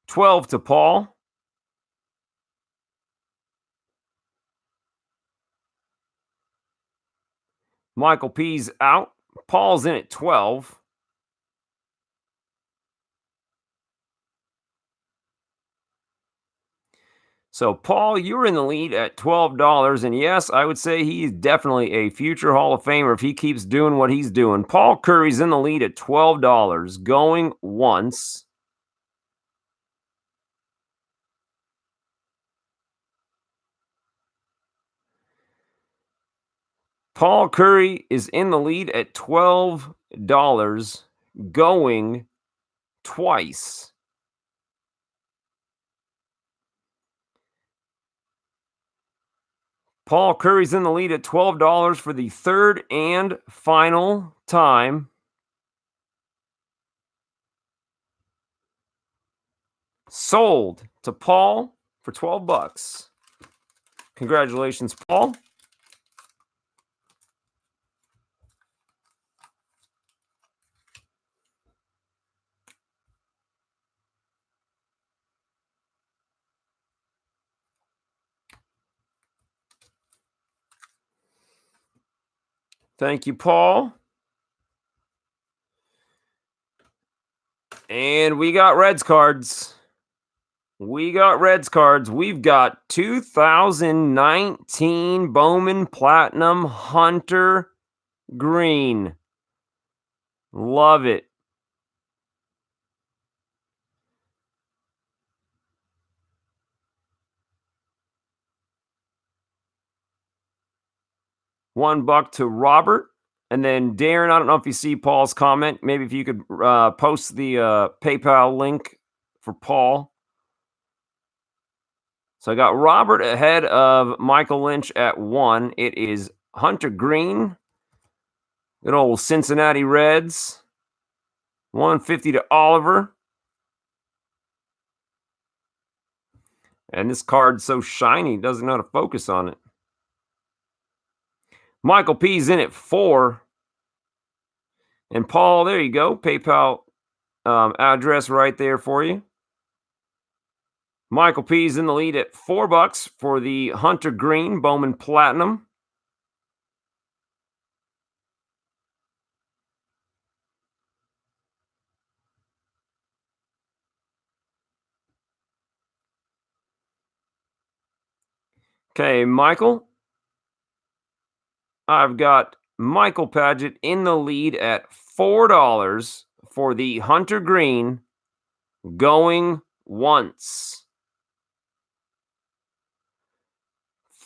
$12 to Paul. Michael P's out. Paul's in at 12. So, Paul, you're in the lead at $12. And yes, I would say he's definitely a future Hall of Famer if he keeps doing what he's doing. Paul Curry's in the lead at $12. Going once. Paul Curry is in the lead at $12. Going twice. Paul Curry's in the lead at $12 for the third and final time. Sold to Paul for $12. Congratulations, Paul. Thank you, Paul. And we got Reds cards. We've got 2019 Bowman Platinum Hunter Green. Love it. $1 to Robert. And then Darren, I don't know if you see Paul's comment. Maybe if you could post the PayPal link for Paul. So I got Robert ahead of Michael Lynch at 1. It is Hunter Green. Good old Cincinnati Reds. $150 to Oliver. And this card's so shiny, doesn't know how to focus on it. Michael P's in at 4. And Paul, there you go. PayPal address right there for you. Michael P's in the lead at $4 for the Hunter Green Bowman Platinum. Okay, Michael. I've got Michael Padgett in the lead at $4 for the Hunter Green going once.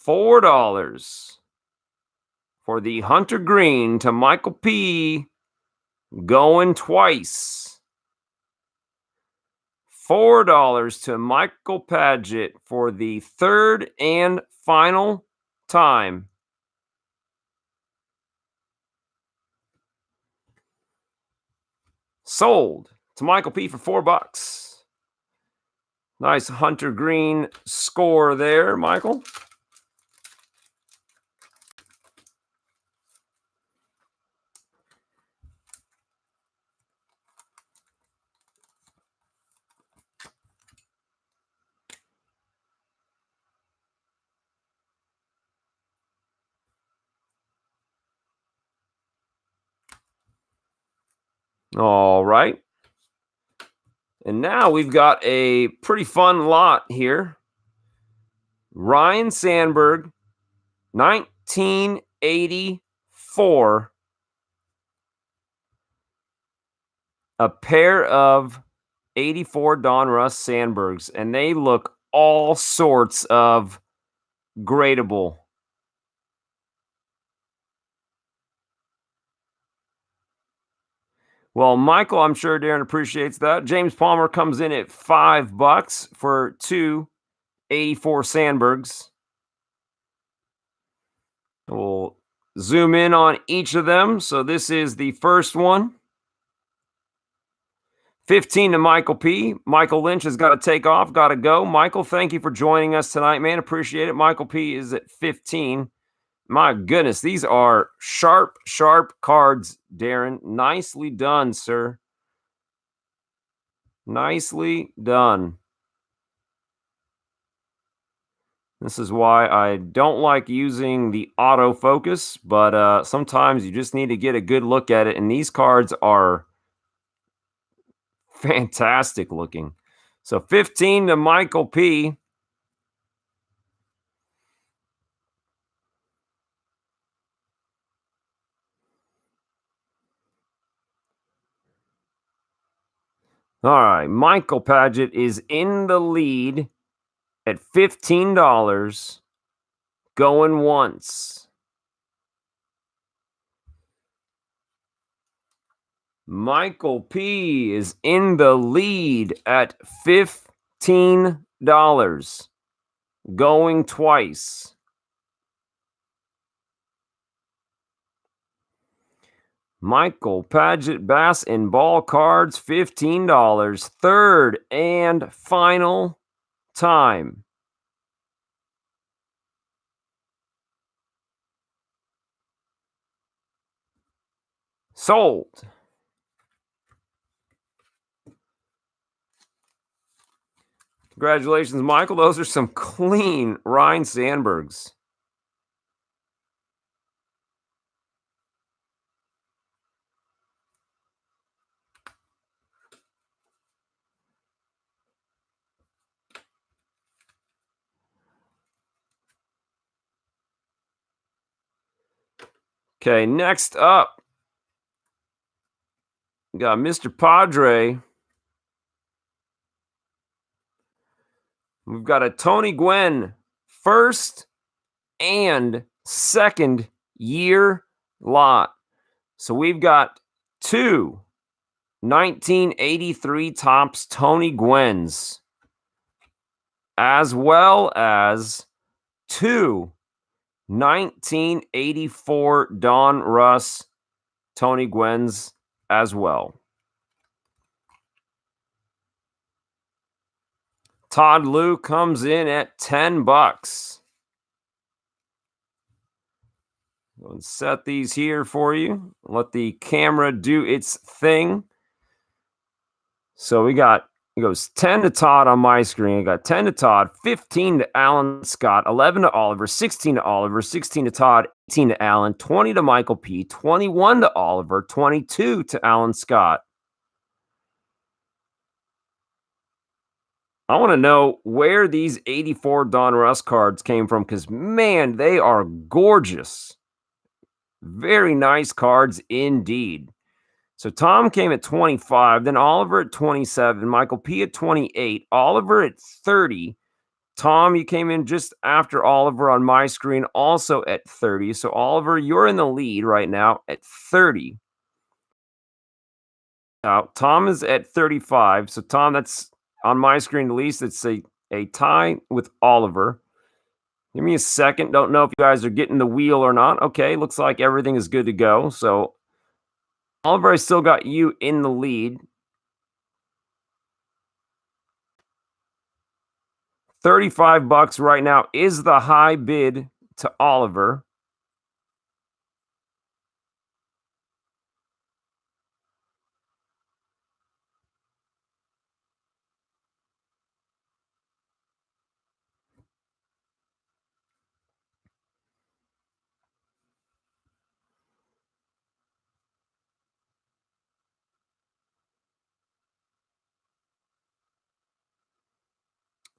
$4 for the Hunter Green to Michael P. Going twice. $4 to Michael Padgett for the third and final time. Sold to Michael P for $4. Nice Hunter Green score there, Michael. All right. And now we've got a pretty fun lot here. Ryan Sandberg, 1984. A pair of 84 Donruss Sandbergs, and they look all sorts of gradable. Well, Michael, I'm sure Darren appreciates that. James Palmer comes in at $5 for 2 84 Sandbergs. We'll zoom in on each of them. So this is the first one. 15 to Michael P. Michael Lynch has got to take off, got to go. Michael, thank you for joining us tonight, man. Appreciate it. Michael P is at 15. My goodness, these are sharp, sharp cards, Darren. Nicely done, sir. Nicely done. This is why I don't like using the autofocus, but sometimes you just need to get a good look at it. And these cards are fantastic looking. So 15 to Michael P. All right, Michael Padgett is in the lead at $15, going once. Michael P is in the lead at $15, going twice. Michael Padgett Bass in ball cards, $15, third and final time. Sold. Congratulations, Michael. Those are some clean Ryan Sandbergs. Okay, next up, we got Mr. Padre. We've got a Tony Gwynn first and second year lot. So we've got 2 1983 Topps Tony Gwynn's, as well as 2 1984 Don Russ Tony Gwynn's as well. Todd Lou comes in at $10. Go and set these here for you. Let the camera do its thing. So it goes 10 to Todd on my screen. I got 10 to Todd, 15 to Alan Scott, 11 to Oliver, 16 to Oliver, 16 to Todd, 18 to Alan, 20 to Michael P, 21 to Oliver, 22 to Alan Scott. I want to know where these 84 Don Russ cards came from because, man, they are gorgeous. Very nice cards indeed. So Tomm came at 25, then Oliver at 27, Michael P at 28, Oliver at 30. Tomm, you came in just after Oliver on my screen, also at 30. So Oliver, you're in the lead right now at 30. Now, Tomm is at 35. So Tomm, that's on my screen at least. It's a tie with Oliver. Give me a second. Don't know if you guys are getting the wheel or not. Okay, looks like everything is good to go. So Oliver, I still got you in the lead. 35 bucks right now is the high bid to Oliver.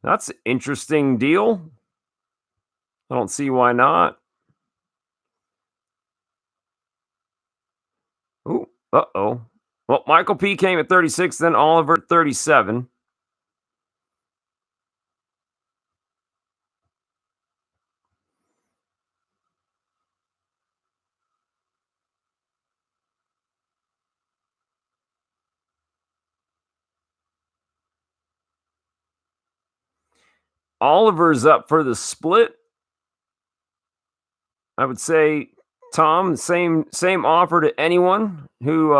That's an interesting deal. I don't see why not. Ooh, uh-oh. Well, Michael P came at 36, then Oliver at 37. Oliver's up for the split. I would say, Tomm, same offer to anyone who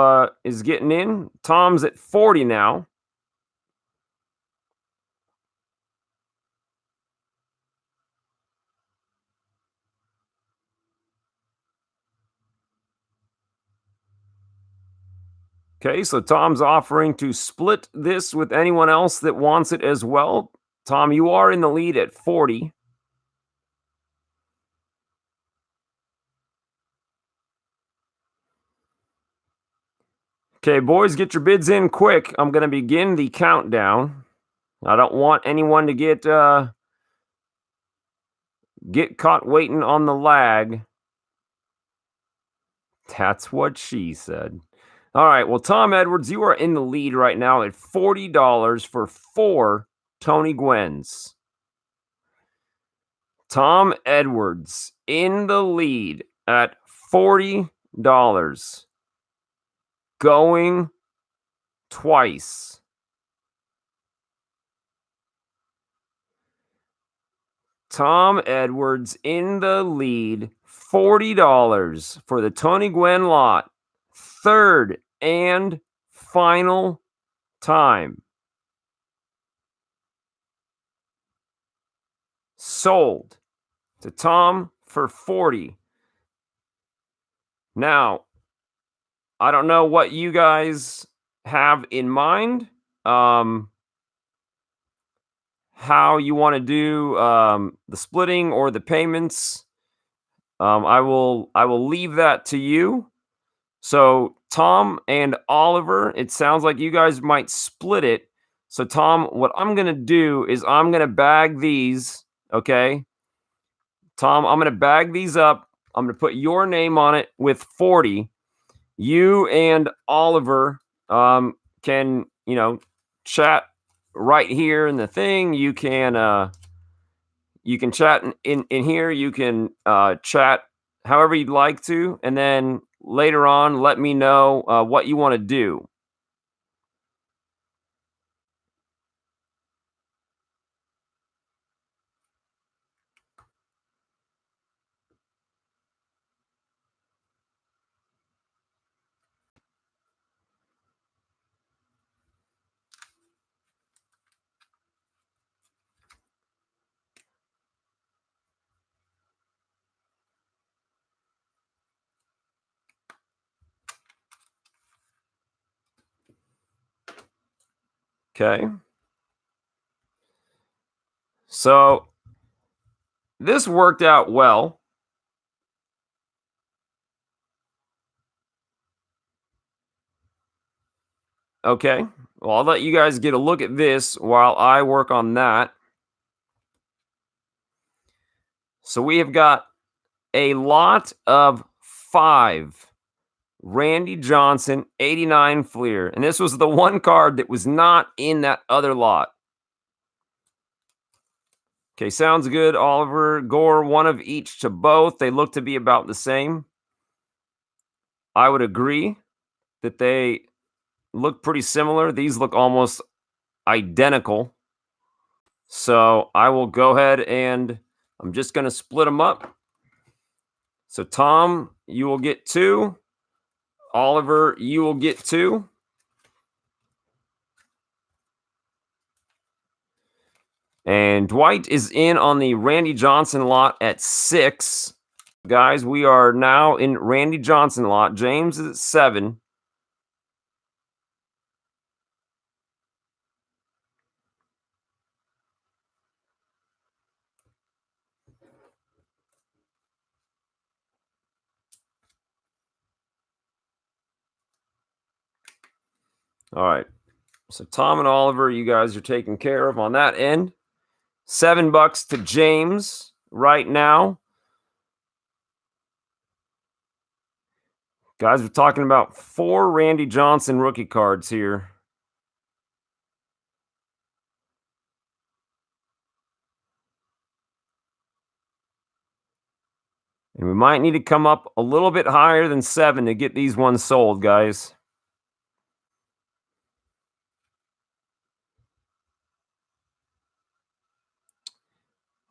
is getting in. Tomm's at 40 now. Okay, so Tomm's offering to split this with anyone else that wants it as well. Tomm, you are in the lead at 40. Okay, boys, get your bids in quick. I'm going to begin the countdown. I don't want anyone to get caught waiting on the lag. That's what she said. All right, well, Tom Edwards, you are in the lead right now at $40 for 4 Tony Gwynns. Tom Edwards in the lead at $40. Going twice. Tom Edwards in the lead, $40 for the Tony Gwynn lot. Third and final time. Sold to Tomm for 40. Now, I don't know what you guys have in mind. How you want to do the splitting or the payments. I will leave that to you. So Tomm and Oliver, it sounds like you guys might split it. So Tomm, what I'm gonna do is I'm gonna bag these. Okay, Tomm, I'm gonna bag these up. I'm gonna put your name on it with 40. You and Oliver can chat right here in the thing. You can chat in here. You can chat however you'd like to, and then later on, let me know what you want to do. Okay. So this worked out well. Okay. Well, I'll let you guys get a look at this while I work on that. So we have got a lot of 5 Randy Johnson 89 Fleer. And this was the one card that was not in that other lot. Okay, sounds good, Oliver. Gore, one of each to both. They look to be about the same. I would agree that they look pretty similar. These look almost identical. So I will go ahead and I'm just going to split them up. So Tomm, you will get 2. Oliver, you will get 2. And Dwight is in on the Randy Johnson lot at 6. Guys, we are now in Randy Johnson lot. James is at 7. All right. So Tomm and Oliver, you guys are taken care of on that end. $7 to James right now. Guys, we're talking about 4 Randy Johnson rookie cards here. And we might need to come up a little bit higher than 7 to get these ones sold, guys.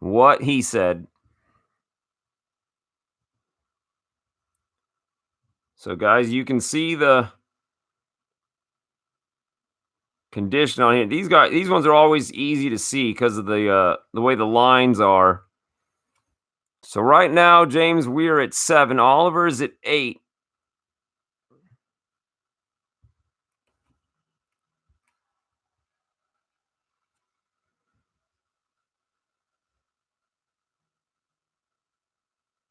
What he said. So, guys, you can see the condition on here. These ones are always easy to see because of the way the lines are. So right now, James, we're at 7. Oliver's at 8.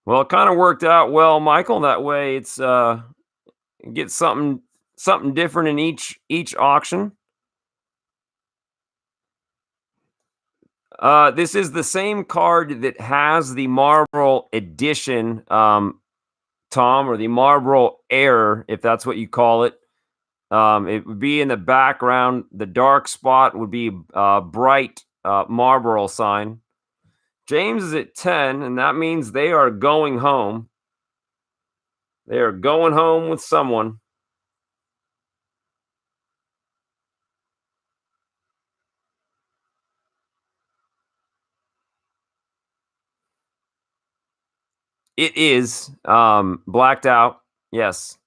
Well, it kind of worked out well, Michael. That way, it's get something different in each auction. This is the same card that has the Marlboro edition, Tomm, or the Marlboro Air, if that's what you call it. It would be in the background. The dark spot would be bright Marlboro sign. James is at 10, and that means they are going home. They are going home with someone. It is blacked out. Yes.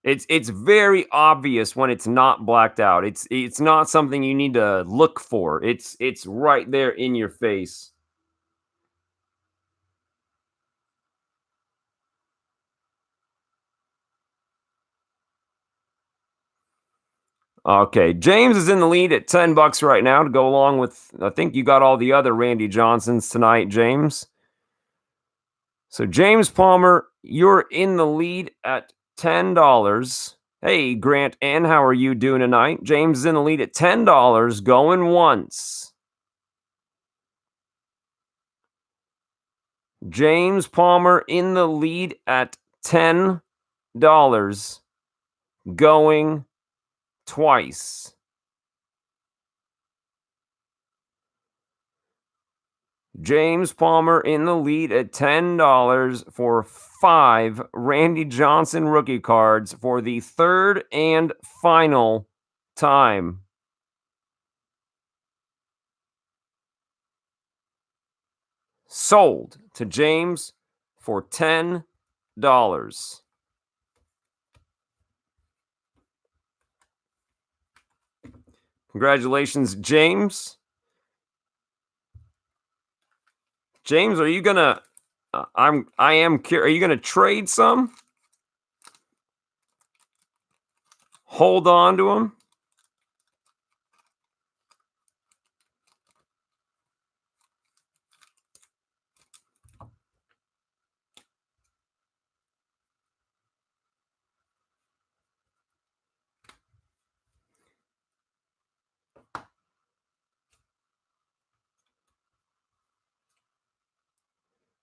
It's very obvious when it's not blacked out. It's not something you need to look for. It's right there in your face. Okay, James is in the lead at $10 right now to go along with, I think you got all the other Randy Johnsons tonight, James. So James Palmer, you're in the lead at $10. Hey, Grant N, how are you doing tonight? James is in the lead at $10, going once. James Palmer in the lead at $10, going twice. James Palmer in the lead at $10 for 5 Randy Johnson rookie cards for the 3rd and final time. Sold to James for $10. Congratulations, James. James, are you gonna? I am curious. Are you gonna trade some? Hold on to them.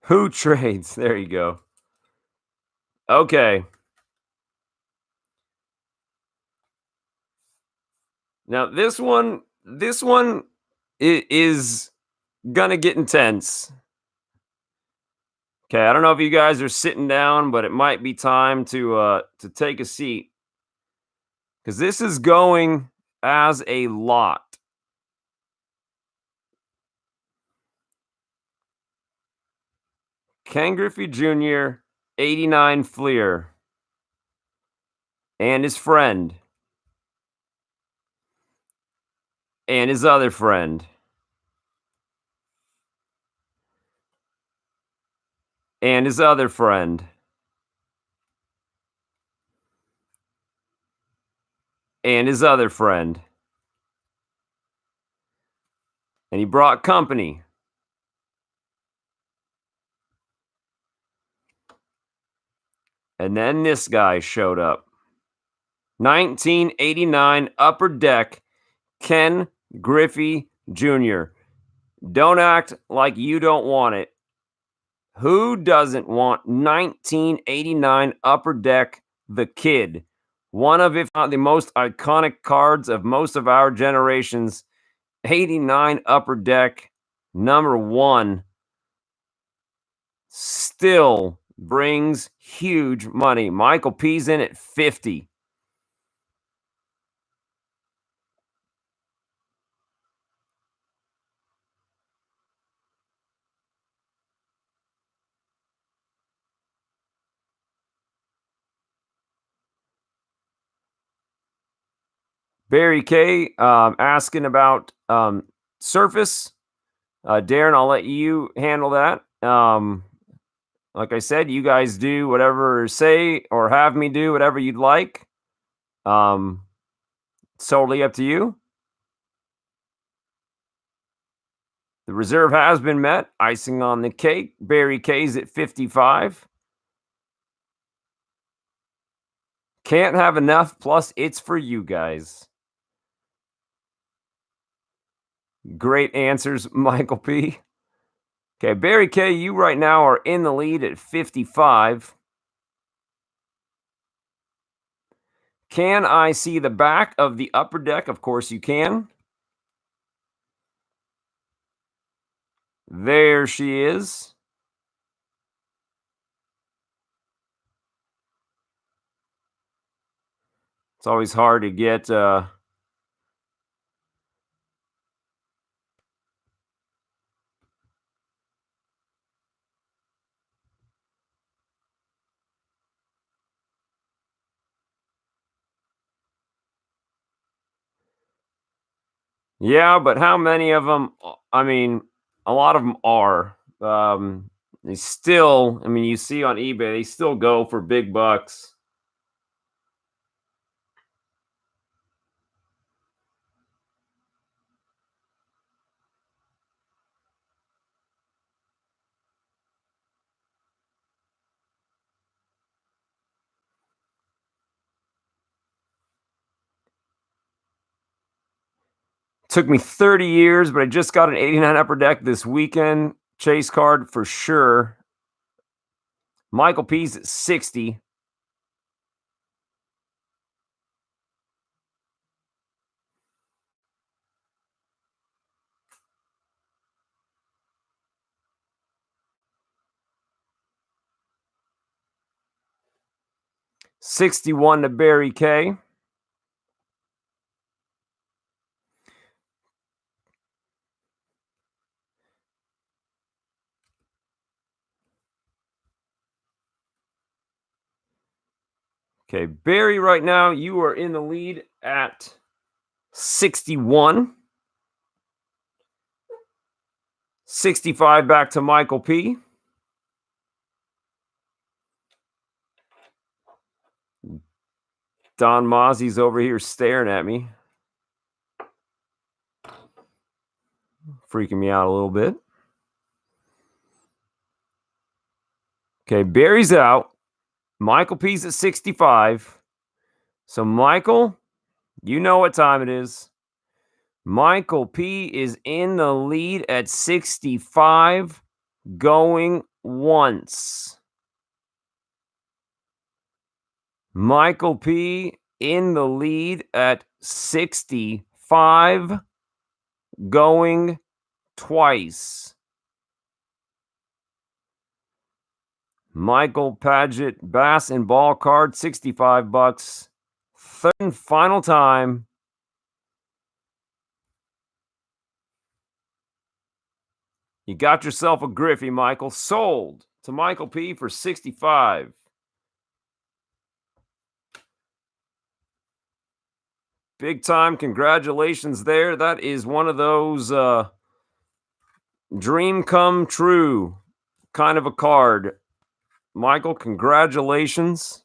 Who trades? There you go. Okay. Now this one is gonna get intense. Okay, I don't know if you guys are sitting down, but it might be time to take a seat because this is going as a lot. Ken Griffey Jr., 89 Fleer, and his friend, and his other friend, and his other friend, and his other friend. And he brought company. And then this guy showed up. 1989 Upper Deck, Ken Griffey Jr. Don't act like you don't want it. Who doesn't want 1989 Upper Deck, the Kid? One of, if not the most iconic cards of most of our generations. 89 Upper Deck, number 1. Still brings huge money. Michael P's in at 50. Barry K asking about Surface. Darren, I'll let you handle that. Like I said, you guys do whatever say or have me do whatever you'd like. It's totally up to you. The reserve has been met. Icing on the cake. Barry K's at 55. Can't have enough. Plus, it's for you guys. Great answers, Michael P. Okay, Barry K, you right now are in the lead at 55. Can I see the back of the Upper Deck? Of course you can. There she is. It's always hard to get yeah, but how many of them? I mean, a lot of them are. They still, I mean, you see on eBay, they still go for big bucks. Took me 30 years, but I just got an 89 Upper Deck this weekend. Chase card for sure. Michael P's at 60. $61 to Barry K. Okay, Barry, right now you are in the lead at 61. 65 back to Michael P. Don Mozzie's over here staring at me. Freaking me out a little bit. Okay, Barry's out. Michael P's at 65. So, Michael, you know what time it is. Michael P is in the lead at 65. going once. Michael P. in the lead at 65, going twice. Michael Padgett Bass and Ball card, $65. Third and final time. You got yourself a Griffey, Michael. Sold to Michael P for 65. Big time. Congratulations there. That is one of those dream come true kind of a card. Michael, congratulations.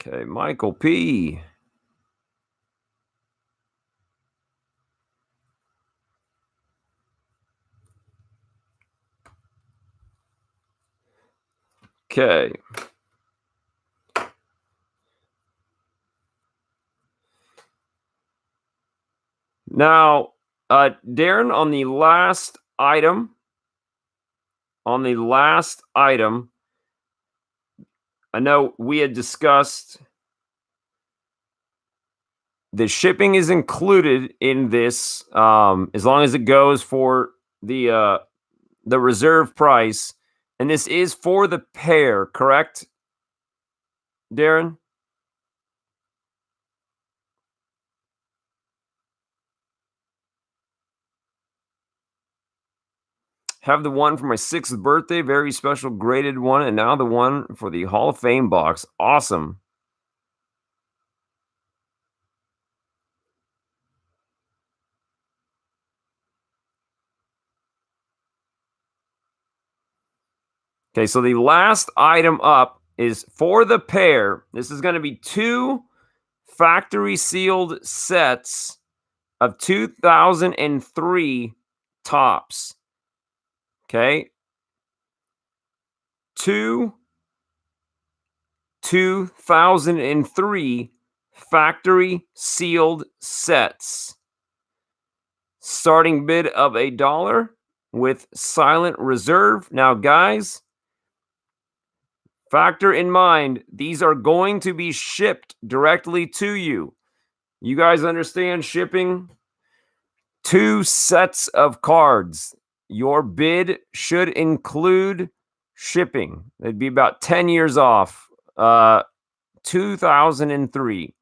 Okay, Michael P. Okay. Now, Darren, on the last item, I know we had discussed the shipping is included in this, as long as it goes for the reserve price, and this is for the pair, correct, Darren? Have the one for my 6th birthday, very special graded one, and now the one for the Hall of Fame box. Awesome. Okay, so the last item up is for the pair. This is going to be 2 factory sealed sets of 2003 Topps. Okay. 2 2003 factory sealed sets. Starting bid of $1 with silent reserve. Now, guys, factor in mind, these are going to be shipped directly to you. You guys understand shipping? 2 sets of cards. Your bid should include shipping. It'd be about 10 years off. 2003.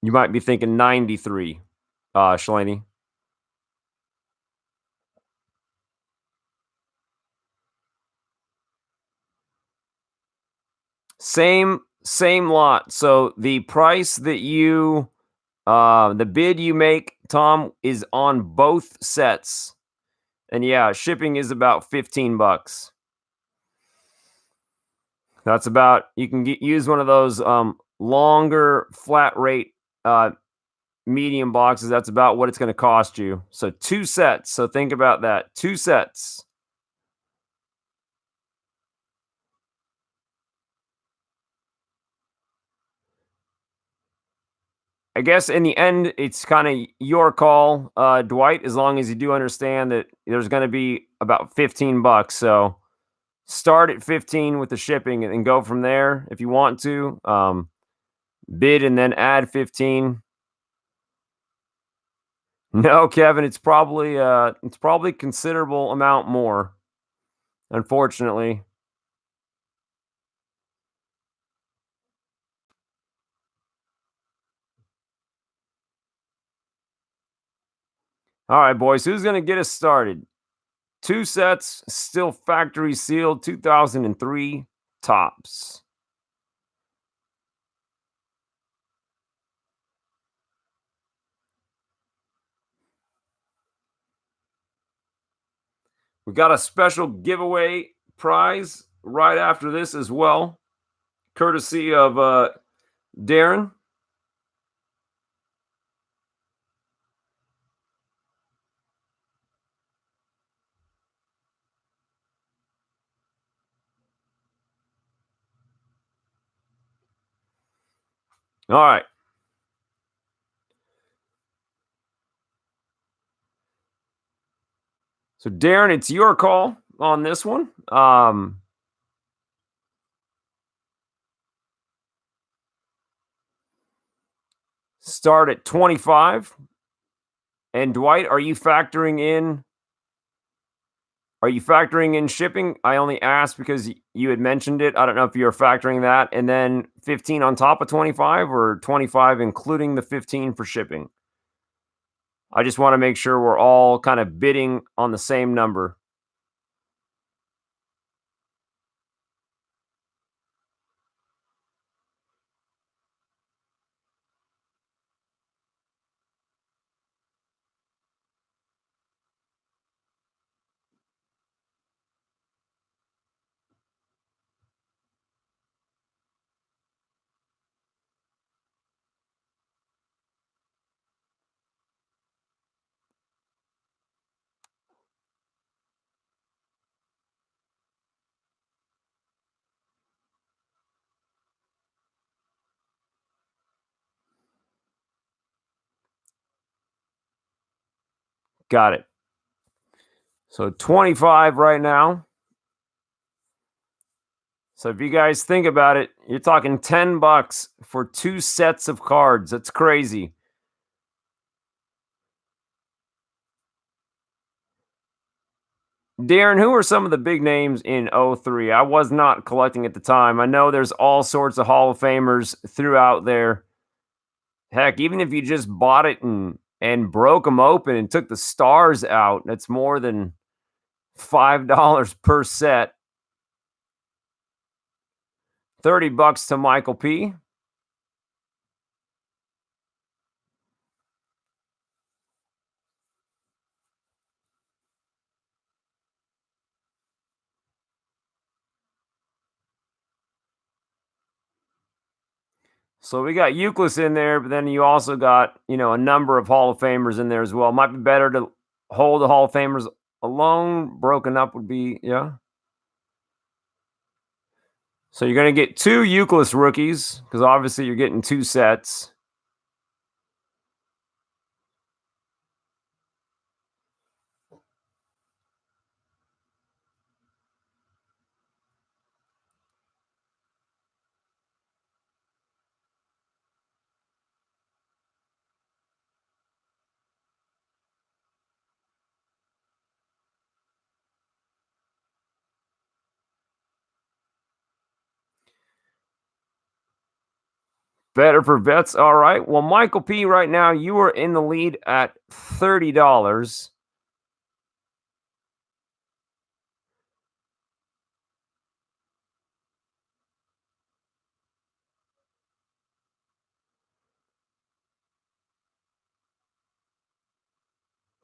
You might be thinking 93, Shalani. Same lot. So the price that you, the bid you make, Tom, is on both sets. And yeah, shipping is about $15. That's about, you can use one of those longer flat rate medium boxes. That's about what it's going to cost you. So 2 sets. So think about that. 2 sets. I guess in the end, it's kind of your call, Dwight, as long as you do understand that there's going to be about $15. So start at 15 with the shipping and go from there if you want to. Bid and then add 15. No, Kevin, it's probably considerable amount more, unfortunately. All right, boys, who's going to get us started? 2 sets, still factory sealed, 2003 Topps. We got a special giveaway prize right after this as well, courtesy of Darren. All right. So Darren, it's your call on this one. Start at 25. And Dwight, are you factoring in shipping? I only asked because you had mentioned it. I don't know if you're factoring that, and then 15 on top of 25 or 25 including the 15 for shipping. I just want to make sure we're all kind of bidding on the same number. Got it. So 25 right now. So if you guys think about it, you're talking $10 for 2 sets of cards. That's crazy. Darren, who are some of the big names in 03? I was not collecting at the time. I know there's all sorts of Hall of Famers throughout there. Heck, even if you just bought it and broke them open and took the stars out, that's more than $5 per set. $30 to Michael P. So we got Euclid in there, but then you also got, a number of Hall of Famers in there as well. Might be better to hold the Hall of Famers alone. Broken up would be, yeah. So you're going to get 2 Euclid rookies because obviously you're getting 2 sets. Better for vets. All right. Well, Michael P, right now, you are in the lead at $30.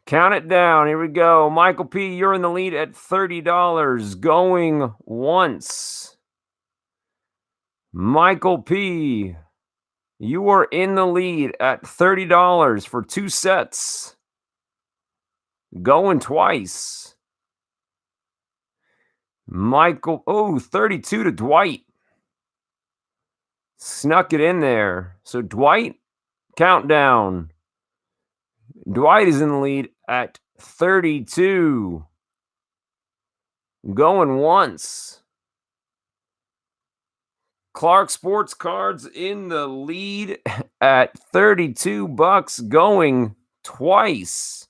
Count it down. Here we go. Michael P, you're in the lead at $30. Going once. Michael P, you are in the lead at $30 for 2 sets. Going twice. Michael, 32 to Dwight. Snuck it in there. So Dwight, countdown. Dwight is in the lead at 32. Going once. Clark Sports Cards in the lead at $32. Going twice.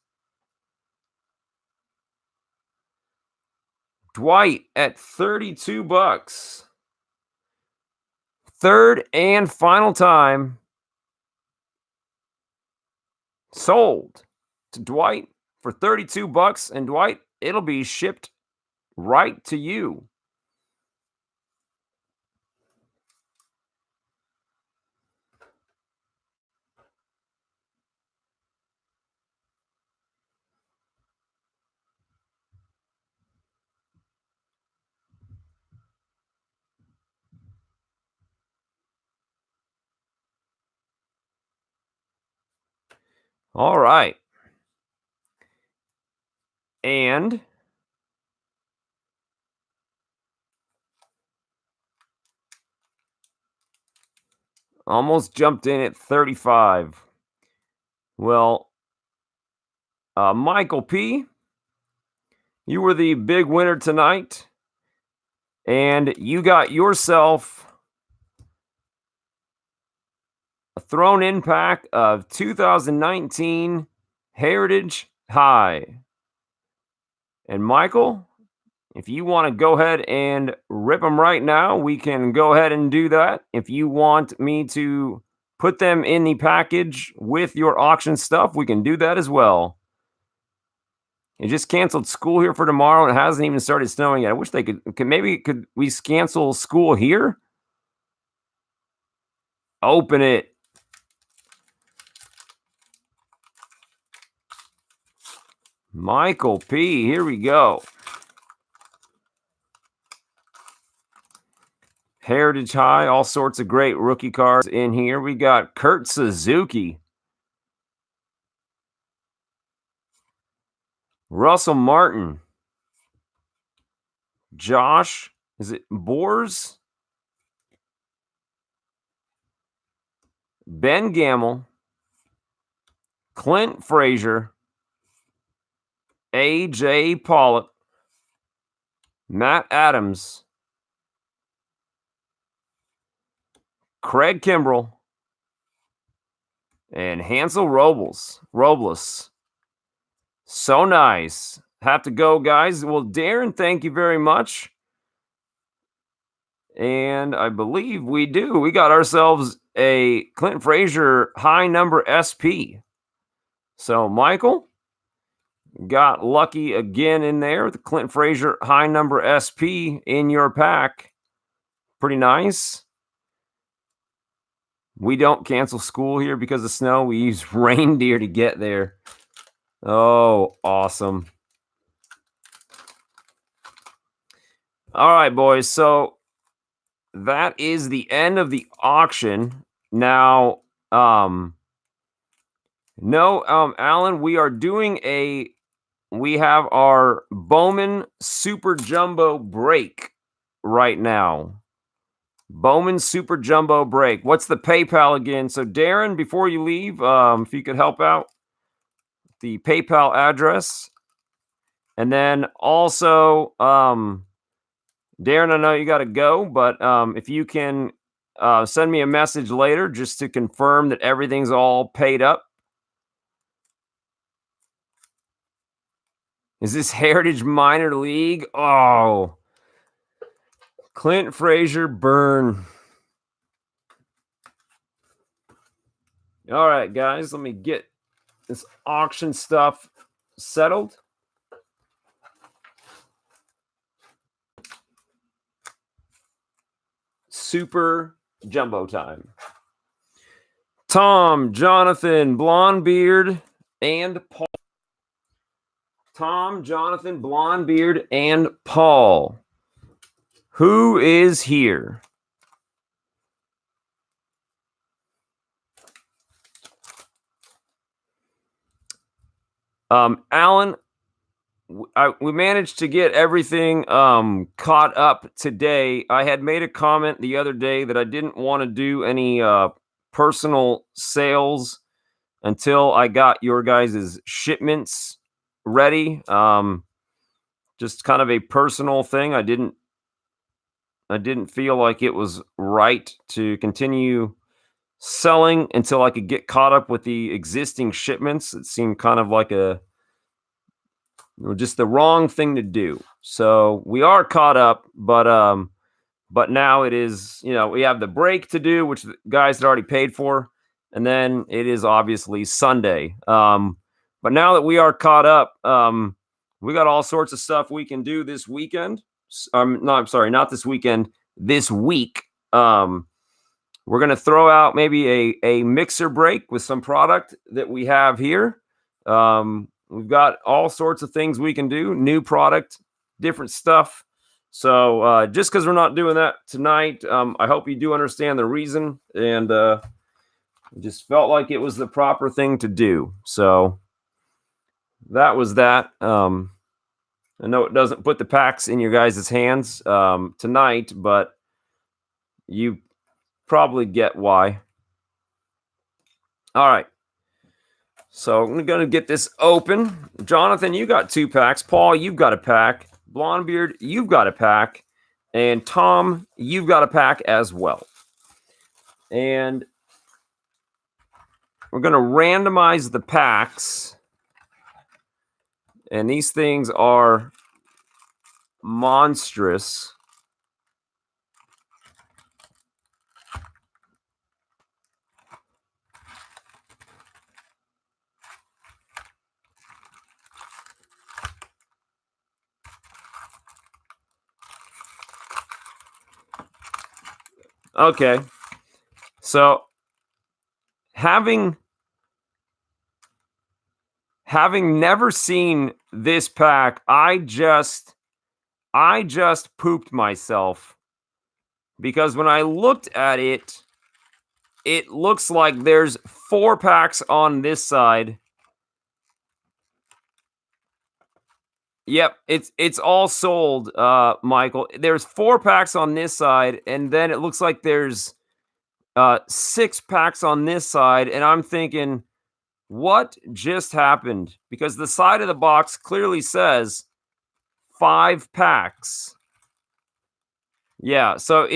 Dwight at $32. Third and final time. Sold to Dwight for $32. And Dwight, it'll be shipped right to you. All right. And Almost jumped in at 35. Well, Michael P., you were the big winner tonight, and you got yourself a thrown-in pack of 2019 Heritage High. And Michael, if you want to go ahead and rip them right now, we can go ahead and do that. If you want me to put them in the package with your auction stuff, we can do that as well. It just canceled school here for tomorrow, and it hasn't even started snowing yet. I wish they could we cancel school here? Open it. Michael P., here we go. Heritage High, all sorts of great rookie cards in here. We got Kurt Suzuki, Russell Martin, Josh, is it Boers? Ben Gamble, Clint Frazier, A.J. Pollock, Matt Adams, Craig Kimbrell, and Hansel Robles. So nice. Have to go, guys. Well, Darren, thank you very much. And I believe we do. We got ourselves a Clint Frazier high number SP. So, Michael got lucky again in there with the Clint Frazier high number SP in your pack. Pretty nice. We don't cancel school here because of snow. We use reindeer to get there. Oh, awesome. All right, boys. So that is the end of the auction. Now, Alan, we are doing we have our Bowman Super Jumbo break right now. Bowman Super Jumbo break. What's the PayPal again? So, Darren, before you leave, if you could help out, the PayPal address. And then also, Darren, I know you got to go, but if you can send me a message later just to confirm that everything's all paid up. Is this Heritage Minor League? Oh, Clint Frazier burn. All right, guys, let me get this auction stuff settled. Super Jumbo time. Tomm, Jonathan, Blondebeard, and Paul. Tomm, Jonathan, Blondebeard, and Paul. Who is here? Alan, we managed to get everything caught up today. I had made a comment the other day that I didn't want to do any personal sales until I got your guys' shipments ready. Just kind of a personal thing. I didn't feel like it was right to continue selling until I could get caught up with the existing shipments. It seemed kind of like just the wrong thing to do. So we are caught up, but now it is, we have the break to do, which the guys had already paid for. And then it is obviously Sunday. But now that we are caught up, we got all sorts of stuff we can do this weekend. Not this weekend, this week. We're going to throw out maybe a mixer break with some product that we have here. We've got all sorts of things we can do, new product, different stuff. So just because we're not doing that tonight, I hope you do understand the reason. And just felt like it was the proper thing to do. So that was that. I know it doesn't put the packs in your guys' hands tonight, but you probably get why. All right. So I'm going to get this open. Jonathan, you got 2 packs. Paul, you've got a pack. Blondebeard, you've got a pack. And Tom, you've got a pack as well. And we're going to randomize the packs. And these things are monstrous. Okay. So having never seen this pack, I just pooped myself, because when I looked at it, it looks like there's 4 packs on this side. Yep, it's all sold, Michael. There's 4 packs on this side, and then it looks like there's 6 packs on this side, and I'm thinking, what just happened? Because the side of the box clearly says 5 packs. Yeah, so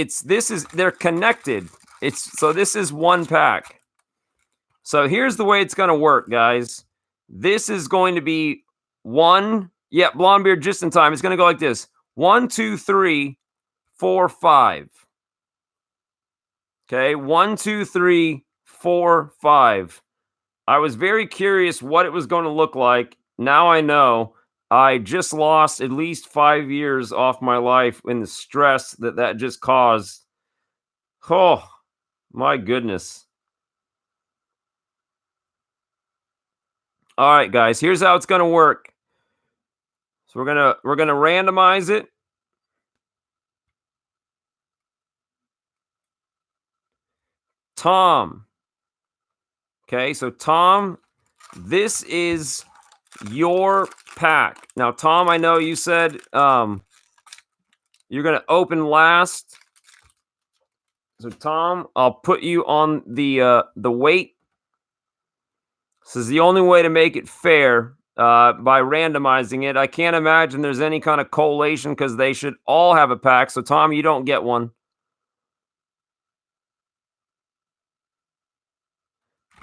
they're connected. This is 1 pack. So here's the way it's going to work, guys. This is going to be 1. Yeah, Blondebeard just in time. It's going to go like this. 1, 2, 3, 4, 5. Okay, 1, 2, 3, 4, 5. I was very curious what it was going to look like. Now I know. I just lost at least 5 years off my life in the stress that just caused. Oh, my goodness. All right, guys, here's how it's going to work. So we're going to randomize it. Tom. Okay, so Tom, this is your pack. Now, Tom, I know you said you're going to open last. So, Tom, I'll put you on the weight. This is the only way to make it fair, by randomizing it. I can't imagine there's any kind of collation, because they should all have a pack. So, Tom, you don't get one.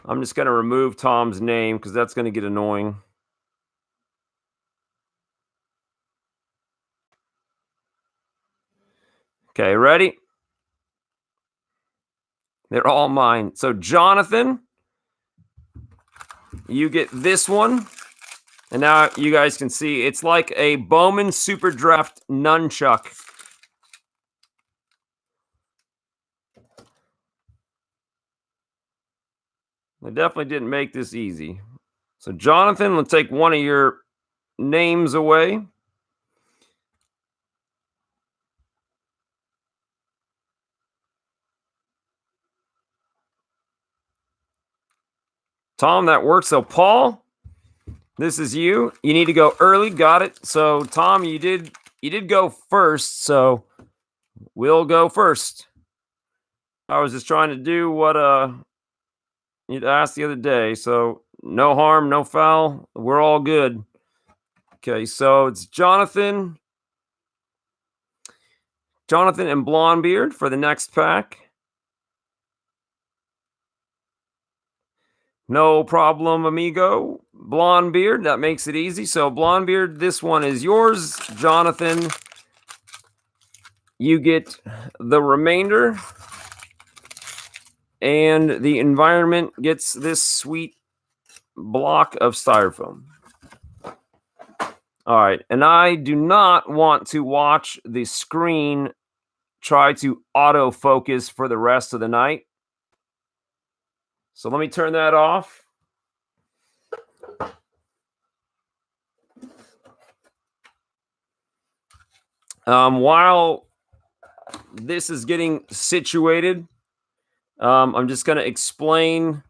I'm just going to remove Tom's name, because that's going to get annoying. Okay, ready? They're all mine. So, Jonathan, you get this one. And now you guys can see it's like a Bowman Super Draft nunchuck. They definitely didn't make this easy. So, Jonathan, let's take one of your names away. Tom, that works. So, Paul, this is you. You need to go early. Got it. So, Tom, you did go first. So, we'll go first. I was just trying to do what you'd asked the other day. So, no harm, no foul. We're all good. Okay, so it's Jonathan and Blondebeard for the next pack. No problem, amigo. Blondebeard, that makes it easy. So, Blondebeard, this one is yours. Jonathan, you get the remainder. And the environment gets this sweet block of styrofoam. All right, and I do not want to watch the screen try to autofocus for the rest of the night. So let me turn that off. While this is getting situated, I'm just going to explain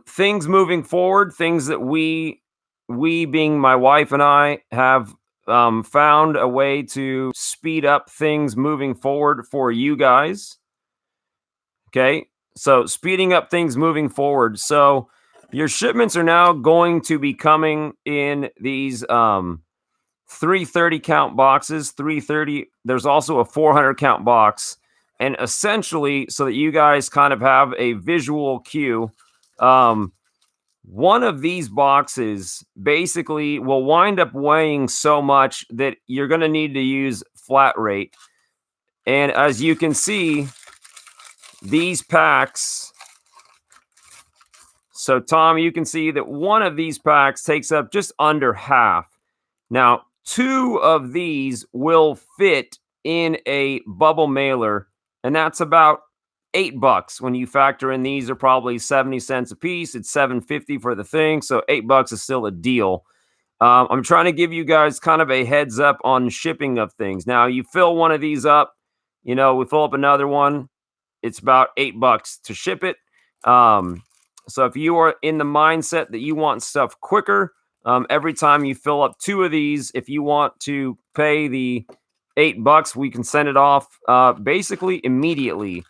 things moving forward, things that we being my wife and I have found a way to speed up things moving forward for you guys. Okay, So speeding up things moving forward. So your shipments are now going to be coming in these 330 count boxes. 330. There's also a 400 count box. And essentially, so that you guys kind of have a visual cue, one of these boxes basically will wind up weighing so much that you're going to need to use flat rate. And as you can see, these packs. So, Tom, you can see that one of these packs takes up just under half. Now, two of these will fit in a bubble mailer, and that's about $8 when you factor in these are probably 70 cents a piece. It's $7.50 for the thing, so $8 is still a deal. I'm trying to give you guys kind of a heads up on shipping of things. Now, you fill one of these up, we fill up another one. It's about $8 to ship it. So if you are in the mindset that you want stuff quicker, every time you fill up two of these, if you want to pay the $8, we can send it off basically immediately.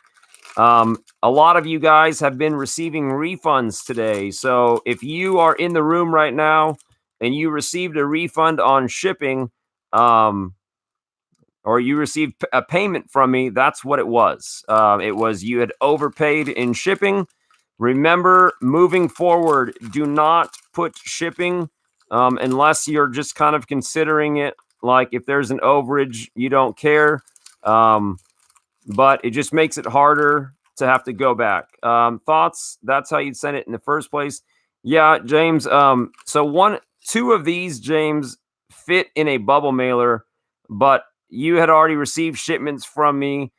A lot of you guys have been receiving refunds today. So if you are in the room right now and you received a refund on shipping, or you received a payment from me, that's what it was. It was you had overpaid in shipping. Remember, moving forward, do not put shipping unless you're just kind of considering it like if there's an overage, you don't care. But it just makes it harder to have to go back. Thoughts? That's how you'd send it in the first place. Yeah, James. So two of these, James, fit in a bubble mailer, but you had already received shipments from me.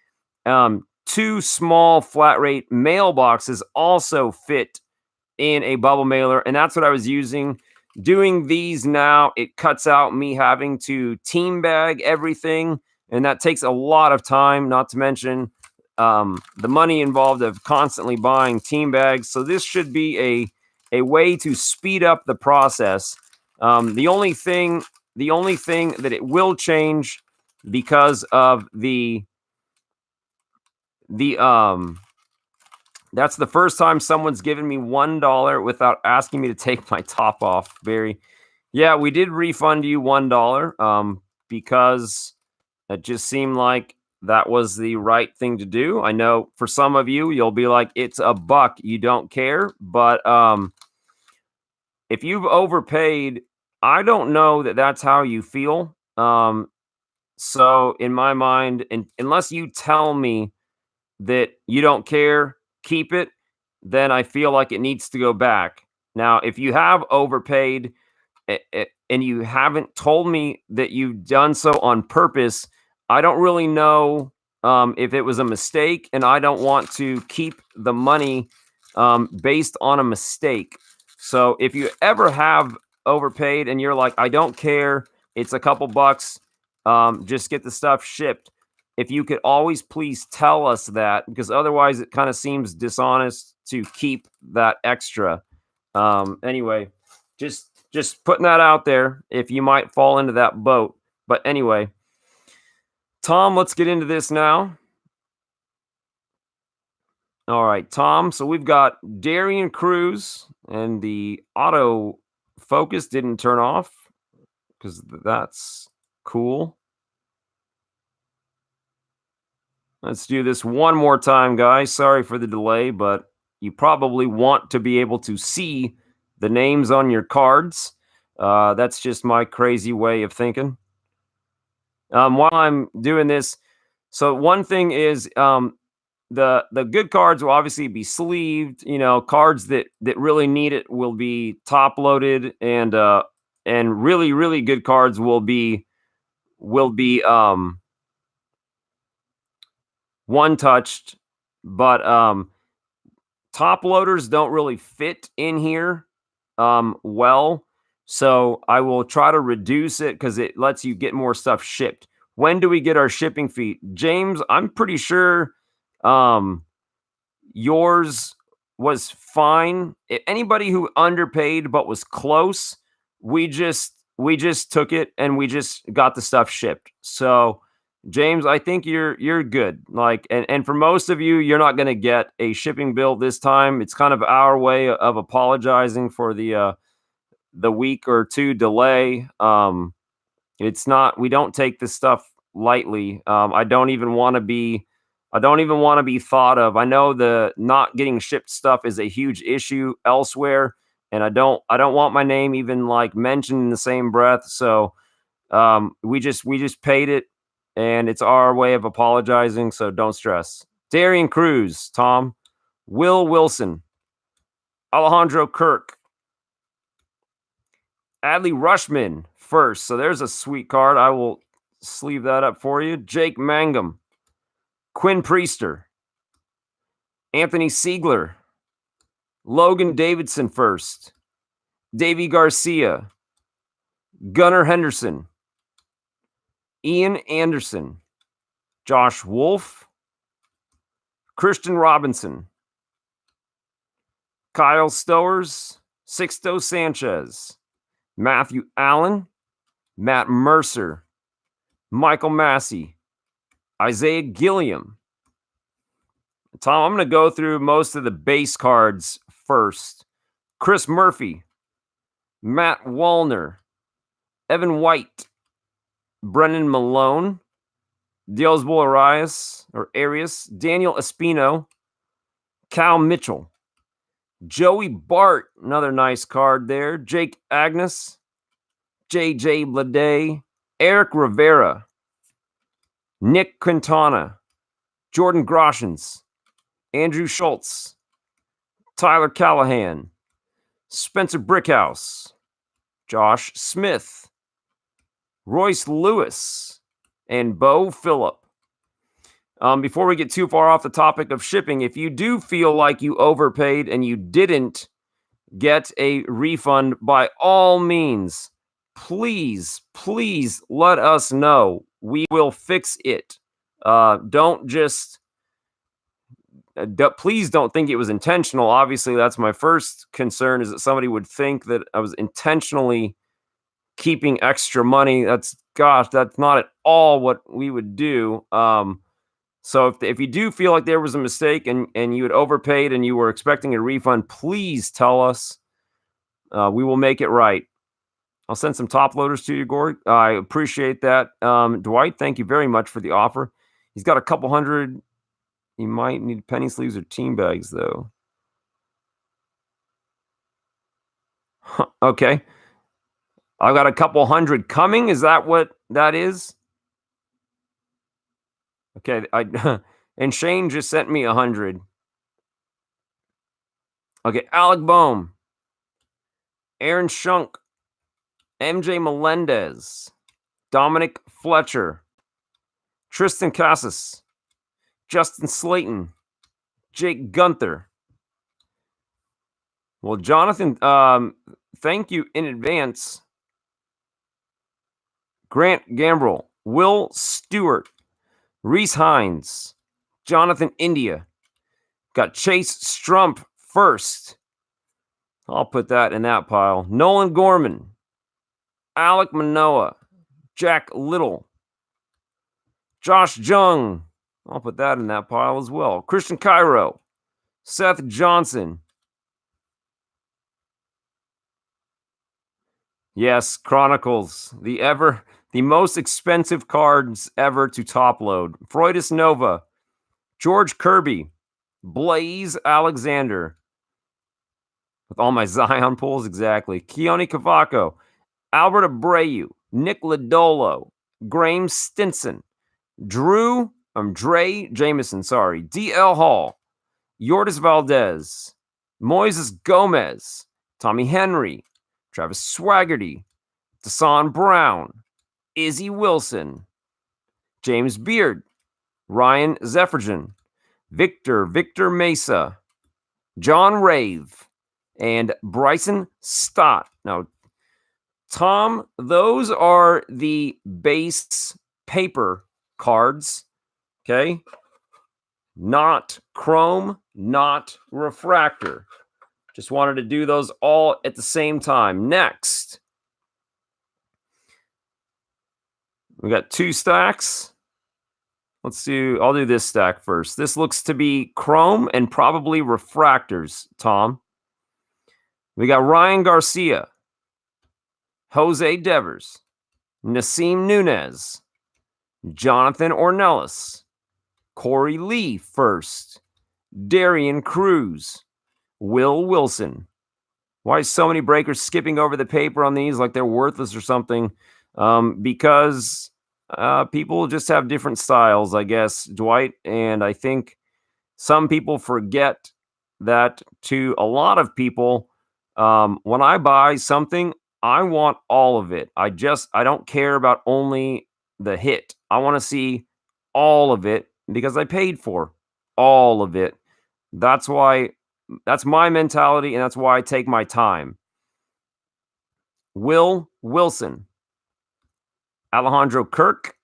Two small flat rate mailboxes also fit in a bubble mailer, and that's what I was using. Doing these now, it cuts out me having to team bag everything, and that takes a lot of time, not to mention the money involved of constantly buying team bags. So this should be a way to speed up the process. The only thing that it will change because of that's the first time someone's given me $1 without asking me to take my top off, Barry. Yeah, we did refund you $1 because it just seemed like that was the right thing to do. I know for some of you, you'll be like, it's $1, you don't care. But if you've overpaid, I don't know that that's how you feel. So in my mind, unless you tell me that you don't care, keep it, then I feel like it needs to go back. Now, if you have overpaid and you haven't told me that you've done so on purpose, I don't really know if it was a mistake, and I don't want to keep the money based on a mistake. So if you ever have overpaid and you're like, I don't care, it's a couple bucks, just get the stuff shipped. If you could always please tell us that, because otherwise it kind of seems dishonest to keep that extra. Anyway, just putting that out there if you might fall into that boat. But anyway, Tom, let's get into this now. All right, Tom. So we've got Darren Cruz, and the auto focus didn't turn off because that's cool. Let's do this one more time, guys. Sorry for the delay, but you probably want to be able to see the names on your cards. That's just my crazy way of thinking. While I'm doing this, so one thing is the good cards will obviously be sleeved. Cards that really need it will be top loaded, and really, really good cards will be one touched, but top loaders don't really fit in here well. So I will try to reduce it because it lets you get more stuff shipped. When do we get our shipping fee? James, I'm pretty sure yours was fine. Anybody who underpaid but was close, we just took it and we just got the stuff shipped. So James, I think you're good. Like, and for most of you, you're not going to get a shipping bill this time. It's kind of our way of apologizing for the week or two delay. It's not. We don't take this stuff lightly. I don't even want to be. I don't even want to be thought of. I know the not getting shipped stuff is a huge issue elsewhere, and I don't. I don't want my name even like mentioned in the same breath. So we just paid it, and it's our way of apologizing. So don't stress. Darian Cruz, Tom, Will Wilson, Alejandro Kirk, Adley Rushman first. So there's a sweet card. I will sleeve that up for you. Jake Mangum, Quinn Priester, Anthony Siegler, Logan Davidson first, Davey Garcia, Gunnar Henderson, Ian Anderson, Josh Wolf, Christian Robinson, Kyle Stowers, Sixto Sanchez, Matthew Allen, Matt Mercer, Michael Massey, Isaiah Gilliam. Tom, I'm going to go through most of the base cards first. Chris Murphy, Matt Wallner, Evan White, Brennan Malone, Diosbo Arias, Daniel Espino, Cal Mitchell, Joey Bart, another nice card there, Jake Agnes, JJ Blade, Eric Rivera, Nick Quintana, Jordan Groshans, Andrew Schultz, Tyler Callahan, Spencer Brickhouse, Josh Smith, Royce Lewis, and Bo Phillip. Before we get too far off the topic of shipping, if you do feel like you overpaid and you didn't get a refund, by all means, please let us know. We will fix it. Please don't think it was intentional. Obviously, that's my first concern, is that somebody would think that I was intentionally keeping extra money. That's not at all what we would do. So if you do feel like there was a mistake and you had overpaid and you were expecting a refund, please tell us. We will make it right. I'll send some top loaders to you, Gore. I appreciate that. Dwight, thank you very much for the offer. He's got a couple hundred. He might need penny sleeves or team bags, though. Okay. I've got a couple hundred coming. Is that what that is? Okay. And Shane just sent me 100. Okay. Alec Boehm, Aaron Shunk, MJ Melendez, Dominic Fletcher, Tristan Casas, Justin Slayton, Jake Gunther. Well, Jonathan, thank you in advance. Grant Gambrell, Will Stewart, Reese Hines, Jonathan India. Got Chase Strump first. I'll put that in that pile. Nolan Gorman, Alec Manoa, Jack Little, Josh Jung. I'll put that in that pile as well. Christian Cairo, Seth Johnson. Yes, Chronicles, the most expensive cards ever to top load. Freudis Nova, George Kirby, Blaze Alexander. With all my Zion pulls, exactly. Keone Cavaco, Albert Abreu, Nick Lodolo, Graham Stinson, Dre Jameson, DL Hall, Yordis Valdez, Moises Gomez, Tommy Henry, Travis Swaggerty, Desan Brown, Izzy Wilson, James Beard, Ryan Zeffergen, Victor Mesa, John Rave, and Bryson Stott. Now, Tom, those are the base paper cards, okay? Not chrome, not refractor. Just wanted to do those all at the same time. Next, we got 2 stacks. I'll do this stack first. This looks to be chrome and probably refractors, Tom. We got Ryan Garcia, Jose Devers, Nassim Nunez, Jonathan Ornelas, Corey Lee first, Darian Cruz, Will Wilson. Why is so many breakers skipping over the paper on these like they're worthless or something? Because people just have different styles, I guess, Dwight. And I think some people forget that to a lot of people, when I buy something, I want all of it. I don't care about only the hit. I want to see all of it because I paid for all of it. That's my mentality, and that's why I take my time. Will Wilson, Alejandro Kirk,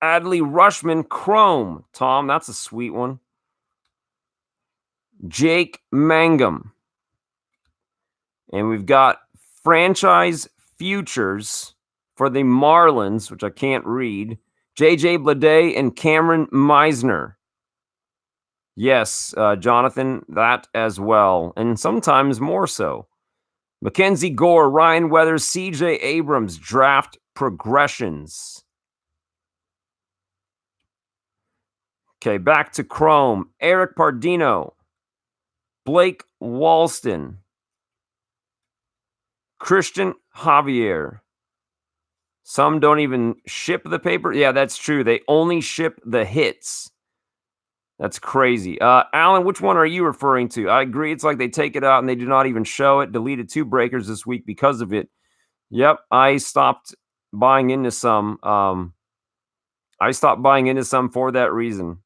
Adley Rushman Chrome. Tom, that's a sweet one. Jake Mangum. And we've got franchise futures for the Marlins, which I can't read. JJ Bleday and Cameron Meisner. Yes, Jonathan, that as well. And sometimes more so. Mackenzie Gore, Ryan Weathers, CJ Abrams, draft progressions. Okay, back to Chrome. Eric Pardino, Blake Walston, Christian Javier. Some don't even ship the paper. Yeah, that's true. They only ship the hits. That's crazy. Alan, which one are you referring to? I agree. It's like they take it out and they do not even show it. Deleted 2 breakers this week because of it. Yep, I stopped buying into some. I stopped buying into some for that reason.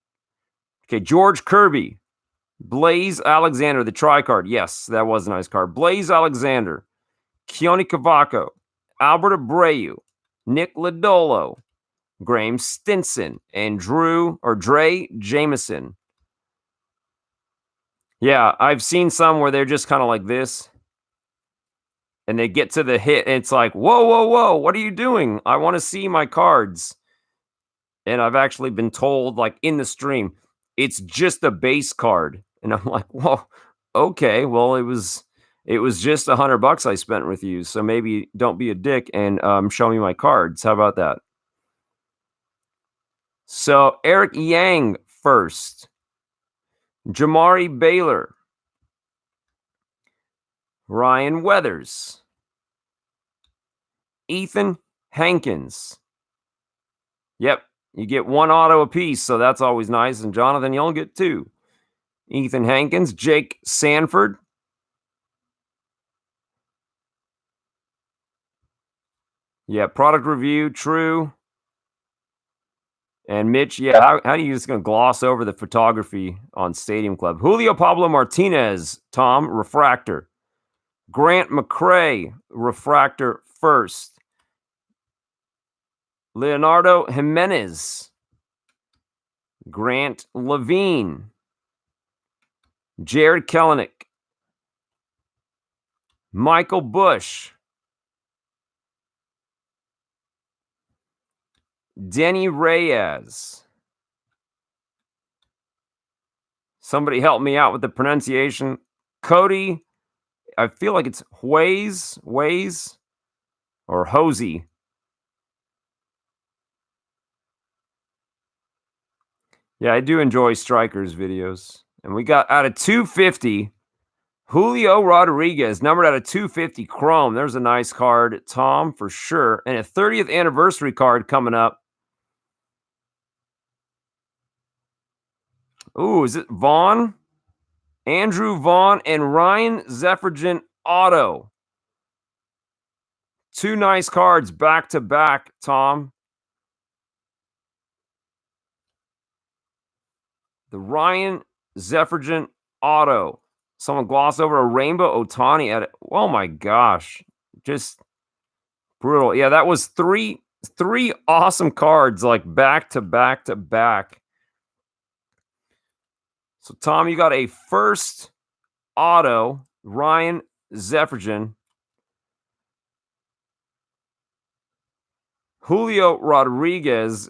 Okay, George Kirby, Blaze Alexander, the tri-card. Yes, that was a nice card. Blaze Alexander, Keone Cavaco, Albert Abreu, Nick Lodolo, Graham Stinson, and Dre Jameson. Yeah, I've seen some where they're just kind of like this. And they get to the hit, and it's like, whoa, whoa, whoa, what are you doing? I want to see my cards. And I've actually been told, like in the stream, it's just a base card. And I'm like, well, okay, well, it was just $100 I spent with you. So maybe don't be a dick and show me my cards. How about that? So Eric Yang first. Jamari Baylor. Ryan Weathers. Ethan Hankins. Yep, you get 1 auto apiece, so that's always nice. And Jonathan, you'll get 2. Ethan Hankins, Jake Sanford. Yeah, product review, true. And Mitch, yeah, how are you just going to gloss over the photography on Stadium Club? Julio Pablo Martinez, Tom, refractor. Grant McCrae, refractor first. Leonardo Jimenez. Grant Levine. Jared Kelenic. Michael Bush. Denny Reyes. Somebody help me out with the pronunciation. Cody, I feel like it's Waze, or Hosey. Yeah, I do enjoy Strikers videos. And we got out of 250, Julio Rodriguez, numbered out of 250 Chrome. There's a nice card, Tom, for sure. And a 30th anniversary card coming up. Ooh, is it Vaughn? Andrew Vaughn and Ryan Zeffergen auto. 2 nice cards back to back, Tom. The Ryan Zeffergen auto. Someone glossed over a Rainbow Ohtani at it. Oh my gosh. Just brutal. Yeah, that was three awesome cards, like back to back to back. So, Tom, you got a first auto, Ryan Zeffergen. Julio Rodriguez,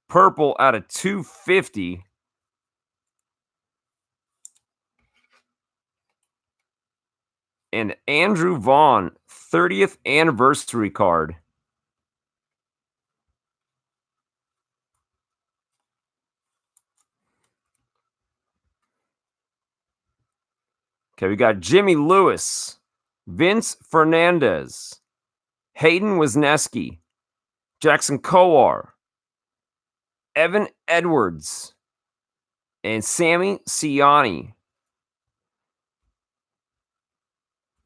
purple out of 250. And Andrew Vaughn, 30th anniversary card. Okay, we got Jimmy Lewis, Vince Fernandez, Hayden Wisniewski, Jackson Kowar, Evan Edwards, and Sammy Siani.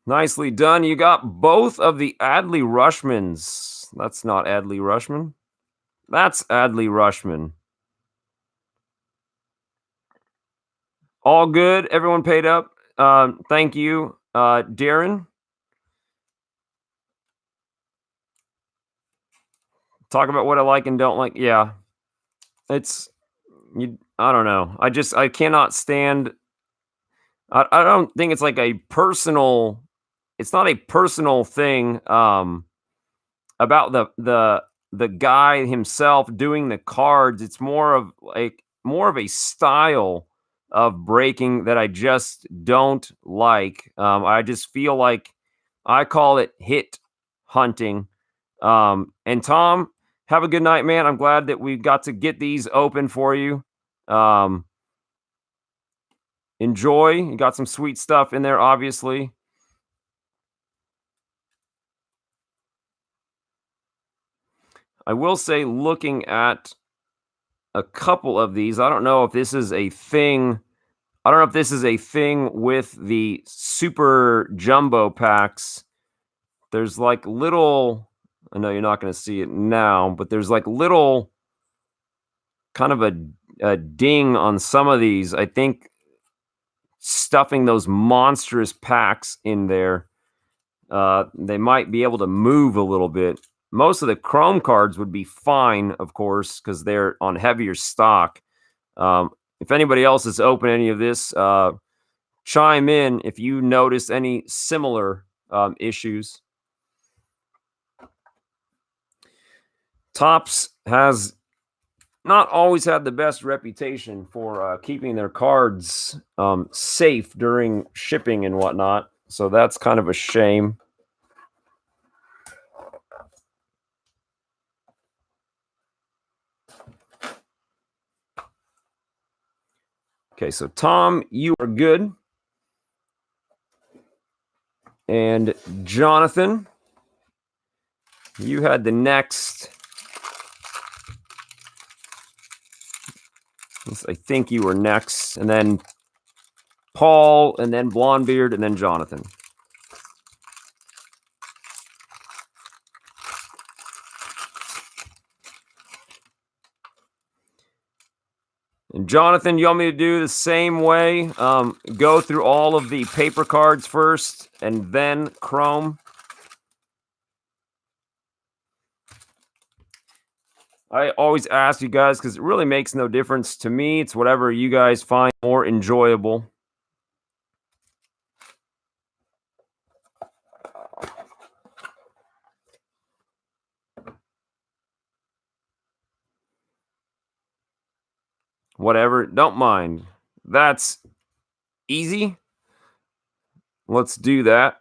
Nicely done. You got both of the Adley Rushmans. That's not Adley Rushman. That's Adley Rushman. All good. Everyone paid up. Thank you, Darren. Talk about what I like and don't like. Yeah, it's I don't know. I cannot stand. I don't think it's like a personal. It's not a personal thing. About the guy himself doing the cards. It's more of a style of breaking that I just don't like. I just feel like I call it hit hunting. And Tomm, have a good night, man. I'm glad that we got to get these open for you. Enjoy. You got some sweet stuff in there, obviously. I will say, looking at a couple of these, I don't know if this is a thing. I don't know if this is a thing with the super jumbo packs. There's like little, I know you're not going to see it now, but there's like little kind of a ding on some of these. I think stuffing those monstrous packs in there, they might be able to move a little bit. Most of the chrome cards would be fine, of course, because they're on heavier stock. If anybody else has opened any of this, chime in if you notice any similar issues. Topps has not always had the best reputation for keeping their cards safe during shipping and whatnot. So that's kind of a shame. Okay, so Tomm, you are good. And Jonathan, you had the next. I think you were next. And then Paul, and then Blondebeard, and then Jonathan. And Jonathan, you want me to do the same way? Go through all of the paper cards first, and then chrome. I always ask you guys because it really makes no difference to me. It's whatever you guys find more enjoyable. Whatever, don't mind. That's easy. Let's do that.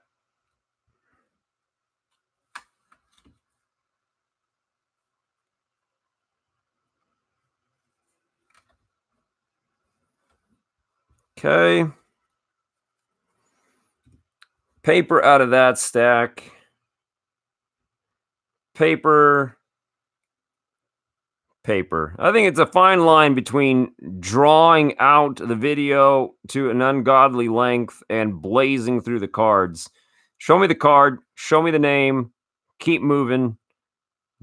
Okay. Paper out of that stack. Paper. I think it's a fine line between drawing out the video to an ungodly length and blazing through the cards. Show me the card. Show me the name. Keep moving.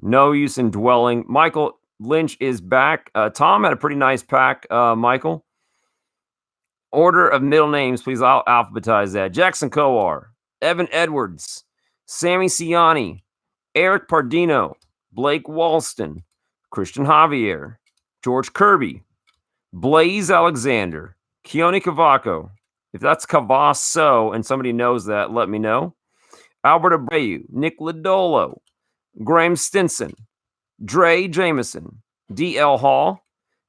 No use in dwelling. Michael Lynch is back. Tomm had a pretty nice pack, Michael. Order of middle names, please. I'll alphabetize that. Jackson Kowar, Evan Edwards, Sammy Siani, Eric Pardino, Blake Walston, Christian Javier, George Kirby, Blaze Alexander, Keone Cavaco. If that's Cavasso and somebody knows that, let me know. Albert Abreu, Nick Lodolo, Graham Stinson, Dre Jameson, D.L. Hall,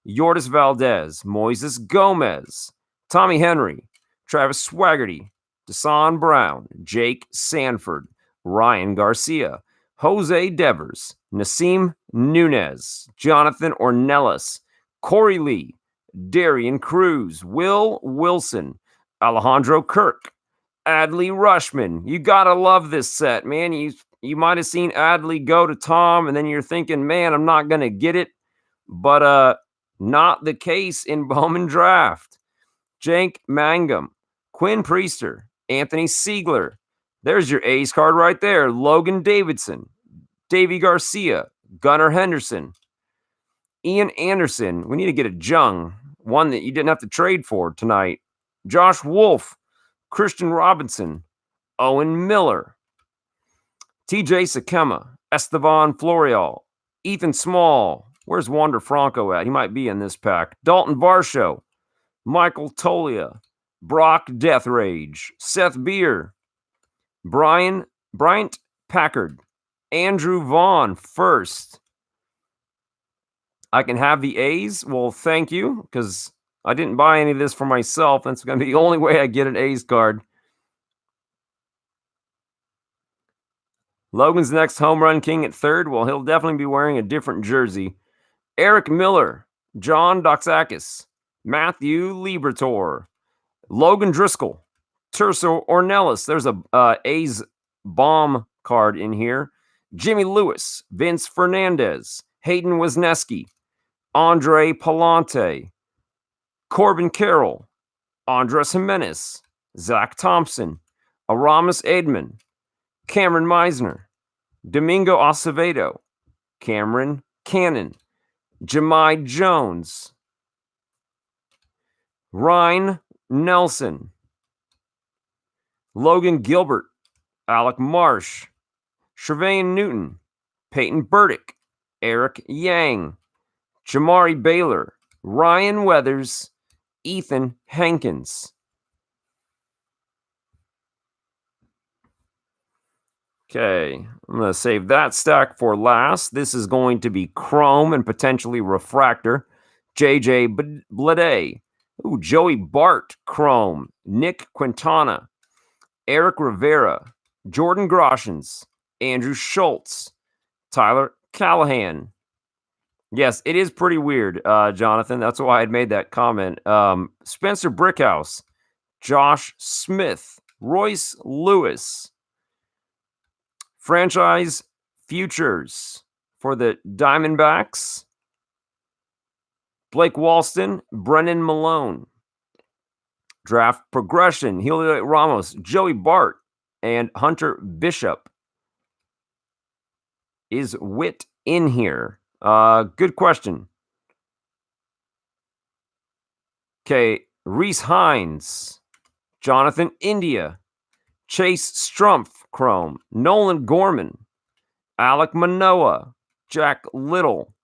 Yordis Valdez, Moises Gomez, Tommy Henry, Travis Swaggerty, Desan Brown, Jake Sanford, Ryan Garcia, Jose Devers, Nassim Nunez, Jonathan Ornelas, Corey Lee, Darian Cruz, Will Wilson, Alejandro Kirk, Adley Rushman. You gotta love this set, man. You might have seen Adley go to Tomm, and then you're thinking, man, I'm not gonna get it. But not the case in Bowman Draft. Jank Mangum, Quinn Priester, Anthony Siegler. There's your ace card right there. Logan Davidson, Davey Garcia, Gunnar Henderson, Ian Anderson. We need to get a Jung, one that you didn't have to trade for tonight. Josh Wolf, Christian Robinson, Owen Miller, TJ Sakema, Estevan Florial, Ethan Small. Where's Wander Franco at? He might be in this pack. Dalton Varsho, Michael Tolia, Brock Death Rage, Seth Beer, Bryant Packard, Andrew Vaughn first. I can have the A's. Well, thank you, because I didn't buy any of this for myself. That's going to be the only way I get an A's card. Logan's next home run king at third. Well, he'll definitely be wearing a different jersey. Eric Miller, John Doxakis, Matthew Libertor, Logan Driscoll, Terso Ornelas. There's a A's bomb card in here. Jimmy Lewis, Vince Fernandez, Hayden Wisniewski, Andre Palante, Corbin Carroll, Andres Jimenez, Zach Thompson, Aramis Edman, Cameron Meisner, Domingo Acevedo, Cameron Cannon, Jemai Jones, Ryan Nelson, Logan Gilbert, Alec Marsh, Shervain Newton, Peyton Burdick, Eric Yang, Jamari Baylor, Ryan Weathers, Ethan Hankins. Okay, I'm going to save that stack for last. This is going to be Chrome and potentially Refractor. JJ Blade. Ooh, Joey Bart, Chrome. Nick Quintana. Eric Rivera. Jordan Groshans. Andrew Schultz. Tyler Callahan. Yes, it is pretty weird, Jonathan. That's why I had made that comment. Spencer Brickhouse. Josh Smith. Royce Lewis. Franchise futures for the Diamondbacks. Blake Walston, Brennan Malone. Draft progression, Julio Ramos, Joey Bart, and Hunter Bishop. Is Witt in here? Good question. Okay, Reese Hines, Jonathan India, Chase Strumpf, Chrome, Nolan Gorman, Alec Manoa, Jack Little,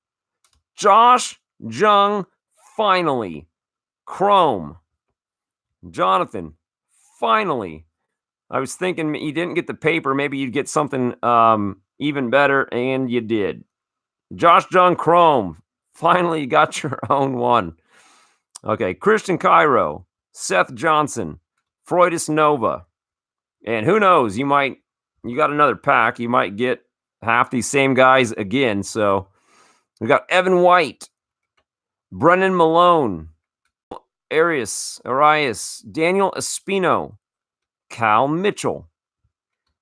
Josh Jung, finally, Chrome, Jonathan, finally. I was thinking you didn't get the paper, maybe you'd get something even better, and you did. Josh Jung, Chrome, finally you got your own one. Okay, Christian Cairo, Seth Johnson, Freudis Nova. And who knows, you got another pack, you might get half these same guys again. So we got Evan White, Brennan Malone, Arias, Daniel Espino, Cal Mitchell,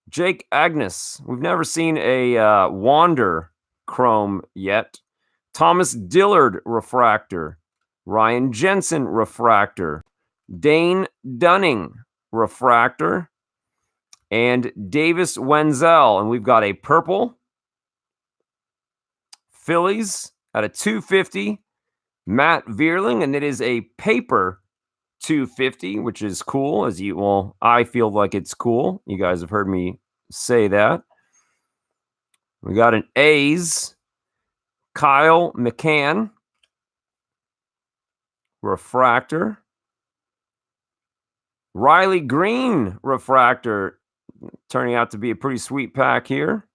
Jake Agnes. We've never seen a Wander Chrome yet. Thomas Dillard Refractor, Ryan Jensen Refractor, Dane Dunning Refractor, and Davis Wenzel. And we've got a purple Phillies at a 250, Matt Vierling, and it is a paper 250, which is cool. I feel like it's cool. You guys have heard me say that. We got an A's, Kyle McCann Refractor, Riley Green Refractor, turning out to be a pretty sweet pack here.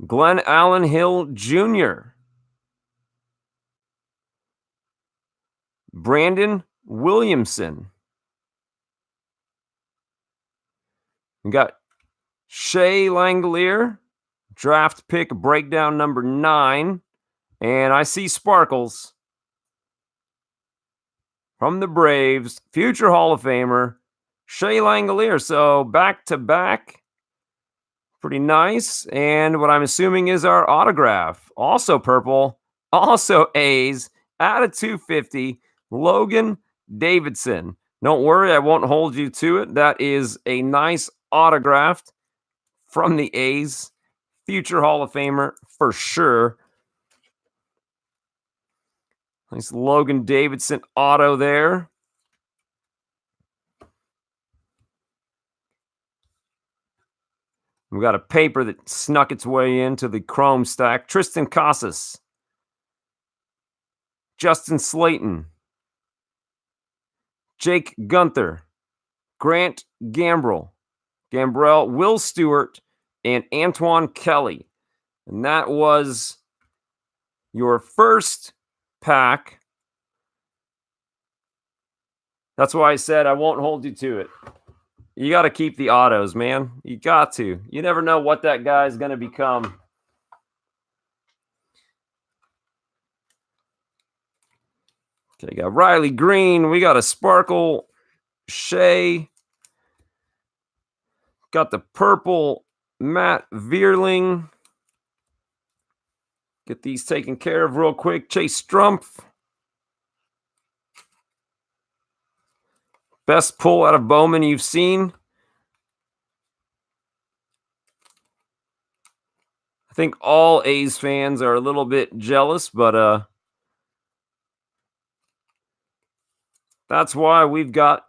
Glenn Allen Hill Jr., Brandon Williamson. We got Shea Langolier, draft pick breakdown number 9. And I see sparkles from the Braves, future Hall of Famer, Shea Langolier. So back-to-back, pretty nice. And what I'm assuming is our autograph. Also purple, also A's, out of 250, Logan Davidson. Don't worry, I won't hold you to it. That is a nice autograph from the A's. Future Hall of Famer for sure. Nice Logan Davidson auto there. We got a paper that snuck its way into the chrome stack. Tristan Casas. Justin Slayton. Jake Gunther. Grant Gambrell. Will Stewart, and Antoine Kelly. And that was your first pack. That's why I said I won't hold you to it. You got to keep the autos, man. You got to. You never know what that guy is going to become. Okay, got Riley Green. We got a Sparkle Shea. Got the purple Matt Vierling. Get these taken care of real quick. Chase Strumpf. Best pull out of Bowman you've seen. I think all A's fans are a little bit jealous, but that's why we've got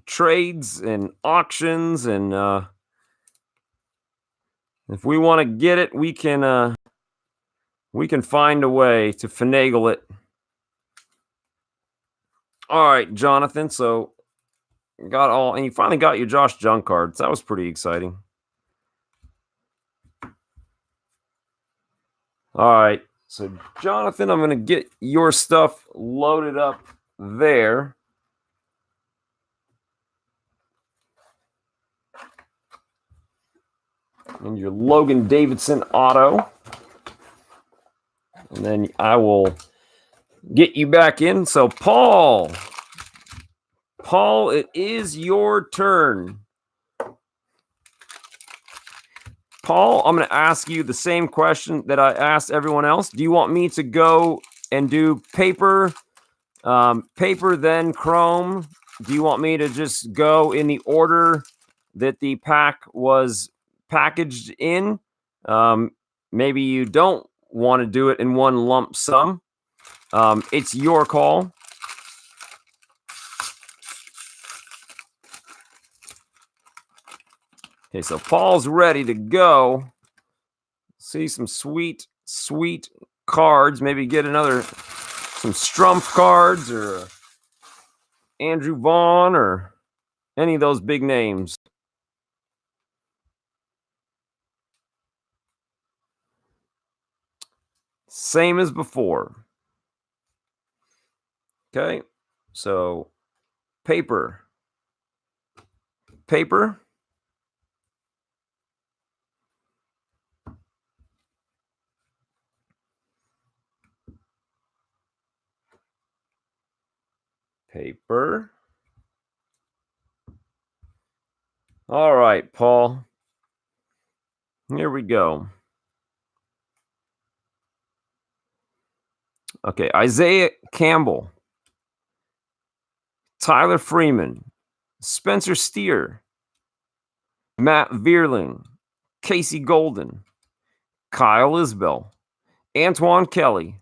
trades and auctions, and if we want to get it, we can find a way to finagle it. All right, Jonathan. So got all, and you finally got your Josh Jung cards. That was pretty exciting. All right, so Jonathan, I'm going to get your stuff loaded up there. And your Logan Davidson auto. And then I will get you back in. So Paul, it is your turn. Paul, I'm going to ask you the same question that I asked everyone else. Do you want me to go and do paper, then chrome? Do you want me to just go in the order that the pack was packaged in? Maybe you don't want to do it in one lump sum. It's your call. Okay, so Paul's ready to go. See some sweet cards. Maybe get some Strumpf cards or Andrew Vaughn or any of those big names. Same as before. Okay, so paper. Paper. All right, Paul. Here we go. Okay, Isaiah Campbell, Tyler Freeman, Spencer Steer, Matt Vierling, Casey Golden, Kyle Isbell, Antoine Kelly,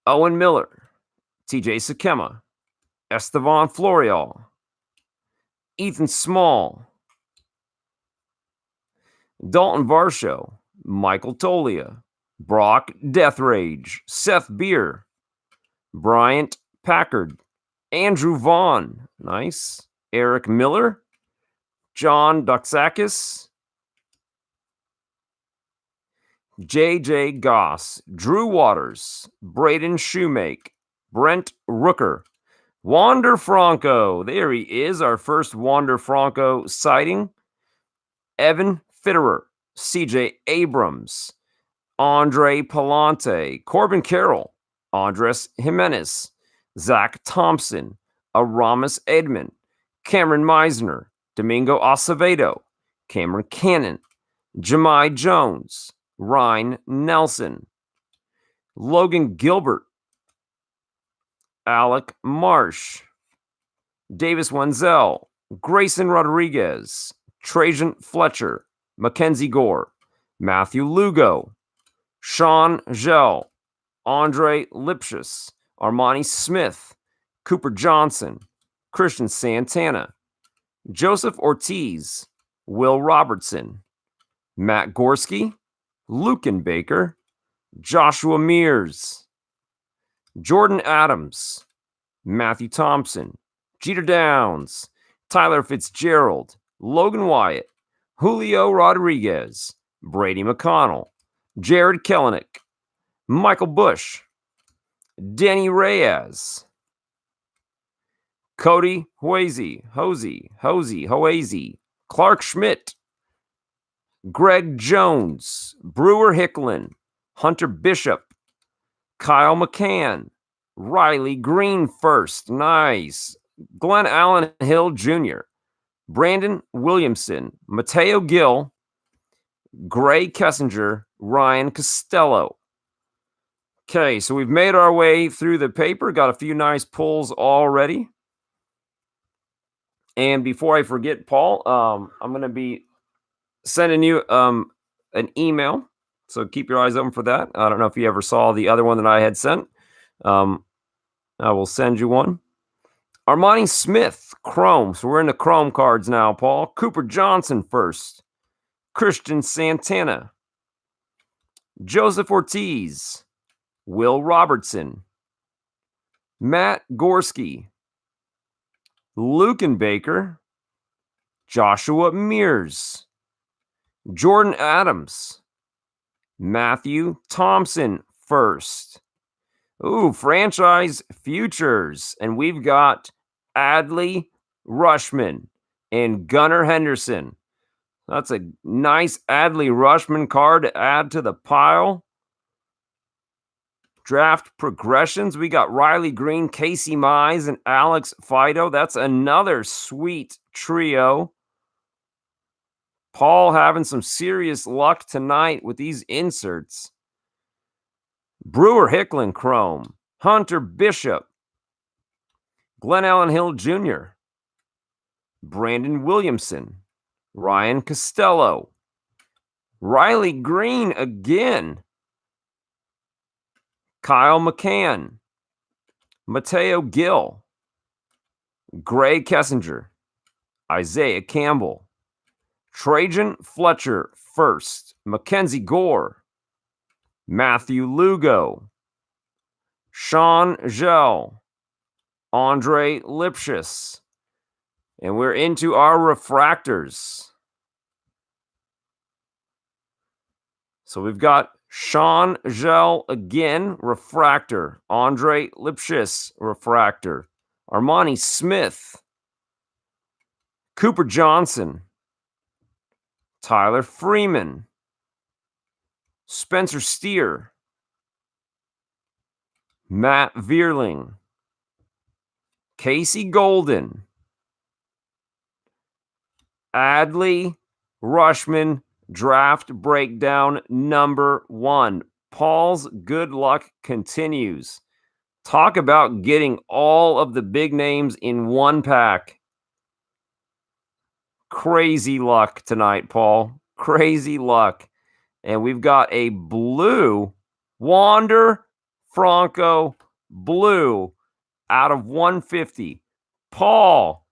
Owen Miller, TJ Sakema, Estevan Florial, Ethan Small, Dalton Varsho, Michael Tolia, Brock Deathrage, Seth Beer, Bryant Packard, Andrew Vaughn, nice, Eric Miller, John Doxakis, JJ Goss, Drew Waters, Braden Shoemake, Brent Rooker, Wander Franco. There he is, our first Wander Franco sighting. Evan Fitterer, CJ Abrams, Andre Palante, Corbin Carroll, Andres Jimenez, Zach Thompson, Aramis Edmond, Cameron Meisner, Domingo Acevedo, Cameron Cannon, Jemai Jones, Ryan Nelson, Logan Gilbert, Alec Marsh, Davis Wenzel, Grayson Rodriguez, Trajan Fletcher, Mackenzie Gore, Matthew Lugo, Sean Gell, Andre Lipschus, Armani Smith, Cooper Johnson, Christian Santana, Joseph Ortiz, Will Robertson, Matt Gorski, Lucan Baker, Joshua Mears, Jordan Adams, Matthew Thompson, Jeter Downs, Tyler Fitzgerald, Logan Wyatt, Julio Rodriguez, Brady McConnell, Jared Kellenick, Michael Bush, Denny Reyes, Cody Hoazy, Clark Schmidt, Greg Jones, Brewer Hicklin, Hunter Bishop, Kyle McCann, Riley Green first, nice, Glenn Allen Hill Jr., Brandon Williamson, Mateo Gill, Gray Kessinger, Ryan Costello. Okay, so we've made our way through the paper, got a few nice pulls already. And before I forget, Paul, I'm going to be sending you an email, so keep your eyes open for that. I don't know if you ever saw the other one that I had sent. I will send you one. Armani Smith, Chrome. So we're in the Chrome cards now, Paul. Cooper Johnson first. Christian Santana. Joseph Ortiz. Will Robertson. Matt Gorski. Lucan Baker. Joshua Mears. Jordan Adams. Matthew Thompson first. Ooh, franchise futures. And we've got Adley Rushman and Gunnar Henderson. That's a nice Adley Rushman card to add to the pile. Draft progressions. We got Riley Green, Casey Mize, and Alex Fido. That's another sweet trio. Paul having some serious luck tonight with these inserts. Brewer Hicklin Chrome, Hunter Bishop, Glenn Allen Hill Jr., Brandon Williamson, Ryan Costello, Riley Green again, Kyle McCann, Mateo Gill, Gray Kessinger, Isaiah Campbell, Trajan Fletcher first, Mackenzie Gore, Matthew Lugo, Sean Gell, Andre Lipschus, and we're into our refractors. So we've got Sean Gell again, refractor. Andre Lipschus, refractor. Armani Smith. Cooper Johnson. Tyler Freeman. Spencer Steer. Matt Vierling. Casey Golden. Adley Rushman draft breakdown number 1. Paul's good luck continues. Talk about getting all of the big names in one pack. Crazy luck tonight, Paul. Crazy luck. And we've got a blue Wander Franco blue out of 150. Paul.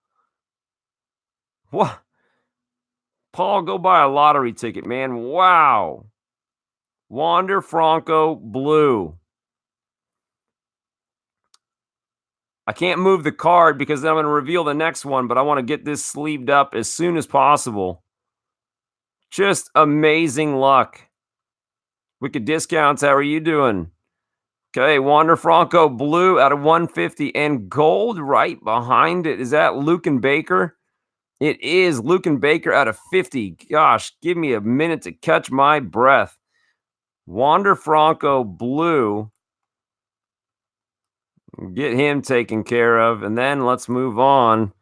What? Paul, go buy a lottery ticket, man. Wow. Wander Franco blue. I can't move the card because then I'm going to reveal the next one, but I want to get this sleeved up as soon as possible. Just amazing luck. Wicked Discounts, how are you doing? Okay, Wander Franco blue out of 150 and gold right behind it. Is that Luke and Baker? It is Luke and Baker out of 50. Gosh, give me a minute to catch my breath. Wander Franco blue. Get him taken care of, and then let's move on.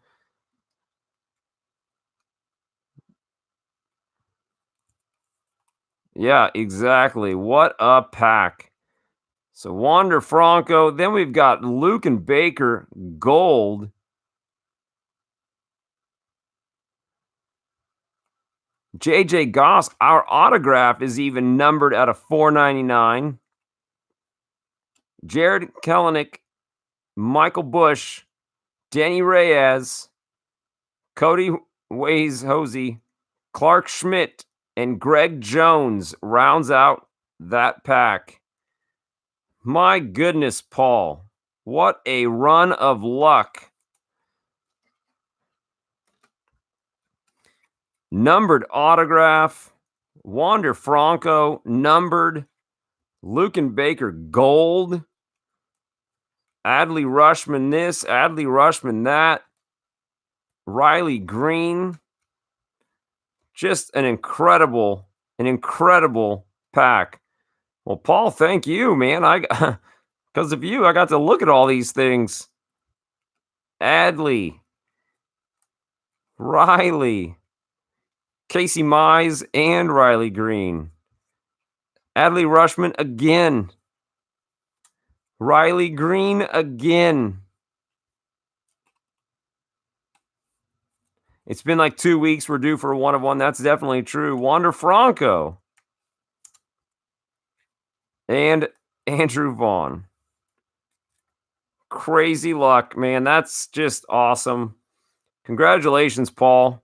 Yeah, exactly. What a pack. So Wander Franco. Then we've got Luke and Baker gold. JJ Goss, our autograph is even numbered out of 499. Jared Kelenic, Michael Bush, Denny Reyes, Cody Ways Hosey, Clark Schmidt, and Greg Jones rounds out that pack. My goodness, Paul. What a run of luck. Numbered autograph. Wander Franco, numbered. Luke and Baker, gold. Adley Rushman this, Adley Rushman that. Riley Green. Just an incredible pack. Well, Paul, thank you, man. Because of you, I got to look at all these things. Adley, Riley, Casey Mize, and Riley Green. Adley Rushman again. Riley Green again. It's been like 2 weeks. We're due for a 1 of 1. That's definitely true. Wander Franco. And Andrew Vaughn. Crazy luck, man. That's just awesome. Congratulations, Paul.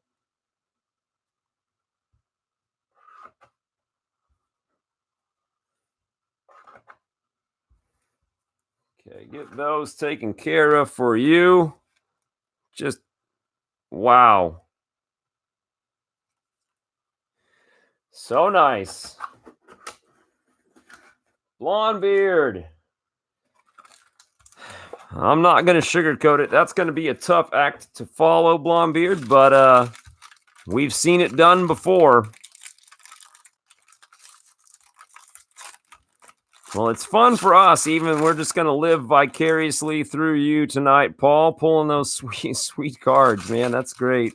Okay, get those taken care of for you. Just wow. So nice. Blonde beard. I'm not going to sugarcoat it. That's going to be a tough act to follow, Blonde beard, but we've seen it done before. Well, it's fun for us, even. We're just going to live vicariously through you tonight, Paul, pulling those sweet, sweet cards, man. That's great.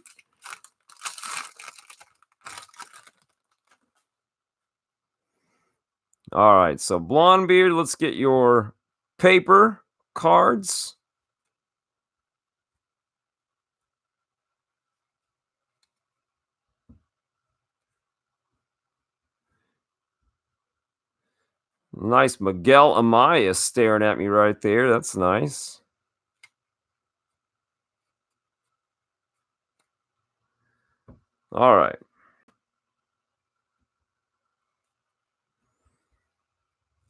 All right, so Blonde beard, let's get your paper cards. Nice Miguel Amaya staring at me right there. That's nice. All right.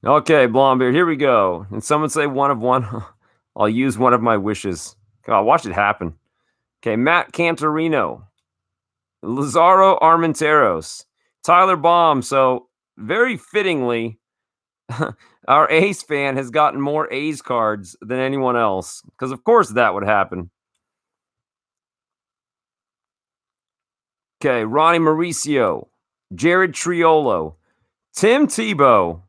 Okay, Blondebeard, here we go. And someone say 1 of 1. I'll use one of my wishes. God, watch it happen. Okay, Matt Cantorino. Lazaro Armenteros. Tyler Baum. So, very fittingly, our A's fan has gotten more A's cards than anyone else. Because, of course, that would happen. Okay, Ronnie Mauricio. Jared Triolo. Tim Tebow.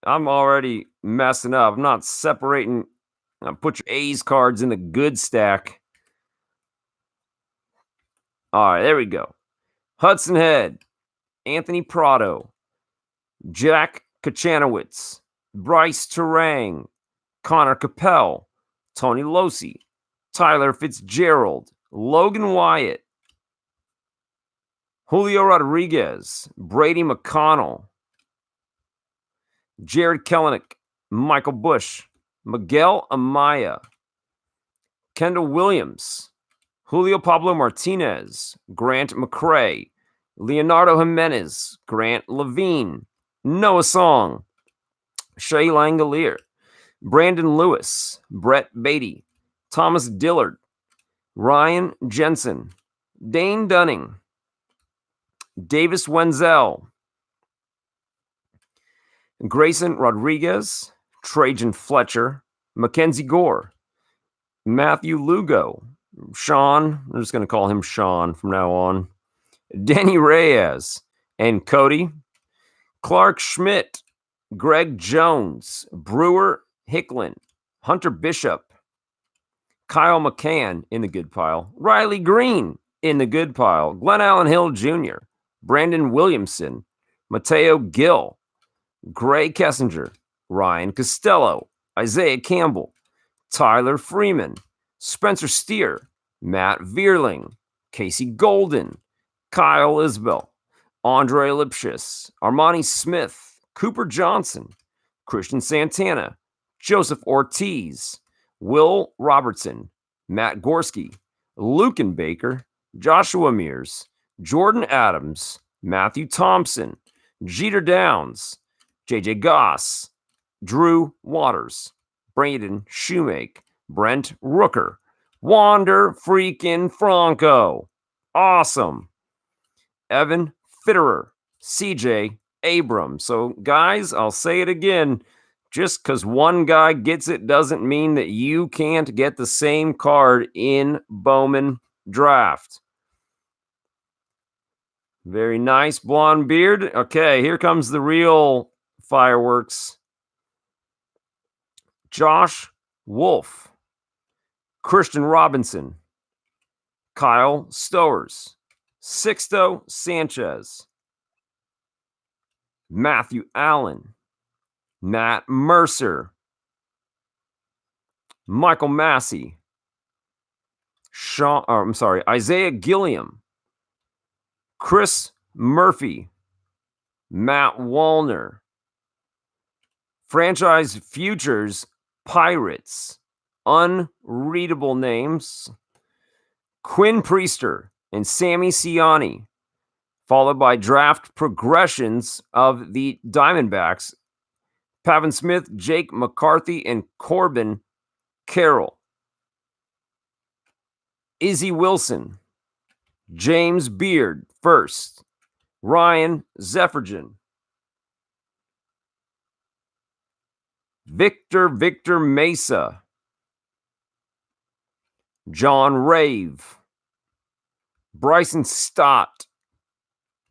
I'm already messing up. I'm not separating. Put your A's cards in the good stack. All right, there we go. Hudson Head, Anthony Prado, Jack Kachanowicz, Bryce Terang, Connor Capel, Tony Losi, Tyler Fitzgerald, Logan Wyatt, Julio Rodriguez, Brady McConnell, Jared Kelenic, Michael Bush, Miguel Amaya, Kendall Williams, Julio Pablo Martinez, Grant McCrae, Leonardo Jimenez, Grant Levine, Noah Song, Shea Langolier, Brandon Lewis, Brett Beatty, Thomas Dillard, Ryan Jensen, Dane Dunning, Davis Wenzel, Grayson Rodriguez, Trajan Fletcher, Mackenzie Gore, Matthew Lugo, Sean, I'm just going to call him Sean from now on, Denny Reyes, and Cody, Clark Schmidt, Greg Jones, Brewer Hicklin, Hunter Bishop, Kyle McCann in the good pile, Riley Green in the good pile, Glenn Allen Hill Jr., Brandon Williamson, Mateo Gill, Gray Kessinger, Ryan Costello, Isaiah Campbell, Tyler Freeman, Spencer Steer, Matt Vierling, Casey Golden, Kyle Isbell, Andre Lipschitz, Armani Smith, Cooper Johnson, Christian Santana, Joseph Ortiz, Will Robertson, Matt Gorski, Lucan Baker, Joshua Mears, Jordan Adams, Matthew Thompson, Jeter Downs, JJ Goss, Drew Waters, Braden Shoemake, Brent Rooker, Wander freaking Franco. Awesome. Evan Fitterer, CJ Abrams. So, guys, I'll say it again. Just because one guy gets it doesn't mean that you can't get the same card in Bowman Draft. Very nice blonde beard. Okay, here comes the real fireworks. Josh Wolf, Christian Robinson, Kyle Stowers, Sixto Sanchez, Matthew Allen, Matt Mercer, Michael Massey, Isaiah Gilliam, Chris Murphy, Matt Wallner, Franchise Futures Pirates, unreadable names, Quinn Priester and Sammy Ciani, followed by draft progressions of the Diamondbacks, Pavin Smith, Jake McCarthy, and Corbin Carroll. Izzy Wilson, James Beard first, Ryan Zeffergen, Victor Mesa, John Rave, Bryson Stott,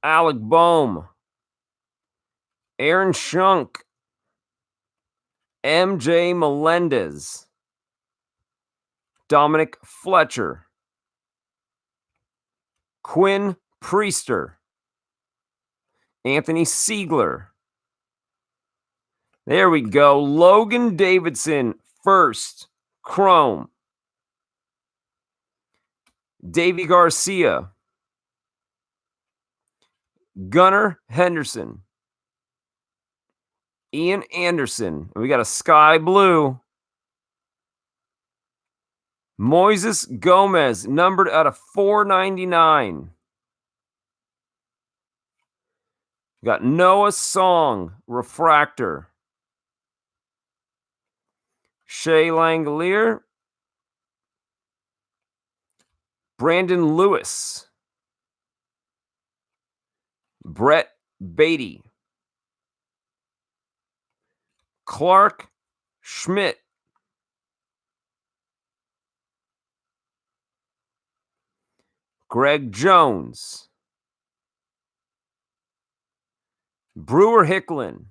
Alec Boehm, Aaron Schunk, MJ Melendez, Dominic Fletcher, Quinn Priester, Anthony Siegler. There we go. Logan Davidson, first, Chrome. Davey Garcia, Gunnar Henderson, Ian Anderson. We got a sky blue. Moises Gomez, numbered out of 499. We got Noah Song, refractor. Shea Langolier, Brandon Lewis, Brett Beatty, Clark Schmidt, Greg Jones, Brewer Hicklin,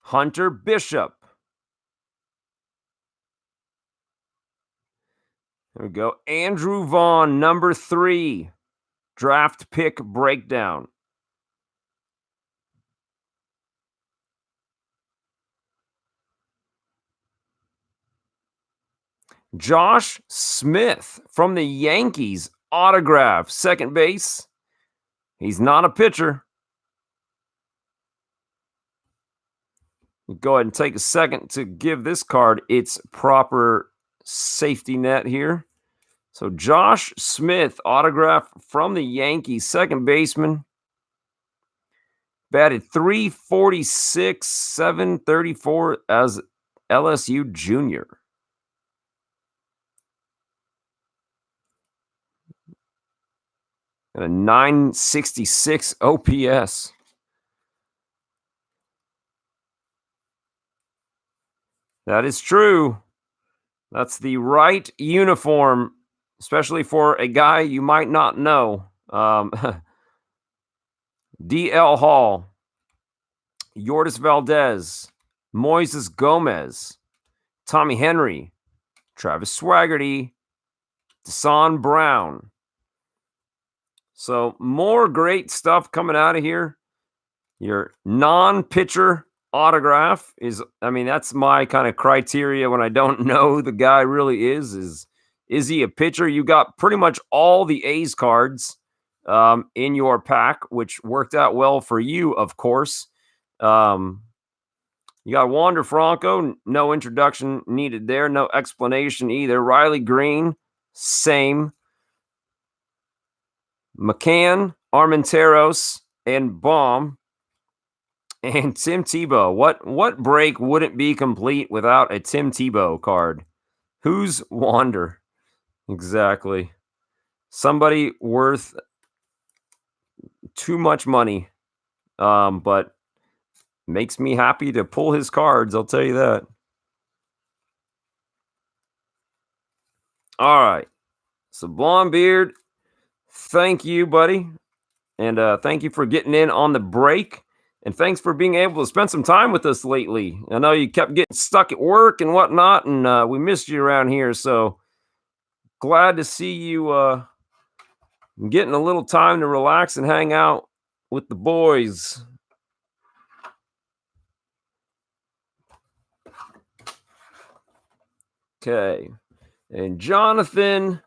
Hunter Bishop. There we go. Andrew Vaughn, number 3, draft pick breakdown. Josh Smith from the Yankees, autograph, second base. He's not a pitcher. Go ahead and take a second to give this card its proper safety net here. So Josh Smith, autograph from the Yankees, second baseman. Batted .346, .734 as LSU junior. And a .966 OPS. That is true. That's the right uniform, especially for a guy you might not know. DL Hall, Yordis Valdez, Moises Gomez, Tommy Henry, Travis Swaggerty, Desan Brown. So more great stuff coming out of here. Your non-pitcher autograph is, I mean, that's my kind of criteria when I don't know who the guy really is he a pitcher? You got pretty much all the A's cards in your pack, which worked out well for you, of course. You got Wander Franco, no introduction needed there, no explanation either. Riley Green, same. McCann, Armenteros, and Baum. And Tim Tebow. What break wouldn't be complete without a Tim Tebow card? Who's Wander? Exactly. Somebody worth too much money. But makes me happy to pull his cards, I'll tell you that. All right. So Blonde Beard, thank you, buddy. And thank you for getting in on the break. And thanks for being able to spend some time with us lately. I know you kept getting stuck at work and whatnot, and we missed you around here. So glad to see you getting a little time to relax and hang out with the boys. Okay. And Jonathan,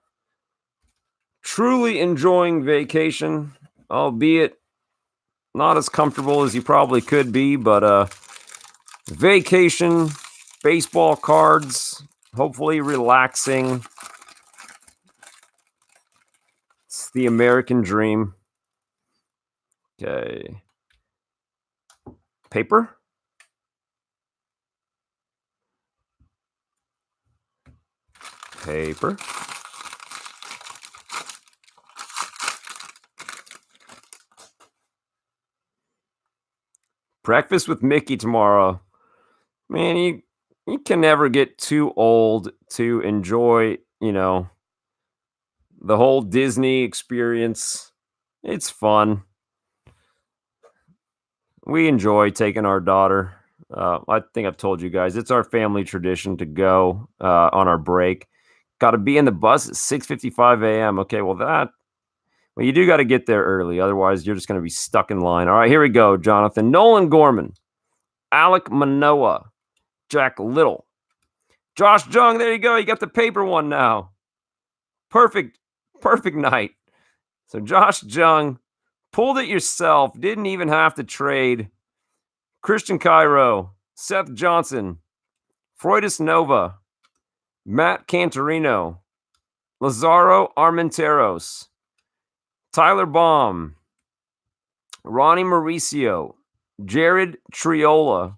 truly enjoying vacation, albeit not as comfortable as you probably could be, but vacation, baseball cards, hopefully relaxing. It's the American dream. Okay. Paper? Paper. Breakfast with Mickey tomorrow. Man, you can never get too old to enjoy, the whole Disney experience. It's fun. We enjoy taking our daughter. I think I've told you guys, it's our family tradition to go on our break. Got to be in the bus at 6:55 a.m. Okay, well, you do got to get there early. Otherwise, you're just going to be stuck in line. All right, here we go, Jonathan. Nolan Gorman, Alek Manoah, Jack Little, Josh Jung. There you go. You got the paper one now. Perfect night. So Josh Jung pulled it yourself. Didn't even have to trade. Christian Cairo, Seth Johnson, Freudis Nova, Matt Cantorino, Lazaro Armenteros, Tyler Baum, Ronnie Mauricio, Jared Triola,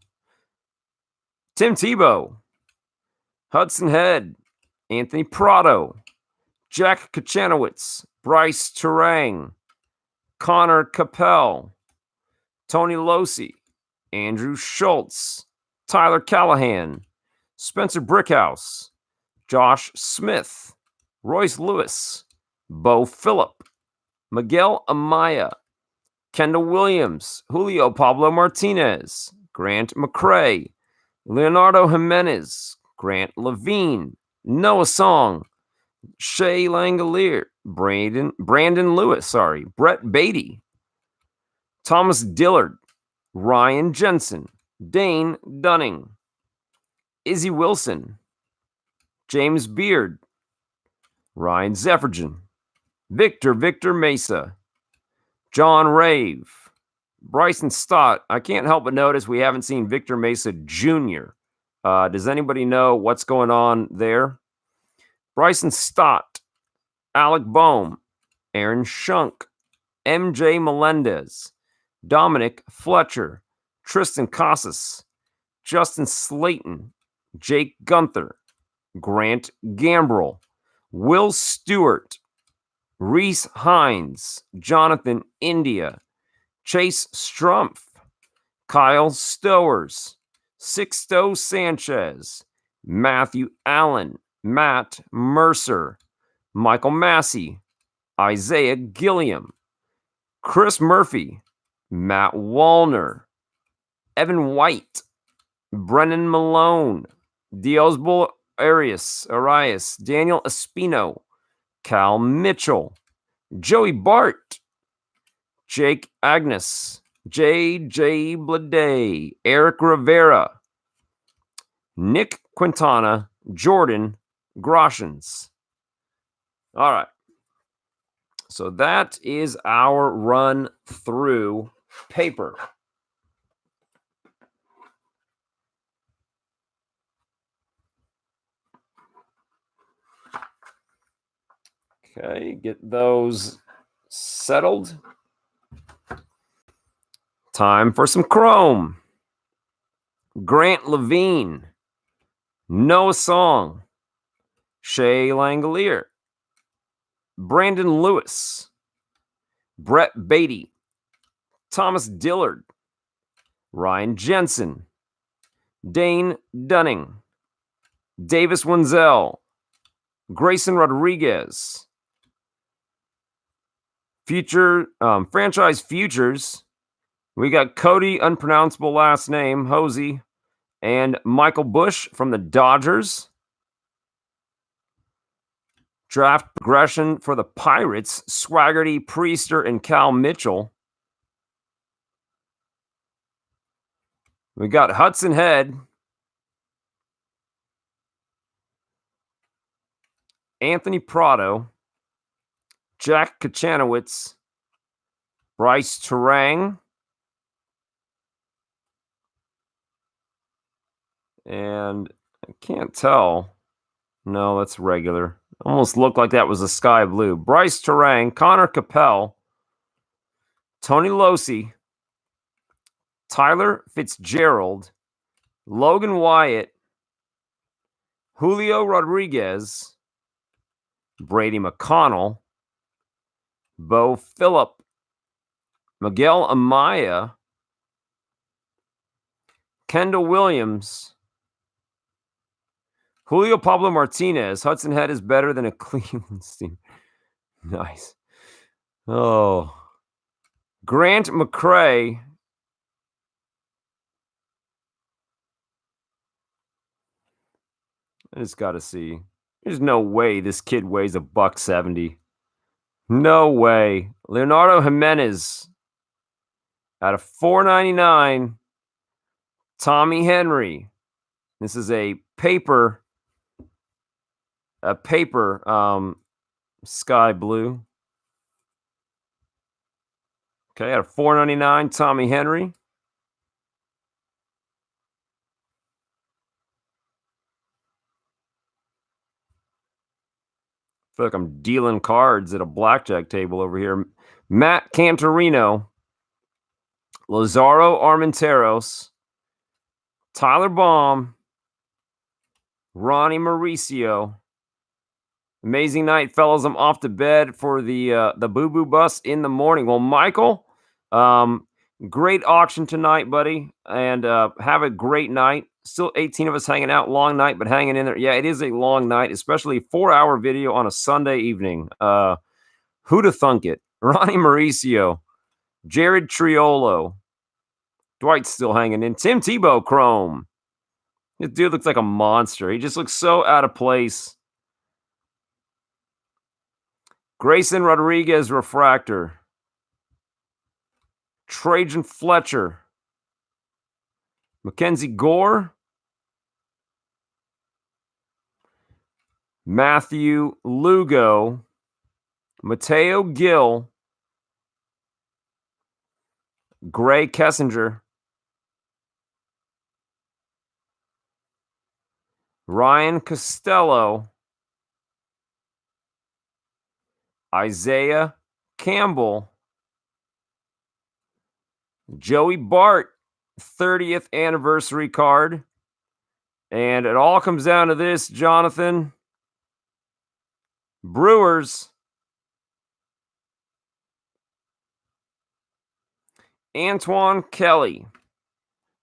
Tim Tebow, Hudson Head, Anthony Prado, Jack Kachanowicz, Bryce Terang, Connor Capel, Tony Losi, Andrew Schultz, Tyler Callahan, Spencer Brickhouse, Josh Smith, Royce Lewis, Bo Phillip, Miguel Amaya, Kendall Williams, Julio Pablo Martinez, Grant McCrae, Leonardo Jimenez, Grant Levine, Noah Song, Shea Langolier, Brandon Lewis, Brett Beatty, Thomas Dillard, Ryan Jensen, Dane Dunning, Izzy Wilson, James Beard, Ryan Zeffergen, Victor Mesa, John Rave, Bryson Stott. I can't help but notice we haven't seen Victor Mesa Jr. Does anybody know what's going on there? Bryson Stott, Alec Boehm, Aaron Shunk, MJ Melendez, Dominic Fletcher, Tristan Casas, Justin Slayton, Jake Gunther, Grant Gambrell, Will Stewart, Reese Hines, Jonathan India, Chase Strumpf, Kyle Stowers, Sixto Sanchez, Matthew Allen, Matt Mercer, Michael Massey, Isaiah Gilliam, Chris Murphy, Matt Wallner, Evan White, Brennan Malone, Diosbol Arias, Daniel Espino, Cal Mitchell, Joey Bart, Jake Agnes, J.J. Blade, Eric Rivera, Nick Quintana, Jordan Groshans. All right. So that is our run through paper. Okay, get those settled. Time for some chrome. Grant Levine, Noah Song, Shea Langolier, Brandon Lewis, Brett Beatty, Thomas Dillard, Ryan Jensen, Dane Dunning, Davis Wenzel, Grayson Rodriguez, franchise futures. We got Cody, unpronounceable last name, Hosey, and Michael Bush from the Dodgers. Draft progression for the Pirates, Swaggerty, Priester, and Cal Mitchell. We got Hudson Head, Anthony Prado, Jack Kachanowicz, Bryce Terang, and I can't tell. No, that's regular. Almost looked like that was a sky blue. Bryce Terang, Connor Capel, Tony Losi, Tyler Fitzgerald, Logan Wyatt, Julio Rodriguez, Brady McConnell, Bo Phillip, Miguel Amaya, Kendall Williams, Julio Pablo Martinez. Hudson Head is better than a Cleveland team. Nice. Oh. Grant McCrae. I just got to see. There's no way this kid weighs $170. No way. Leonardo Jimenez out of $4.99. Tommy Henry. This is a paper sky blue. Okay, out of $4.99, Tommy Henry. I feel like I'm dealing cards at a blackjack table over here. Matt Cantorino, Lazaro Armenteros, Tyler Baum, Ronnie Mauricio. Amazing night, fellas. I'm off to bed for the boo-boo bus in the morning. Well, Michael, great auction tonight, buddy, and have a great night. Still 18 of us hanging out. Long night, but hanging in there. Yeah, it is a long night, especially a 4-hour video on a Sunday evening. Who'da thunk it? Ronnie Mauricio, Jared Triolo, Dwight's still hanging in. Tim Tebow Chrome. This dude looks like a monster. He just looks so out of place. Grayson Rodriguez Refractor. Trajan Fletcher. Mackenzie Gore. Matthew Lugo. Mateo Gill. Gray Kessinger. Ryan Costello. Isaiah Campbell. Joey Bart, 30th anniversary card. And it all comes down to this, Jonathan. Brewers. Antoine Kelly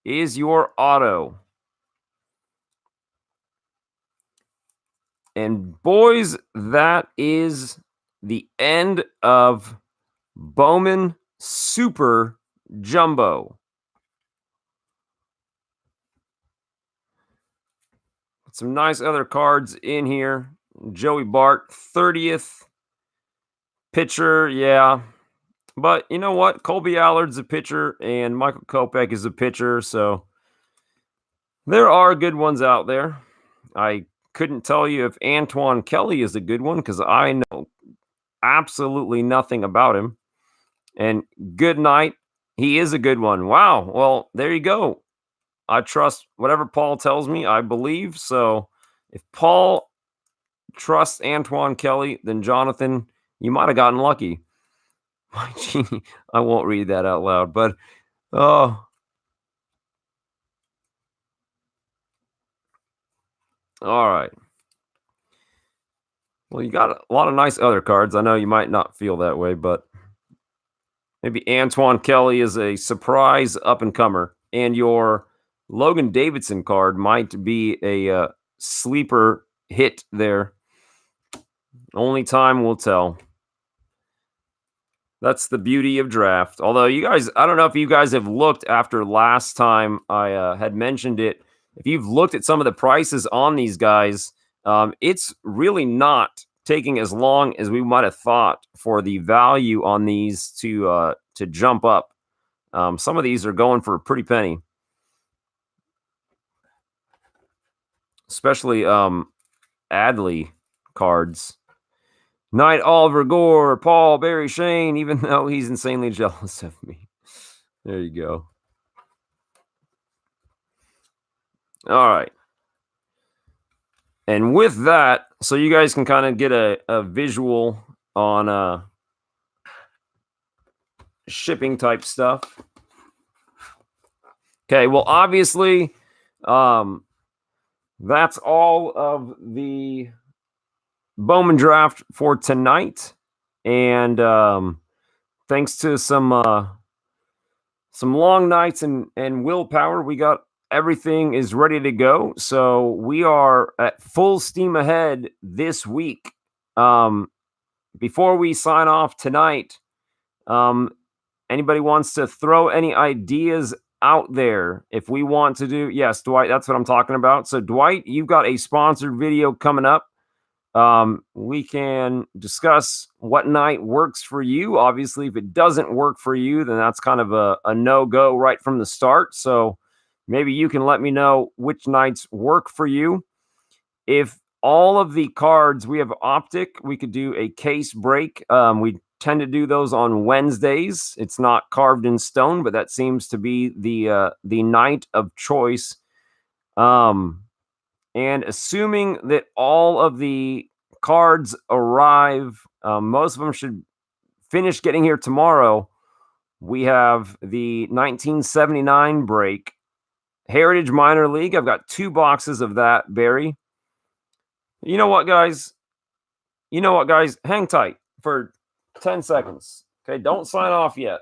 is your auto. And boys, that is the end of Bowman Super Jumbo. Some nice other cards in here. Joey Bart, 30th pitcher, yeah. But you know what? Colby Allard's a pitcher, and Michael Kopech is a pitcher, so there are good ones out there. I couldn't tell you if Antoine Kelly is a good one because I know absolutely nothing about him. And good night, he is a good one. Wow. Well, there you go. I trust whatever Paul tells me, I believe. So if Paul trusts Antoine Kelly, then Jonathan, you might have gotten lucky. My genie, I won't read that out loud, but oh. All right. Well, you got a lot of nice other cards. I know you might not feel that way, but maybe Antoine Kelly is a surprise up-and-comer, and your Logan Davidson card might be a sleeper hit there. Only time will tell. That's the beauty of draft. Although you guys, I don't know if you guys have looked after last time I had mentioned it. If you've looked at some of the prices on these guys, it's really not taking as long as we might have thought for the value on these to jump up. Some of these are going for a pretty penny, especially Adley cards. Knight, Oliver, Gore, Paul, Barry, Shane, even though he's insanely jealous of me. There you go. All right. And with that, so you guys can kind of get a visual on shipping type stuff. Okay, well, obviously, that's all of the Bowman draft for tonight. And thanks to some long nights and willpower, we got everything is ready to go. So we are at full steam ahead this week. Before we sign off tonight, anybody wants to throw any ideas out there? If we want to do, yes, Dwight, that's what I'm talking about. So Dwight, you've got a sponsored video coming up. We can discuss what night works for you. Obviously, if it doesn't work for you, then that's kind of a no-go right from the start. So maybe you can let me know which nights work for you. If all of the cards, we have Optic, we could do a case break. We tend to do those on Wednesdays. It's not carved in stone, but that seems to be the night of choice. And assuming that all of the cards arrive, most of them should finish getting here tomorrow. We have the 1979 break, Heritage Minor League. I've got 2 boxes of that, Barry. You know what, guys? Hang tight for 10 seconds. Okay, don't sign off yet.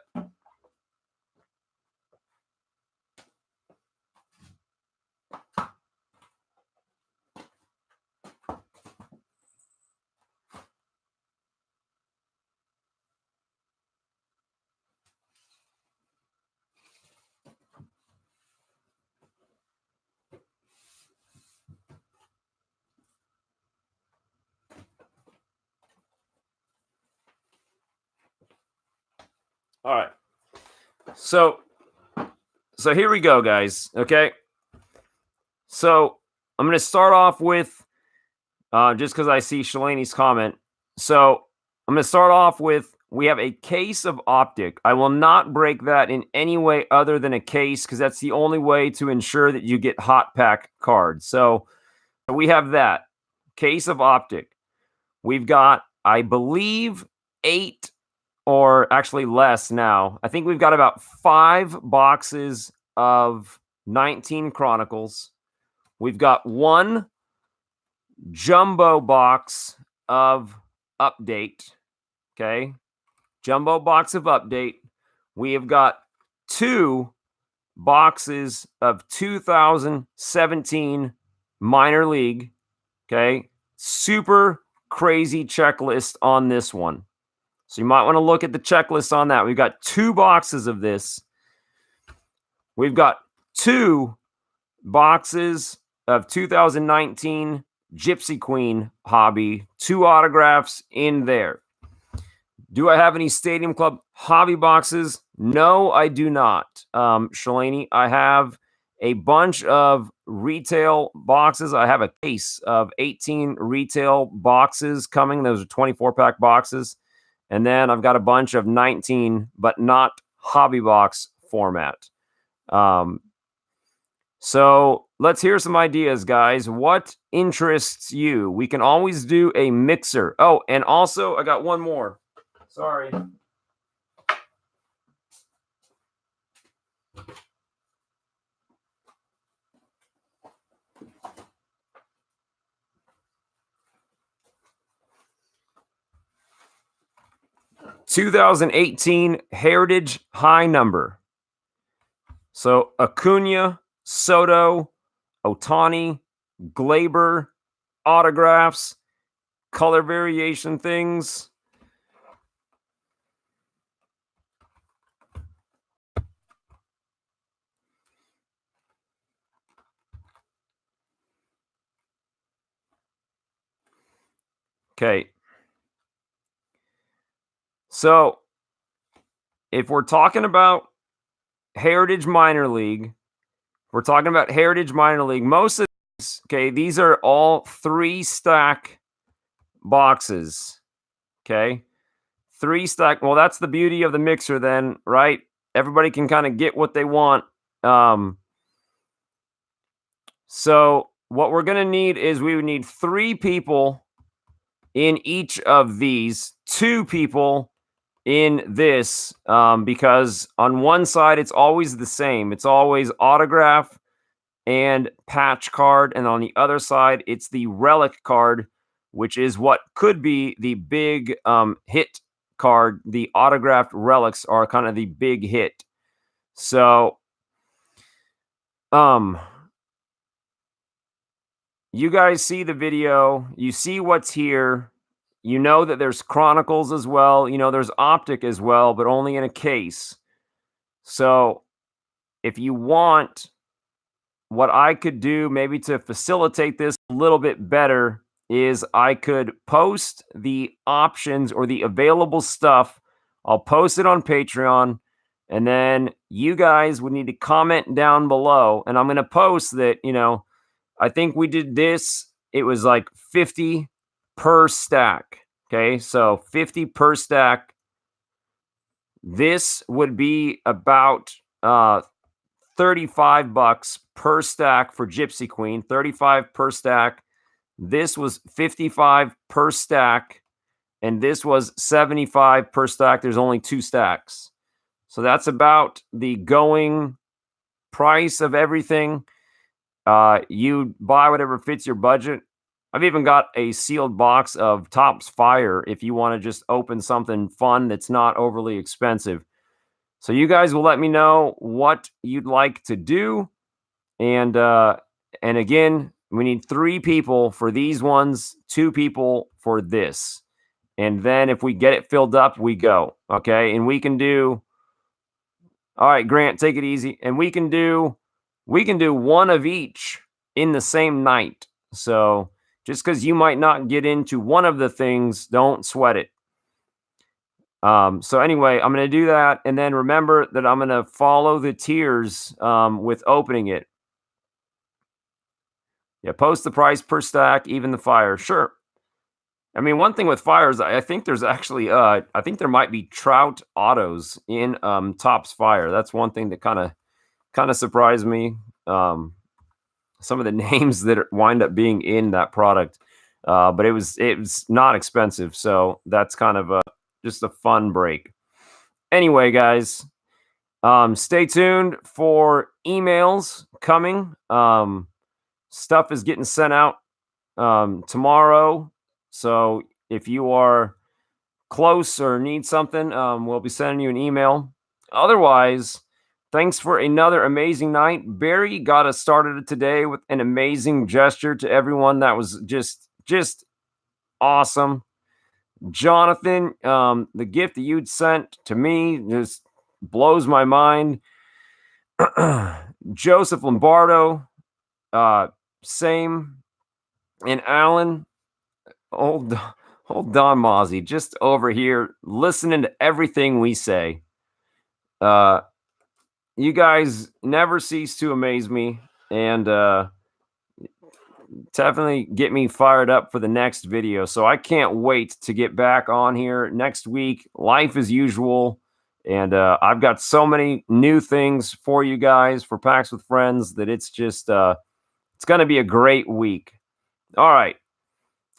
All right. So here we go, guys. Okay. So I'm going to start off with, just because I see Shalani's comment. So I'm going to start off with, we have a case of Optic. I will not break that in any way other than a case, because that's the only way to ensure that you get hot pack cards. So we have that case of Optic. We've got, I believe, 8 or actually less now. I think we've got about 5 boxes of 19 Chronicles. We've got 1 jumbo box of Update. Okay. Jumbo box of Update. We have got 2 boxes of 2017 Minor League. Okay. super crazy checklist on this one. So you might want to look at the checklist on that. We've got 2 boxes of this. We've got 2 boxes of 2019 Gypsy Queen hobby, 2 autographs in there. Do I have any Stadium Club hobby boxes? No, I do not. Shalani, I have a bunch of retail boxes. I have a case of 18 retail boxes coming. Those are 24-pack boxes. And then I've got a bunch of 19, but not hobby box format. So let's hear some ideas, guys. What interests you? We can always do a mixer. Oh, and also I got one more. Sorry. (2018) Heritage High Number. So Acuna, Soto, Ohtani, Glaber, autographs, color variation things. Okay. So if we're talking about Heritage Minor League, most of these, okay, these are all 3-stack boxes. Okay. 3-stack. Well, that's the beauty of the mixer then, right? Everybody can kind of get what they want. So what we're going to need is we would need 3 people in each of these, 2 people in this, because on one side, it's always the same. It's always autograph and patch card. And on the other side, it's the relic card, which is what could be the big hit card. The autographed relics are kind of the big hit. So, you guys see the video, you see what's here. You know that there's Chronicles as well. You know, there's Optic as well, but only in a case. So if you want, what I could do maybe to facilitate this a little bit better is I could post the options or the available stuff. I'll post it on Patreon, and then you guys would need to comment down below. And I'm going to post that, you know, I think we did this. It was like 50 per stack. Okay, so 50 per stack. This would be about $35 per stack for Gypsy Queen, 35 per stack. This was 55 per stack, and this was 75 per stack. There's only 2 stacks. So that's about the going price of everything. You buy whatever fits your budget. I've even got a sealed box of Topps Fire if you want to just open something fun that's not overly expensive. So you guys will let me know what you'd like to do. And again, we need 3 people for these ones, 2 people for this. And then if we get it filled up, we go. Okay. And we can do, all right, Grant, take it easy. And we can do 1 of each in the same night. So just because you might not get into one of the things, don't sweat it. So anyway, I'm going to do that. And then remember that I'm going to follow the tiers with opening it. Yeah, post the price per stack, even the fire. Sure. I mean, one thing with fires, I think there's actually, I think there might be Trout autos in Topps Fire. That's one thing that kind of surprised me. Some of the names that wind up being in that product, but it was not expensive, so that's kind of just a fun break. Anyway, guys, stay tuned for emails coming. Stuff is getting sent out tomorrow, so if you are close or need something, we'll be sending you an email. Otherwise, thanks for another amazing night. Barry got us started today with an amazing gesture to everyone. That was just awesome. Jonathan, the gift that you'd sent to me just blows my mind. Joseph Lombardo, same. And Alan, old Don Mozzie, just over here listening to everything we say. You guys never cease to amaze me, and definitely get me fired up for the next video. So I can't wait to get back on here next week, life as usual. And I've got so many new things for you guys for Packs with Friends that it's just it's going to be a great week. All right.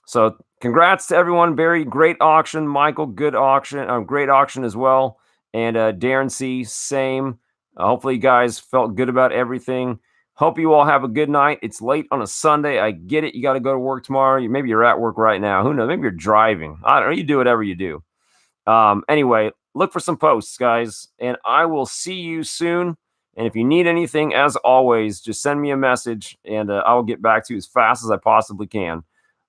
So congrats to everyone. Very great auction. Michael, good auction. Great auction as well. And Darren C, same. Hopefully you guys felt good about everything. Hope you all have a good night. It's late on a Sunday. I get it. You got to go to work tomorrow. Maybe you're at work right now. Who knows? Maybe you're driving. I don't know. You do whatever you do. Anyway, look for some posts, guys. And I will see you soon. And if you need anything, as always, just send me a message. And I will get back to you as fast as I possibly can.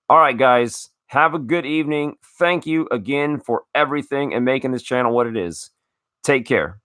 All right, guys. Have a good evening. Thank you again for everything and making this channel what it is. Take care.